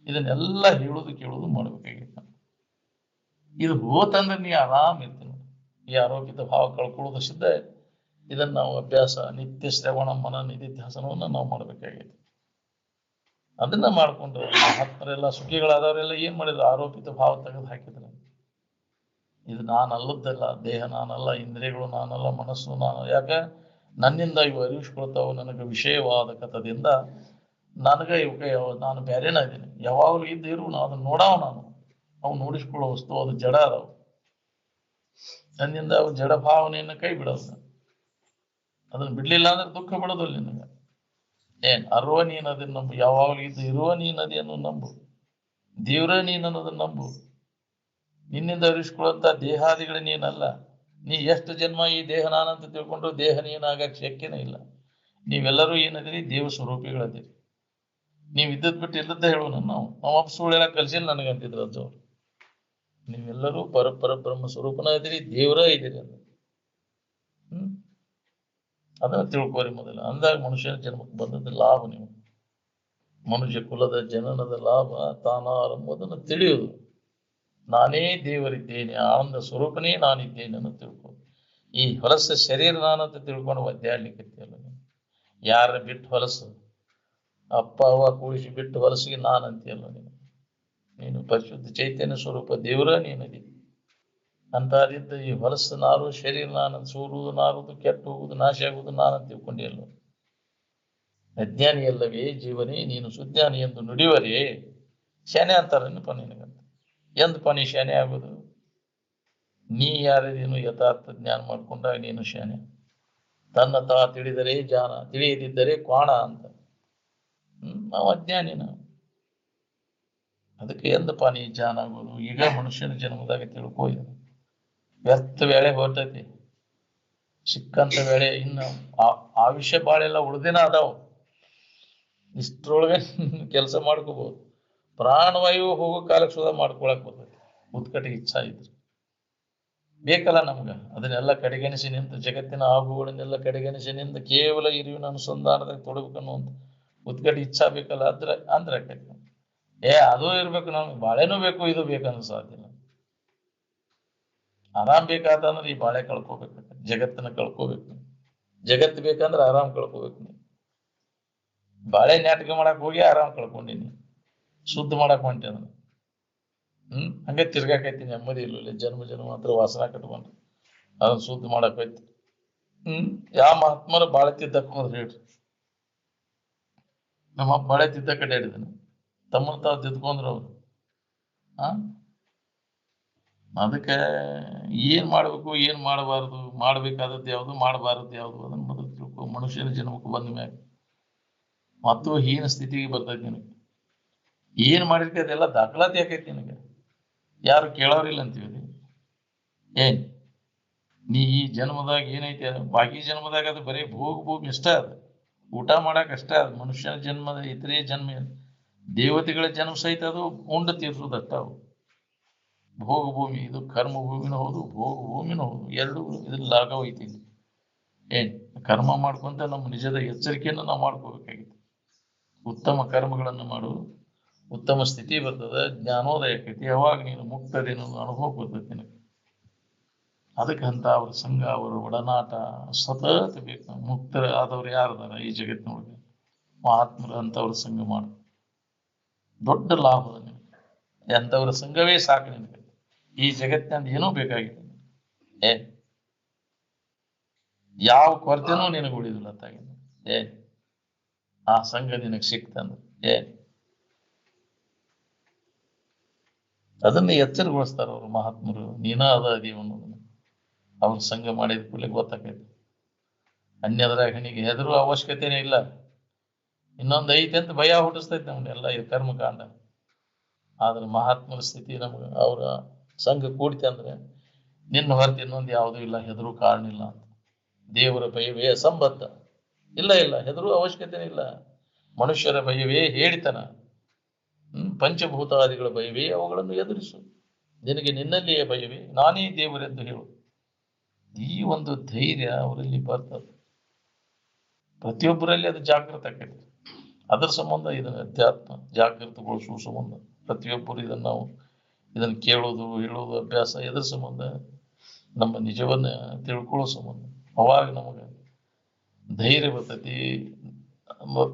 ಇದನ್ನೆಲ್ಲ ಹೇಳುದು ಕೇಳುವುದು ಮಾಡ್ಬೇಕಾಗಿತ್ತು. ಇದು ಹೋತಂದ್ರೆ ನೀ ಆರಾಮ್ ಇರ್ತೀನಿ. ಈ ಆರೋಪಿತ ಭಾವ ಕಳ್ಕೊಳ್ಳೋದರಿಂದ ಇದನ್ನ ನಾವು ಅಭ್ಯಾಸ, ನಿತ್ಯ ಶ್ರವಣ ಮನ ನಿಧಿಧ್ಯಾಸನವನ್ನ ನಾವು ಮಾಡ್ಬೇಕಾಗಿತ್ತು. ಅದನ್ನ ಮಾಡ್ಕೊಂಡು ಮಹಾತ್ಮರೆಲ್ಲ ಸುಖಿಗಳಾದವರೆಲ್ಲ ಏನ್ ಮಾಡಿದ್ರು? ಆರೋಪಿತ ಭಾವ ತೆಗೆದು ಹಾಕಿದ್ರು. ಇದು ನಾನಲ್ಲದ್ದಲ್ಲ, ದೇಹ ನಾನಲ್ಲ, ಇಂದ್ರಿಯಗಳು ನಾನಲ್ಲ, ಮನಸ್ಸು ನಾನು. ಯಾಕೆ? ನನ್ನಿಂದ ಇವು ಅರಿವಿಸ್ಕೊಳ್ತಾವು. ನನಗೆ ವಿಷಯವಾದ ಕಥದಿಂದ ನನಗೆ ಇವಕ್ಕೆ ನಾನು ಬೇರೆನ ಇದ್ದೀನಿ. ಯಾವಾಗಲೂ ಇರು ಅದನ್ನ ನೋಡಾವ ನಾನು. ಅವು ನೋಡಿಸ್ಕೊಳ್ಳೋ ವಸ್ತು, ಅದು ಜಡ ಅದಾವು. ನನ್ನಿಂದ ಅವು ಜಡ ಭಾವನೆಯನ್ನು ಕೈ ಬಿಡೋದು. ಅದನ್ನ ಬಿಡ್ಲಿಲ್ಲ ಅಂದ್ರೆ ದುಃಖ ಬಿಡೋದಿಲ್ಲ ನಿನಗೆ. ಅರುವ ನೀನ್ ಅದನ್ನ ನಂಬು. ಯಾವಾಗಲೂ ಇರುವ ನೀನ್ ಅದೇನು ನಂಬು. ದೇವ್ರ ನೀನ್ ಅನ್ನೋದನ್ನ ನಂಬು. ನಿನ್ನಿಂದ ಅರಿವಿಸ್ಕೊಳ್ಳುವಂತ ದೇಹಾದಿಗಳ ನೀನಲ್ಲ. ನೀ ಎಷ್ಟು ಜನ್ಮ ಈ ದೇಹ ನಾನಂತ ತಿಳ್ಕೊಂಡ್ರು ದೇಹ ನೀನಾಗಕ್ಕೆ ಶಕ್ಯನೇ ಇಲ್ಲ. ನೀವೆಲ್ಲರೂ ಏನದಿರಿ? ದೇವ ಸ್ವರೂಪಿಗಳದಿರಿ. ನೀವ್ ಇದ್ದದ್ ಬಿಟ್ಟು ಇಲ್ಲದ್ದ ಹೇಳೋಣ. ನಾವು ಅಪ್ಪ ಸುಳ್ಳು ಹೇಳಕ್ ಕಲ್ಸಿಲ್ಲ ನನಗಂತಿದ್ರು ಅಜ್ಜವ್ರು. ನೀವೆಲ್ಲರೂ ಪರಬ್ರಹ್ಮ ಸ್ವರೂಪನ ಇದ್ದೀರಿ, ದೇವರ ಇದ್ದೀರಿ ಅಂತ. ಅದನ್ನ ತಿಳ್ಕೋರಿ ಮೊದಲ. ಅಂದಾಗ ಮನುಷ್ಯನ ಜನ್ಮಕ್ಕೆ ಬಂದದ್ದು ಲಾಭ. ನೀವು ಮನುಷ್ಯ ಕುಲದ ಜನನದ ಲಾಭ ತಾನಾರಂಭುದನ್ನು ತಿಳಿಯುವುದು. ನಾನೇ ದೇವರಿದ್ದೇನೆ, ಆನಂದ ಸ್ವರೂಪನೇ ನಾನಿದ್ದೇನೆ ಅನ್ನೋ ತಿಳ್ಕೊ. ಈ ಹೊಲಸ ಶರೀರ ನಾನಂತ ತಿಳ್ಕೊಂಡು ಒದ್ದಾಡ್ಲಿಕ್ಕೆಲ್ಲ. ಯಾರ ಬಿಟ್ಟು ಹೊಲಸು, ಅಪ್ಪ ಅವ್ವ ಕೂಡಿಸಿ ಬಿಟ್ಟು ಹೊಲಸಿಗೆ ನಾನಂತೀಯಲ್ಲ ನೀನು. ನೀನು ಪರಿಶುದ್ಧ ಚೈತನ್ಯ ಸ್ವರೂಪ ದೇವರ ನೀನದಿ. ಅಂತಾದಿದ್ದ ಈ ಹೊಲಸು ನಾರು ಶರೀರ ನಾನು ಸೂರುವುದು, ನಾರುವುದು, ಕೆಟ್ಟು ಹೋಗುದು, ನಾಶ ಆಗುವುದು ನಾನಂತ ತಿಳ್ಕೊಂಡಿಲ್ಲ. ಅಜ್ಞಾನಿ ಅಲ್ಲವೇ ಜೀವನೇ ನೀನು ಸುಜ್ಞಾನಿ ಎಂದು ನುಡಿವರೇ. ಶನೆ ಅಂತಾರಪ್ಪ ನಿನಗಂತ. ಎಂದಪ್ಪ ನೀ ಶಾನೆ ಆಗೋದು? ನೀ ಯಾರೇನು ಯಥಾರ್ಥ ಜ್ಞಾನ ಮಾಡ್ಕೊಂಡಾಗ ನೀನು ಶಾನೆ. ತನ್ನ ತಾ ತಿಳಿದರೆ ಜಾನ, ತಿಳಿಯದಿದ್ದರೆ ಕ್ವಾಣ ಅಂತ. ನಾವು ಅಜ್ಞಾನಿ ನಾವು. ಅದಕ್ಕೆ ಎಂದಪ್ಪ ನೀ ಜಾನ ಆಗೋದು? ಈಗ ಮನುಷ್ಯನ ಜನ್ಮದಾಗ ತಿಳ್ಕೋ. ಇದು ವ್ಯರ್ಥ ವೇಳೆ ಹೊರಟೈತಿ. ಸಿಕ್ಕಂತ ವೇಳೆ ಇನ್ನು ಆಯುಷ್ಯ ಬಾಳೆಲ್ಲ ಉಳ್ದಿನ ಅದಾವ. ಇಷ್ಟರೊಳಗೆ ಕೆಲಸ ಮಾಡ್ಕೋಬಹುದು. ಪ್ರಾಣವಾಯು ಹೋಗೋ ಕಾಲಕ್ಕೆ ಸುಧಾ ಮಾಡ್ಕೊಳಕ್ ಬರ್ತೈತಿ ಉತ್ಕಟಿಗೆ ಇಚ್ಛಾ ಇದ್ರೆ. ಬೇಕಲ್ಲ ನಮ್ಗ ಅದನ್ನೆಲ್ಲ ಕಡೆಗಣಿಸಿ ನಿಂತು ಜಗತ್ತಿನ ಆಗುಗಳನ್ನೆಲ್ಲ ಕಡೆಗಣಿಸಿ ನಿಂತು ಕೇವಲ ಇರುವಿನ ಅನುಸಂಧಾನದಾಗ ತೊಡಬೇಕನ್ನುವಂತ ಉತ್ಕಟ ಇಚ್ಛಾ ಬೇಕಲ್ಲ. ಅಂದ್ರೆ ಆಕೈತಿ. ಅದು ಇರ್ಬೇಕು, ನಮ್ಗೆ ಬಾಳೆನೂ ಬೇಕು ಇದು ಬೇಕನ್ನೋ ಸಾಧ್ಯ. ಆರಾಮ್ ಬೇಕಾದಂದ್ರೆ ಈ ಬಾಳೆ ಕಳ್ಕೋಬೇಕು, ಜಗತ್ತನ್ನ ಕಳ್ಕೋಬೇಕು. ಜಗತ್ತು ಬೇಕಂದ್ರೆ ಆರಾಮ್ ಕಳ್ಕೋಬೇಕು. ಬಾಳೆ ನಾಟಕ ಮಾಡಕ್ ಹೋಗಿ ಆರಾಮ್ ಕಳ್ಕೊಂಡಿನಿ, ಶುದ್ಧ ಮಾಡಕ್ ಹೊಂಟೆ ಅಂದ್ರೆ ಹಂಗೆ ತಿರ್ಗಾಕೈತಿ. ನೆಮ್ಮದಿ ಇಲ್ಲ, ಜನ್ಮ ಮಾತ್ರ ವಾಸನ ಕಟ್ಕೊಂಡ್ರಿ ಅದನ್ನ ಶುದ್ಧ ಮಾಡಕ್ ಹೋಯ್ತು. ಯಾವ ಮಹಾತ್ಮರ ಬಾಳೆ ತಿದ್ದಕ್ ಹೋದ್ರಿ ಹೇಳ್ರಿ? ನಮ್ಮ ಬಾಳೆ ತಿದ್ದ ಕಡೆ ಹೇಳಿದನು, ತಮ್ಮನ್ನ ತಾವ್ ತಿದ್ಕೊಂಡ್ರು ಅವ್ರು. ಅದಕ್ಕೆ ಏನ್ ಮಾಡ್ಬೇಕು ಏನ್ ಮಾಡಬಾರದು, ಮಾಡ್ಬೇಕಾದದ್ದು ಯಾವ್ದು ಮಾಡಬಾರದು ಯಾವ್ದು ಅದನ್ನ ಮೊದಲು ತಿಳ್ಕೊ. ಮನುಷ್ಯನ ಜನ್ಮಕ್ಕೆ ಬಂದ ಮ್ಯಾಗ ಮತ್ತು ಹೀನ ಸ್ಥಿತಿಗೆ ಬರ್ತೈತಿ. ನಿನಗೆ ಏನ್ ಮಾಡಿರ್ತಿ ಅದೆಲ್ಲ ದಾಖಲಾತಿ ಆಕೈತಿ. ನಿನಗೆ ಯಾರು ಕೇಳೋರಿಲ್ಲ ಅಂತೀವಿ. ಏನ್ ನೀ ಈ ಜನ್ಮದಾಗ ಏನೈತಿ, ಬಾಕಿ ಜನ್ಮದಾಗ ಅದು ಬರೀ ಭೋಗ ಇಷ್ಟ ಅದು, ಊಟ ಮಾಡಕ್ ಅಷ್ಟೇ ಅದು. ಮನುಷ್ಯನ ಜನ್ಮದ ಇತರೇ ಜನ್ಮ, ದೇವತೆಗಳ ಜನ್ಮ ಸಹಿತ ಅದು ಉಂಡ ತೀರ್ಸೋದಷ್ಟ. ಅವು ಭೋಗ ಭೂಮಿ, ಇದು ಕರ್ಮ ಭೂಮಿನೂ ಹೌದು, ಭೋಗ ಭೂಮಿನೂ ಹೌದು. ಎರಡು ಇದ್ರ ಲಾಘವ ಐತಿ. ಏನ್ ಕರ್ಮ ಮಾಡ್ಕೊಂತ ನಮ್ಮ ನಿಜದ ಎಚ್ಚರಿಕೆಯನ್ನು ನಾವು ಮಾಡ್ಕೋಬೇಕಾಗಿತ್ತು. ಉತ್ತಮ ಕರ್ಮಗಳನ್ನು ಮಾಡು, ಉತ್ತಮ ಸ್ಥಿತಿ ಬರ್ತದ, ಜ್ಞಾನೋದಯ ಆಕೈತಿ. ಯಾವಾಗ ನೀನು ಮುಕ್ತದೇನು ಅನುಭವ ಬರ್ತೈತಿ ನಿನಗೆ. ಅದಕ್ಕೆ ಅಂತ ಅವ್ರ ಸಂಘ, ಅವರ ಒಡನಾಟ ಸತತ ಬೇಕು. ಮುಕ್ತರ ಆದವ್ರು ಯಾರದಾರ ಈ ಜಗತ್ತಿನೊಳಗೆ? ಮಹಾತ್ಮರು ಅಂತವ್ರ ಸಂಘ ಮಾಡು, ದೊಡ್ಡ ಲಾಭದ ನಿನಗೆ. ಅಂತವ್ರ ಸಂಘವೇ ಸಾಕು ನಿನಗೆ. ಈ ಜಗತ್ತಿನಂದ ಏನೂ ಬೇಕಾಗಿಲ್ಲ. ಯಾವ ಕೊರತೆನೂ ನಿನಗೆ ಉಳಿದಿಲ್ಲ ತಾಗಿ. ಆ ಸಂಘ ನಿನಗೆ ಸಿಕ್ತಂದ್ರೆ ಅದನ್ನ ಎಚ್ಚರಗೊಳಿಸ್ತಾರ ಅವರು ಮಹಾತ್ಮರು. ನೀನ ಅದ ಅದೀವ ಅನ್ನೋದನ್ನ ಅವ್ರ ಸಂಘ ಮಾಡಿದ ಕೂಡಲೇ ಗೊತ್ತಾಕೈತಿ. ಅನ್ಯದ್ರಾಗ ಹಣಿಗೆ ಹೆದರು ಅವಶ್ಯಕತೆನೇ ಇಲ್ಲ. ಇನ್ನೊಂದು ಐತೆ ಅಂತ ಭಯ ಹುಟ್ಟಿಸ್ತೈತಿ ನಮ್ಗೆಲ್ಲ ಇದು ಕರ್ಮಕಾಂಡ. ಆದ್ರೆ ಮಹಾತ್ಮರ ಸ್ಥಿತಿ ನಮ್ಗೆ ಅವರ ಸಂಘ ಕೂಡಿತೆ ಅಂದ್ರೆ ನಿನ್ನ ಹೊರತು ಇನ್ನೊಂದು ಯಾವುದೂ ಇಲ್ಲ, ಹೆದರು ಕಾರಣ ಇಲ್ಲ ಅಂತ. ದೇವರ ಭಯವೇ ಅಸಂಬದ್ಧ. ಇಲ್ಲ ಹೆದರು ಅವಶ್ಯಕತೆನೇ ಇಲ್ಲ. ಮನುಷ್ಯರ ಭಯವೇ ಹೇಳಿತನ. ಪಂಚಭೂತಾದಿಗಳ ಭಯವೇ ಅವುಗಳನ್ನು ಎದುರಿಸು. ನಿನಗೆ ನಿನ್ನಲ್ಲಿಯೇ ಭಯವೇ, ನಾನೇ ದೇವರೆಂದು ಹೇಳು. ಈ ಒಂದು ಧೈರ್ಯ ಅವರಲ್ಲಿ ಬರ್ತದೆ. ಪ್ರತಿಯೊಬ್ಬರಲ್ಲಿ ಅದು ಜಾಗೃತ ಆಕೈತಿ. ಅದರ ಸಂಬಂಧ ಇದನ್ನ ಅಧ್ಯಾತ್ಮ ಜಾಗೃತಗೊಳಿಸುವ ಸಂಬಂಧ ಪ್ರತಿಯೊಬ್ಬರು ಇದನ್ನು ಕೇಳೋದು ಹೇಳೋದು ಅಭ್ಯಾಸ. ಎದ್ರ ಸಂಬಂಧ? ನಮ್ಮ ನಿಜವನ್ನ ತಿಳ್ಕೊಳ್ಳೋ ಸಂಬಂಧ. ಅವಾಗ ನಮಗೆ ಧೈರ್ಯ ಬರ್ತೈತಿ.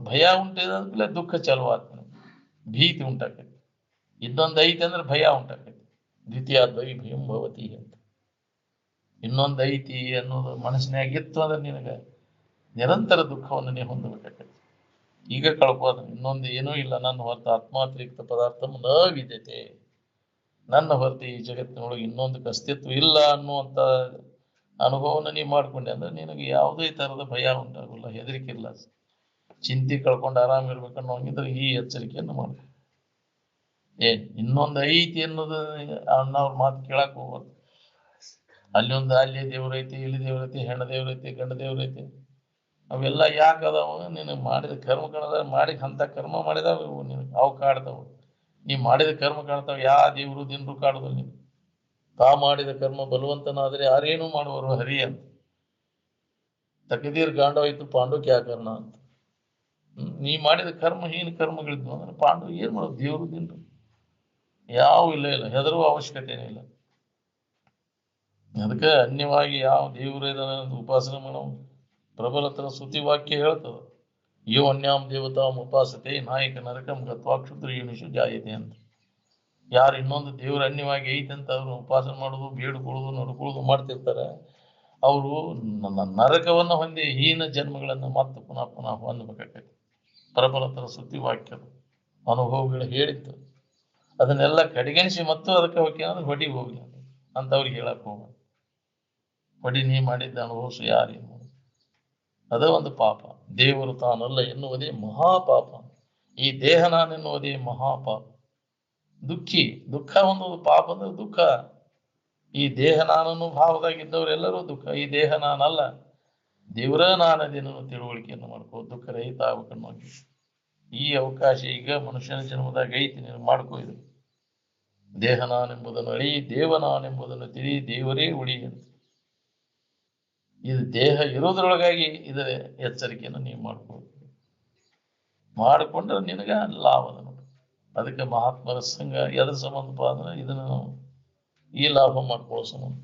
ಭಯ ಉಂಟಿದ್ರೆ ದುಃಖ ಚಾಲು ಆಗ್ತದೆ, ಭೀತಿ ಉಂಟಾಕೈತಿ. ಇನ್ನೊಂದು ಐತಿ ಅಂದ್ರೆ ಭಯ ಉಂಟಾಕೈತಿ. ದ್ವಿತೀಯ ದ್ವೈ ಭಯಂ ಭವತಿ ಅಂತ. ಇನ್ನೊಂದು ಐತಿ ಅನ್ನೋದು ಮನಸ್ಸಿನಾಗಿತ್ತು ಅಂದ್ರೆ ನಿನಗೆ ನಿರಂತರ ದುಃಖವನ್ನು ನೀ ಹೊಂದಬೇಕಾಗೈತಿ. ಈಗ ಕಳ್ಕೋದು ಇನ್ನೊಂದು ಏನೂ ಇಲ್ಲ. ನನ್ನ ಹೊರತು ಆತ್ಮಾತಿರಿಕ್ತ ಪದಾರ್ಥ ನ ವಿದ್ಯತೆ. ನನ್ನ ಹೊರತು ಈ ಜಗತ್ತಿನೊಳಗೆ ಇನ್ನೊಂದಕ್ಕೆ ಅಸ್ತಿತ್ವ ಇಲ್ಲ ಅನ್ನುವಂಥ ಅನುಭವನ ನೀ ಮಾಡ್ಕೊಂಡೆ ಅಂದ್ರೆ ನಿನಗೆ ಯಾವುದೇ ಥರದ ಭಯ ಉಂಟಾಗಲ್ಲ, ಹೆದರಿಕೆ ಇಲ್ಲ. ಚಿಂತೆ ಕಳ್ಕೊಂಡು ಆರಾಮ್ ಇರ್ಬೇಕನ್ನೋ ಹಂಗಿದ್ರೆ ಈ ಎಚ್ಚರಿಕೆಯನ್ನು ಮಾಡ್ಬೇಕು. ಇನ್ನೊಂದು ಐತಿ ಅನ್ನೋದು ಅಣ್ಣವ್ರ ಮಾತು ಕೇಳಕ್ ಹೋಗ್ಬಾರ್ದು. ಅಲ್ಲಿ ದೇವ್ರೈತಿ, ಇಲ್ಲಿ ದೇವ್ರೈತಿ, ಹೆಣ್ಣು ದೇವ್ರೈತಿ, ಗಂಡ ದೇವ್ರೈತಿ. ಅವೆಲ್ಲ ಯಾಕೆ ಅದಾವ? ನೀನು ಮಾಡಿದ ಕರ್ಮ ಕಾಣದ ಮಾಡಿ ಅಂತ ಕರ್ಮ ಮಾಡಿದಾವ ನೀನು ಅವು ಕಾಡ್ತಾವ. ನೀ ಮಾಡಿದ ಕರ್ಮ ಕಾಣ್ತಾವ. ದೇವ್ರು ದಿನರು ಕಾಡುದಿಲ್ಲ. ನೀನು ತಾ ಮಾಡಿದ ಕರ್ಮ ಬಲವಂತನಾದ್ರೆ ಯಾರೇನು ಮಾಡುವರು ಹರಿ ಅಂತ. ತಕದೀರ್ ಗಾಂಡವಾಯ್ತು ಪಾಂಡುಕ್ ಯಾಕರ್ಣ ಅಂತ. ನೀ ಮಾಡಿದ ಕರ್ಮ ಹೀನ ಕರ್ಮಗಳಿದ್ವು ಅಂದ್ರೆ ಪಾಂಡು ಏನ್ ಮಾಡೋದು? ದೇವ್ರು ದಿನರು ಯಾವ ಇಲ್ಲ ಹೆದರುವ ಅವಶ್ಯಕತೆ ಏನಿಲ್ಲ. ಅದಕ್ಕೆ ಅನ್ಯವಾಗಿ ಯಾವ ದೇವ್ರ ಉಪಾಸನೆ ಮಾಡೋ ಪ್ರಬಲತರ ಸ್ತುತಿವಾಕ್ಯ ಹೇಳ್ತದ. ಯೋ ಅನ್ಯಾಂ ದೇವತಾಂ ಉಪಾಸತೆ ನಾಯಕ ನರಕಂ ಗತ್ವಾ ಕ್ಷುದ್ರಯುನಿಷು ಜಾಯತೆ ಅಂತ. ಯಾರು ಇನ್ನೊಂದು ದೇವ್ರ ಅನ್ಯವಾಗಿ ಐತೆ ಅಂತ ಅವ್ರು ಉಪಾಸನೆ ಮಾಡೋದು, ಬೇಡ್ಕೊಳ್ಳೋದು, ನಡ್ಕೊಳ್ಳೋದು ಮಾಡ್ತಿರ್ತಾರೆ, ಅವರು ನರಕವನ್ನು ಹೊಂದಿ ಹೀನ ಜನ್ಮಗಳನ್ನು ಮತ್ತೆ ಪುನಃ ಹೊಂದಬೇಕಾಗೈತಿ. ಪ್ರಬಲತರ ಸ್ತುತಿವಾಕ್ಯದ ಅನುಭವಗಳು ಹೇಳಿತ್ತು. ಅದನ್ನೆಲ್ಲ ಕಡೆಗಣಿಸಿ ಮತ್ತು ಅದಕ್ಕೆ ಹೋಗಿ ಅಂದ್ರೆ ಹೊಡಿ ಹೋಗ್ಲಿ ಅಂತವ್ರಿಗೆ ಹೇಳಕ್ ಹೋಗ. ಹೊಡಿ ನೀ ಮಾಡಿದ್ದ ಅನುಭವಿಸು ಯಾರೇನು. ಅದೇ ಒಂದು ಪಾಪ. ದೇವರು ತಾನಲ್ಲ ಎನ್ನುವುದೇ ಮಹಾಪಾಪ. ಈ ದೇಹ ನಾನೆನ್ನುವುದೇ ಮಹಾಪಾಪ. ದುಃಖ ಒಂದು ಪಾಪ ಅಂದ್ರೆ ದುಃಖ. ಈ ದೇಹ ನಾನನ್ನು ಭಾವದಾಗಿದ್ದವರೆಲ್ಲರೂ ದುಃಖ. ಈ ದೇಹ ನಾನಲ್ಲ, ದೇವರ ನಾನದೇನನ್ನು ತಿಳುವಳಿಕೆಯನ್ನು ಮಾಡ್ಕೋ, ದುಃಖ ರಹಿತ ಆಗ್ಬೇಕನ್ನೋ. ಈ ಅವಕಾಶ ಈಗ ಮನುಷ್ಯನ ಜನ್ಮದಾಗ ಐತಿ, ನೀನು ಮಾಡ್ಕೋ. ಇದು ದೇಹ ನಾನೆಂಬುದನ್ನು ಅಳಿ, ದೇವ ನಾನೆಂಬುದನ್ನು ತಿಳಿ, ದೇವರೇ ಉಳಿ ಅಂತ. ಇದು ದೇಹ ಇರೋದ್ರೊಳಗಾಗಿ ಇದರ ಎಚ್ಚರಿಕೆಯನ್ನು ನೀವು ಮಾಡ್ಕೋಬೇಕು. ಮಾಡಿಕೊಂಡ್ರೆ ನಿನಗ ಲಾಭ ಅದ ನೋಡಿ. ಅದಕ್ಕೆ ಮಹಾತ್ಮರ ಸಂಘ ಎದ್ರ ಸಂಬಂಧಪ ಅಂದ್ರೆ ಇದನ್ನು ನಾವು ಈ ಲಾಭ ಮಾಡ್ಕೊಳ್ಳೋ ಸಂಬಂಧ.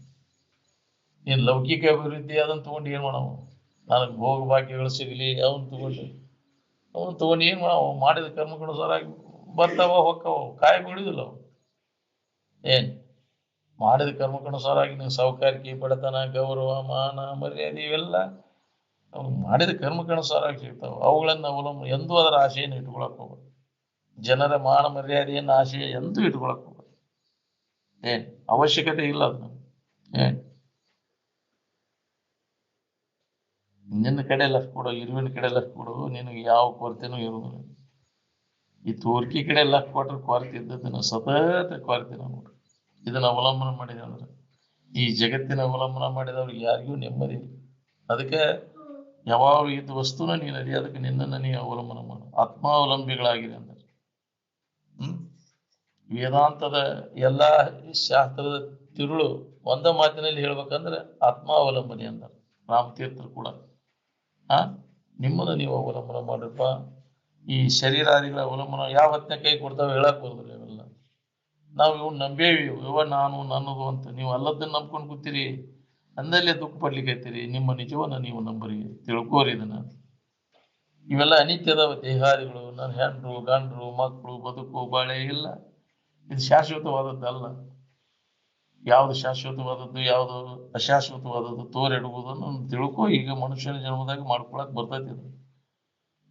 ನೀನು ಲೌಕಿಕ ಅಭಿವೃದ್ಧಿ ಅದನ್ನು ತಗೊಂಡು ಏನು ಮಾಡವು? ನನಗೆ ಭೋಗ ಭಾಗ್ಯಗಳು ಸಿಗಲಿ ಅವನು ತಗೊಂಡು ಏನು ಮಾಡವು? ಮಾಡಿದ ಕರ್ಮಕ್ಕನುಸಾರಾಗಿ ಬರ್ತಾವ ಹೊಕ್ಕವು, ಕಾಯಿ ಬೀಳುದಿಲ್ಲ ಅವು. ಏನು ಮಾಡಿದ ಕರ್ಮಕ್ಕನುಸಾರಾಗಿ ನೀವು ಸೌಕಾರಿಕೆ, ಬಡತನ, ಗೌರವ, ಮಾನ, ಮರ್ಯಾದೆ ಇವೆಲ್ಲ ಮಾಡಿದ ಕರ್ಮಕ್ಕನುಸಾರಾಗಿ ಸಿಗ್ತಾವೆ. ಅವುಗಳನ್ನು ಎಂದೂ ಅದರ ಆಶೆಯನ್ನು ಇಟ್ಕೊಳಕ್ ಹೋಗ್ಬೇಕು. ಜನರ ಮಾನ ಮರ್ಯಾದೆಯನ್ನು ಆಶೆ ಎಂದೂ ಇಟ್ಕೊಳಕ್ ಹೋಗ್ಬೇಕು. ಏನ್ ಅವಶ್ಯಕತೆ ಇಲ್ಲ ಅದನ್ನು. ಏನ್ ನಿನ್ನ ಕಡೆ ಲಕ್ಷ ಕೊಡು, ಇರುವಿನ ಕಡೆ ಲಕ್ಷ ಕೊಡು, ನಿನಗೆ ಯಾವ ಕೊರತೆನೂ ಇರುವುದಿಲ್ಲ. ಈ ತೋರ್ಕಿ ಕಡೆ ಲಕ್ಷ ಕೊಟ್ಟರೆ ಕೊರತೆ ಇದ್ದದನ್ನು ಸತತ ಕೊರತೆ ನೋಡ್ರಿ. ಇದನ್ನ ಅವಲಂಬನೆ ಮಾಡಿದೆ ಅಂದ್ರೆ ಈ ಜಗತ್ತಿನ ಅವಲಂಬನೆ ಮಾಡಿದವ್ರಿಗೆ ಯಾರಿಗೂ ನೆಮ್ಮದಿ ಇಲ್ಲ. ಅದಕ್ಕೆ ಯಾವಾಗ ಇದ್ದ ವಸ್ತುನ ನೀನು ಅಡಿ, ಅದಕ್ಕೆ ನಿನ್ನನ್ನು ನೀ ಅವಲಂಬನೆ ಮಾಡು. ಆತ್ಮಾವಲಂಬಿಗಳಾಗಿದೆ ಅಂದ್ರೆ ವೇದಾಂತದ ಎಲ್ಲ ಶಾಸ್ತ್ರದ ತಿರುಳು ಒಂದ ಮಾತಿನಲ್ಲಿ ಹೇಳ್ಬೇಕಂದ್ರೆ ಆತ್ಮಾವಲಂಬನೆ ಅಂದ ರಾಮತೀರ್ಥರು ಕೂಡ. ನಿಮ್ಮನ್ನು ನೀವು ಅವಲಂಬನೆ ಮಾಡ್ರಪ್ಪ. ಈ ಶರೀರಾದಿಗಳ ಅವಲಂಬನ ಯಾವ ಹೊತ್ತಿನ ಕೈ ಕೊಡ್ತಾವೆ ಹೇಳಕ್ ಬರೋದಿಲ್ಲ. ಇವೆಲ್ಲ ನಾವು ಇವ್ನು ನಂಬೇವಿ, ಇವ ನಾನು ನನ್ನದು ಅಂತ. ನೀವು ಅಲ್ಲದನ್ನ ನಂಬ್ಕೊಂಡು ಕೂತೀರಿ, ಅಂದಲ್ಲೇ ದುಃಖ ಪಡ್ಲಿಕ್ಕೈತೀರಿ. ನಿಮ್ಮ ನಿಜವನ್ನ ನೀವು ನಂಬರಿ, ತಿಳ್ಕೋರಿ ಇದನ್ನ. ಇವೆಲ್ಲ ಅನಿತ್ಯದ ದೇಹಾದಿಗಳು. ನನ್ನ ಹೆಂಡ್ರು, ಗಂಡ್ರು, ಮಕ್ಕಳು, ಬದುಕು, ಬಾಳೆ ಇಲ್ಲ. ಇದು ಶಾಶ್ವತವಾದದ್ದಲ್ಲ. ಯಾವುದು ಶಾಶ್ವತವಾದದ್ದು, ಯಾವುದು ಅಶಾಶ್ವತವಾದದ್ದು ತೋರೆಡುವುದನ್ನು ತಿಳ್ಕೊ. ಈಗ ಮನುಷ್ಯನ ಜನ್ಮದಾಗ ಮಾಡ್ಕೊಳಕ್ ಬರ್ತೈತಿ. ಇದು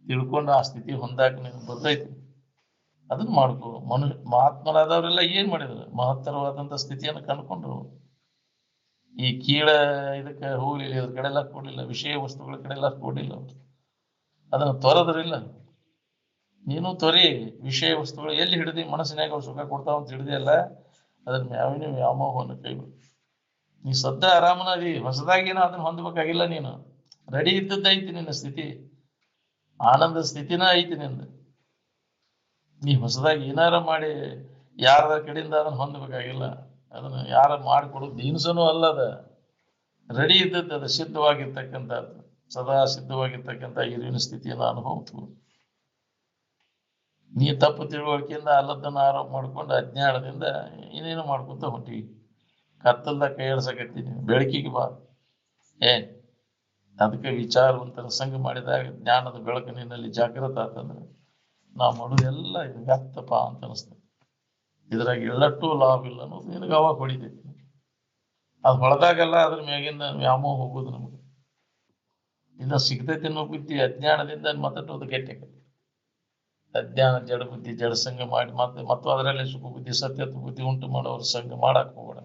ತಿಳ್ಕೊಂಡು ಆ ಸ್ಥಿತಿ ಹೊಂದಾಕ ನಿಮ್ಗೆ ಬರ್ತೈತಿ. ಅದನ್ನ ಮಾಡ್ಕೊ. ಮಹಾತ್ಮರಾದವರೆಲ್ಲ ಏನ್ ಮಾಡಿದ್ರು? ಮಹತ್ತರವಾದಂತ ಸ್ಥಿತಿಯನ್ನು ಕಂಡುಕೊಂಡ್ರು. ಈ ಕೀಳ ಇದಕ್ಕೆ ಹೋಗ್ಲಿಲ್ಲ, ಇದ್ರ ಕಡೆ ಎಲ್ಲ ಕೊಡ್ಲಿಲ್ಲ, ವಿಷಯ ವಸ್ತುಗಳ ಕಡೆ ಎಲ್ಲ ಕೊಡ್ಲಿಲ್ಲ. ಅವ್ರು ಅದನ್ನ ತೊರೆದ್ರಿಲ್ಲ. ನೀನು ತೊರಿ. ವಿಷಯ ವಸ್ತುಗಳು ಎಲ್ಲಿ ಹಿಡಿದಿ ಮನಸ್ಸಿನಾಗ ಅವ್ರು ಸುಖ ಕೊಡ್ತಾವ ಅಂತ ಹಿಡಿದಿ ಅಲ್ಲ, ಅದನ್ನ ಯಾವನೇ ವ್ಯಾಮೋಹವನ್ನು ಕೈಬಿಡು. ನೀ ಸದ್ದ ಆರಾಮನದಿ, ಹೊಸದಾಗೇನೋ ಅದನ್ನ ಹೊಂದಬೇಕಾಗಿಲ್ಲ. ನೀನು ರೆಡಿ ಇದ್ದದ್ದೈತಿ. ನಿನ್ನ ಸ್ಥಿತಿ ಆನಂದ ಸ್ಥಿತಿನ ಐತಿ ನಿಂದ. ನೀ ಹೊಸದಾಗಿ ಏನಾರ ಮಾಡಿ ಯಾರ ಕಡೆಯಿಂದ ಅದನ್ನ ಹೊಂದಬೇಕಾಗಿಲ್ಲ. ಅದನ್ನ ಯಾರ ಮಾಡಿಕೊಡೋದು ದೀನ್ಸನೂ ಅಲ್ಲದ, ರೆಡಿ ಇದ್ದದ್ದು. ಅದು ಸಿದ್ಧವಾಗಿರ್ತಕ್ಕಂಥದ್ದು, ಸದಾ ಸಿದ್ಧವಾಗಿರ್ತಕ್ಕಂಥ ಇರುವಿನ ಸ್ಥಿತಿಯನ್ನು ಅನುಭವಿತು. ನೀ ತಪ್ಪು ತಿಳುವಳಿಕೆಯಿಂದ ಅಲ್ಲದನ್ನ ಆರೋಪ ಮಾಡ್ಕೊಂಡು ಅಜ್ಞಾನದಿಂದ ಏನೇನು ಮಾಡ್ಕೊಂತ ಹೊಂಟಿ. ಕತ್ತಲ್ದಾಗ ಕೈ ಎಡ್ಸಕತ್ತೀನಿ, ಬೆಳಕಿಗೆ ಬಾ. ಅದಕ್ಕೆ ವಿಚಾರವಂತರ ಸಂಘ ಮಾಡಿದಾಗ ಜ್ಞಾನದ ಬೆಳಕು ನಿನ್ನಲ್ಲಿ ಜಾಗೃತ ಆತಂದ್ರೆ ನಾವು ಮಾಡೋದೆಲ್ಲ ಇದು ವ್ಯಕ್ತಪ್ಪ ಅಂತ ಅನಿಸ್ತದೆ. ಇದ್ರಾಗ ಎಳ್ಳಟ್ಟು ಲಾಭ ಇಲ್ಲ ಅನ್ನೋದು ನಿನಗೆ ಅವಾಗ ಹೊಡಿತೈತಿ. ಅದು ಹೊಳೆದಾಗೆಲ್ಲ ಅದ್ರ ಮ್ಯಾಗಿಂದ ವ್ಯಾಮೋಹ ಹೋಗೋದು ನಮಗೆ. ಇನ್ನು ಸಿಗ್ತೈತಿ ಅನ್ನೋ ಬುದ್ಧಿ ಅಜ್ಞಾನದಿಂದ ಮಾತಾಡೋದು ಗಟ್ಟಿಯಾಗತ್ತೆ. ಅಜ್ಞಾನ ಜಡ ಬುದ್ಧಿ, ಜಡ ಸಂಘ ಮಾಡಿ ಮತ್ತು ಅದರಲ್ಲಿ ಸುಖ ಬುದ್ಧಿ, ಸತ್ಯತ್ವ ಬುದ್ಧಿ ಉಂಟು ಮಾಡೋರ ಸಂಘ ಮಾಡಕ್ ಹೋಗೋಣ.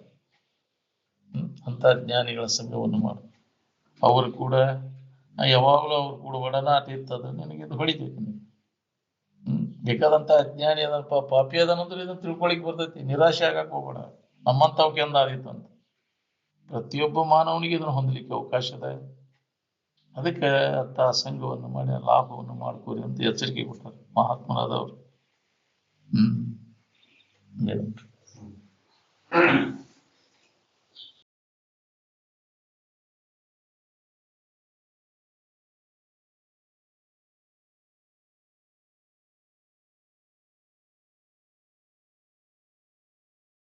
ಅಂತ ಜ್ಞಾನಿಗಳ ಸಂಘವನ್ನು ಮಾಡು. ಅವರು ಕೂಡ ಯಾವಾಗಲೂ ಅವ್ರು ಕೂಡ ಒಡನಾಟ ಇರ್ತದ. ನಿನಗೆ ಇದು ಹೊಡಿತೈತಿ. ಬೇಕಾದಂತ ಅಜ್ಞಾನಿ ಅದನಪ್ಪ, ಪಾಪಿ ಅದನ್ನಂದ್ರೆ ಇದನ್ನ ತಿಳ್ಕೊಳಿಕ್ ಬರ್ತೈತಿ. ನಿರಾಶೆ ಆಗಕ್ ಹೋಗ್ಬೇಡ. ನಮ್ಮಂತವಕ್ಕೆ ಎಂದ ಆದಿತ್ತು ಅಂತ. ಪ್ರತಿಯೊಬ್ಬ ಮಾನವನಿಗೆ ಇದನ್ನು ಹೊಂದಲಿಕ್ಕೆ ಅವಕಾಶ ಇದೆ. ಅದಕ್ಕೆ ಅಂತ ಸಂಘವನ್ನು ಮಾಡಿ ಲಾಭವನ್ನು ಮಾಡ್ಕೋರಿ ಅಂತ ಎಚ್ಚರಿಕೆ ಕೊಡ್ತಾರೆ ಮಹಾತ್ಮರಾದವರು.